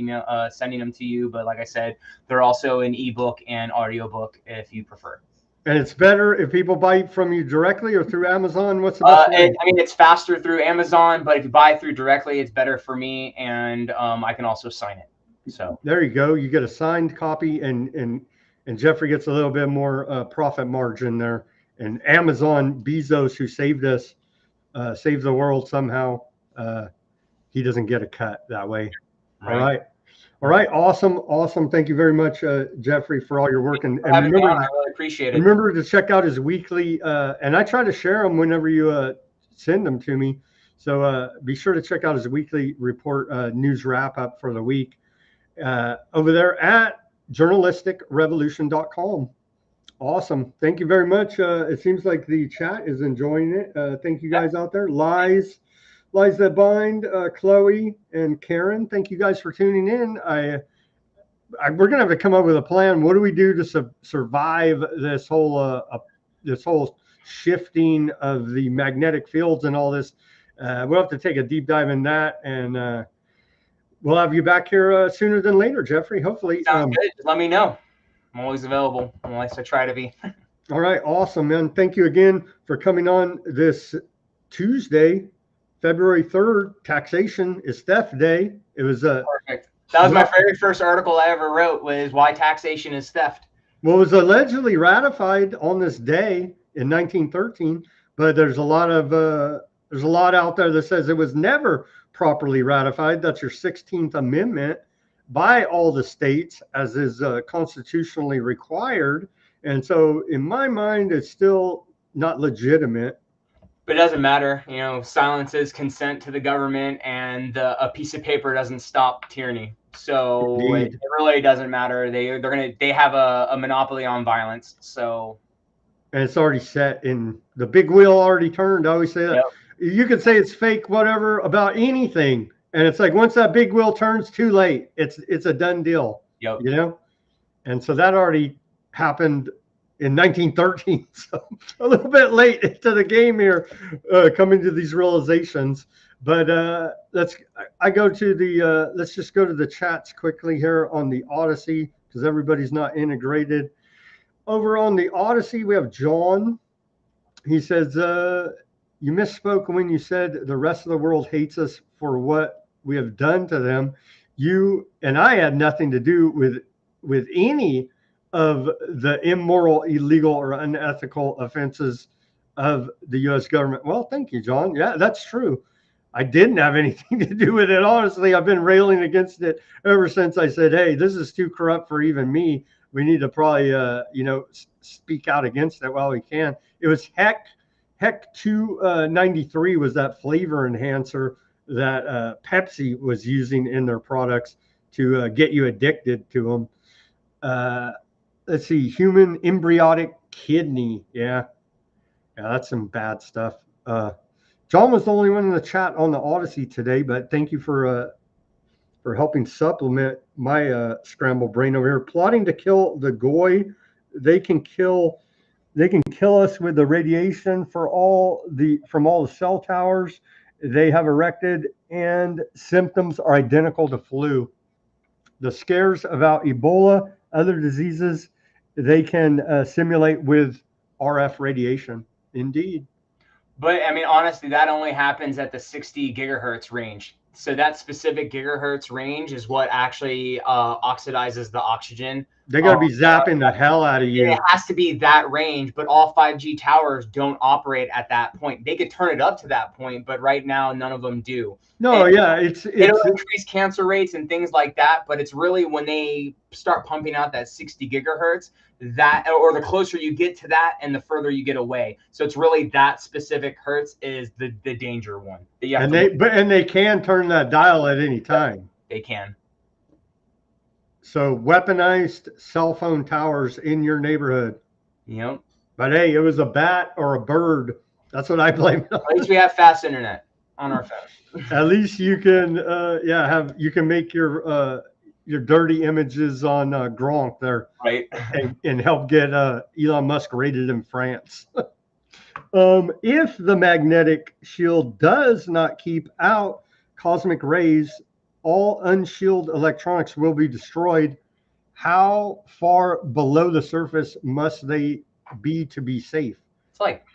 sending them to you. But like I said, they're also in ebook and audiobook if you prefer. And it's better if people buy from you directly or through Amazon. What's the best way? I mean, it's faster through Amazon, but if you buy through directly, it's better for me, and I can also sign it. So there you go. You get a signed copy, and Jeffrey gets a little bit more profit margin there. And Amazon Bezos, who saved us, saved the world somehow, he doesn't get a cut that way. Right. All right. Awesome. Thank you very much, Jeffrey, for all your work. And remember, I really appreciate it. Remember to check out his weekly, and I try to share them whenever you send them to me. So be sure to check out his weekly report, news wrap up for the week over there at journalisticrevolution.com. Awesome. Thank you very much. It seems like the chat is enjoying it. Thank you guys out there. Lies That Bind, Chloe and Karen. Thank you guys for tuning in. We're gonna have to come up with a plan. What do we do to survive this whole shifting of the magnetic fields and all this? We'll have to take a deep dive in that, and we'll have you back here sooner than later, Jeffrey. Hopefully. Sounds good. Just let me know. I'm always available, unless I try to be. All right, awesome, man. Thank you again for coming on this Tuesday, February 3rd. Taxation is Theft Day. It was perfect. That was my very first article I ever wrote, was why taxation is theft. Well, it was allegedly ratified on this day in 1913, but there's a lot out there that says it was never properly ratified. That's your 16th Amendment by all the states, as is constitutionally required. And so in my mind, it's still not legitimate. But it doesn't matter. Silence is consent to the government, and a piece of paper doesn't stop tyranny. So it really doesn't matter. They have a monopoly on violence. So, and it's already set in the big wheel already turned. I always say that. Yep. You could say it's fake, whatever, about anything, and it's like once that big wheel turns, too late. It's a done deal. Yep. And so that already happened in 1913. So a little bit late into the game here, coming to these realizations. But let's just go to the chats quickly here on the Odysee, because everybody's not integrated. Over on the Odysee, we have John. He says, you misspoke when you said the rest of the world hates us for what we have done to them. You and I had nothing to do with any of the immoral, illegal, or unethical offenses of the U.S. government. Well, thank you, John. Yeah, that's true. I didn't have anything to do with it. Honestly, I've been railing against it ever since I said, hey, this is too corrupt for even me. We need to probably, speak out against it while we can. It was Heck 293 was that flavor enhancer that Pepsi was using in their products to get you addicted to them. Let's see, human embryonic kidney. Yeah, that's some bad stuff. John was the only one in the chat on the Odysee today, but thank you for helping supplement my scrambled brain over here. Plotting to kill the Goy. They can kill us with the radiation from all the cell towers they have erected, and symptoms are identical to flu. The scares about Ebola, other diseases, they can simulate with RF radiation. Indeed. But I mean, honestly, that only happens at the 60 gigahertz range. So that specific gigahertz range is what actually oxidizes the oxygen. They got to be zapping the hell out of you. It has to be that range, but all 5G towers don't operate at that point. They could turn it up to that point, but right now none of them do. No, and yeah, it'll increase cancer rates and things like that, but it's really when they start pumping out that 60 gigahertz, that, or the closer you get to that and the further you get away. So it's really that specific hertz is the danger one. And they can turn that dial at any time. They can. So weaponized cell phone towers in your neighborhood. Yep. But hey, it was a bat or a bird That's what I blame it on. At least we have fast internet on our phone. At least you can, you can make your dirty images on Gronk there, Right. and help get Elon Musk rated in France. If the magnetic shield does not keep out cosmic rays, all unshielded electronics will be destroyed. How far below the surface must they be to be safe? It's like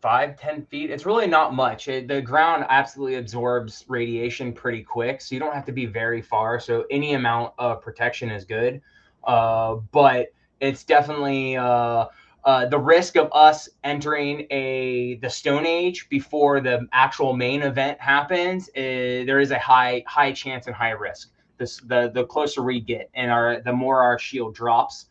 5-10 feet. It's really not much. The ground absolutely absorbs radiation pretty quick, so you don't have to be very far. So any amount of protection is good. But it's definitely the risk of us entering the Stone Age before the actual main event happens. There is a high chance and high risk. The closer we get and the more our shield drops,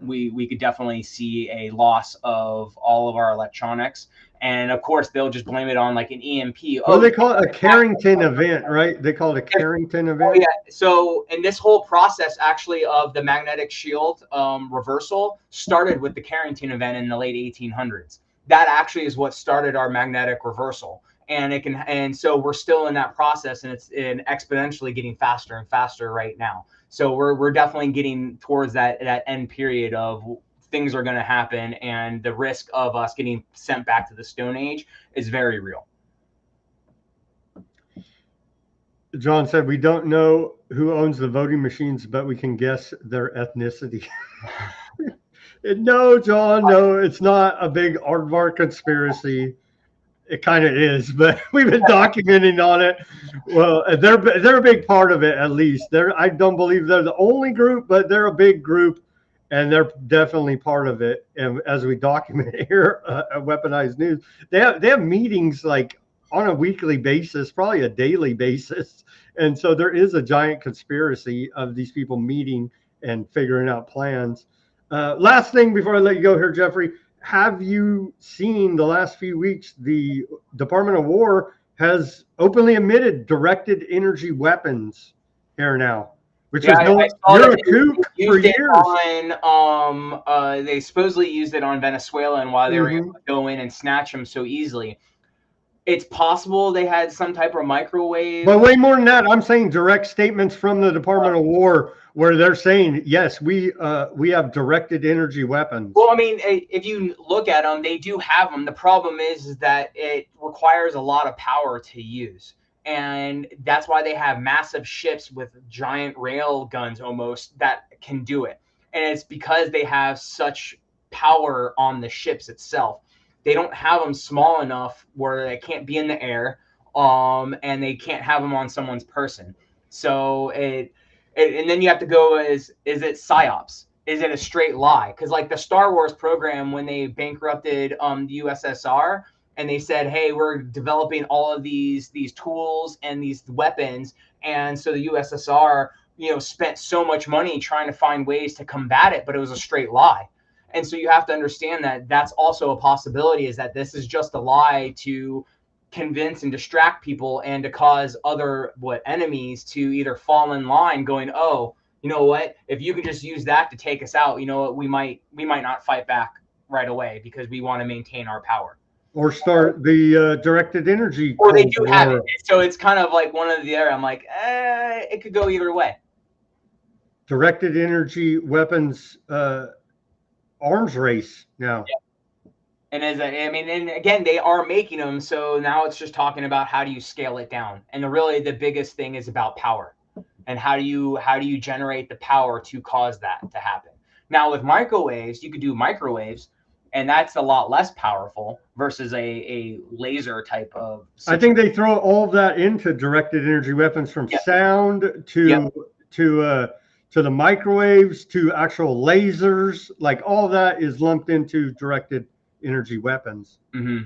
we could definitely see a loss of all of our electronics. And of course, they'll just blame it on like an EMP. Well, they call it a Carrington event, right? They call it a Carrington event. Oh, yeah. So, and this whole process actually of the magnetic shield reversal started with the Carrington event in the late 1800s. That actually is what started our magnetic reversal. And so we're still in that process, and it's exponentially getting faster and faster right now. So we're definitely getting towards that end period of things are going to happen, and the risk of us getting sent back to the Stone Age is very real. John said, we don't know who owns the voting machines, but we can guess their ethnicity. No, John, no, it's not a big aardvark conspiracy. It kind of is, but we've been documenting on it. Well, they're a big part of it, at least. I don't believe they're the only group, but they're a big group, and they're definitely part of it. And as we document here at Weaponized News, they have meetings like on a weekly basis, probably a daily basis. And so there is a giant conspiracy of these people meeting and figuring out plans. Last thing before I let you go here, Jeffrey. Have you seen the last few weeks, the Department of War has openly admitted directed energy weapons here now, which is you're a kook for years. They supposedly used it on Venezuela, and why they were able to go in and snatch them so easily. It's possible they had some type of microwave. But way more than that, I'm saying direct statements from the Department of War where they're saying, yes, we have directed energy weapons. Well, I mean, if you look at them, they do have them. The problem is that it requires a lot of power to use. And that's why they have massive ships with giant rail guns almost that can do it. And it's because they have such power on the ships itself. They don't have them small enough where they can't be in the air, and they can't have them on someone's person. So and then you have to go, is it psyops? Is it a straight lie? Because like the Star Wars program, when they bankrupted the USSR, and they said, hey, we're developing all of these tools and these weapons, and so the USSR, spent so much money trying to find ways to combat it, but it was a straight lie. And so you have to understand that that's also a possibility, is that this is just a lie to convince and distract people and to cause other enemies to either fall in line going, oh, you know what, if you could just use that to take us out, you know what, we might not fight back right away because we want to maintain our power. Or start the directed energy. Or they do have it. So it's kind of like one or the other. I'm like, it could go either way. Directed energy weapons arms race now. Yeah. And and again, they are making them. So now it's just talking about how do you scale it down. And the biggest thing is about power, and how do you generate the power to cause that to happen. Now with microwaves, you could do microwaves, and that's a lot less powerful versus a laser type of situation. I think they throw all of that into directed energy weapons, from sound to the microwaves to actual lasers. Like all that is lumped into directed energy weapons. Mm-hmm.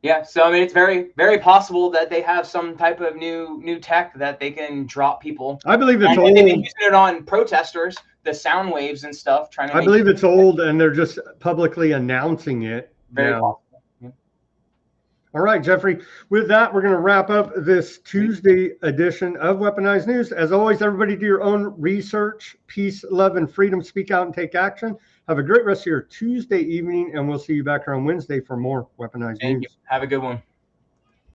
Yeah, so it's very, very possible that they have some type of new tech that they can drop people. I believe it's old. They've been using it on protesters, the sound waves and stuff. I believe it's old, and they're just publicly announcing it. Very possible. Yeah. All right, Jeffrey. With that, we're going to wrap up this Tuesday edition of Weaponized News. As always, everybody do your own research. Peace, love, and freedom. Speak out and take action. Have a great rest of your Tuesday evening, and we'll see you back here on Wednesday for more Weaponized News. Thank you. Have a good one.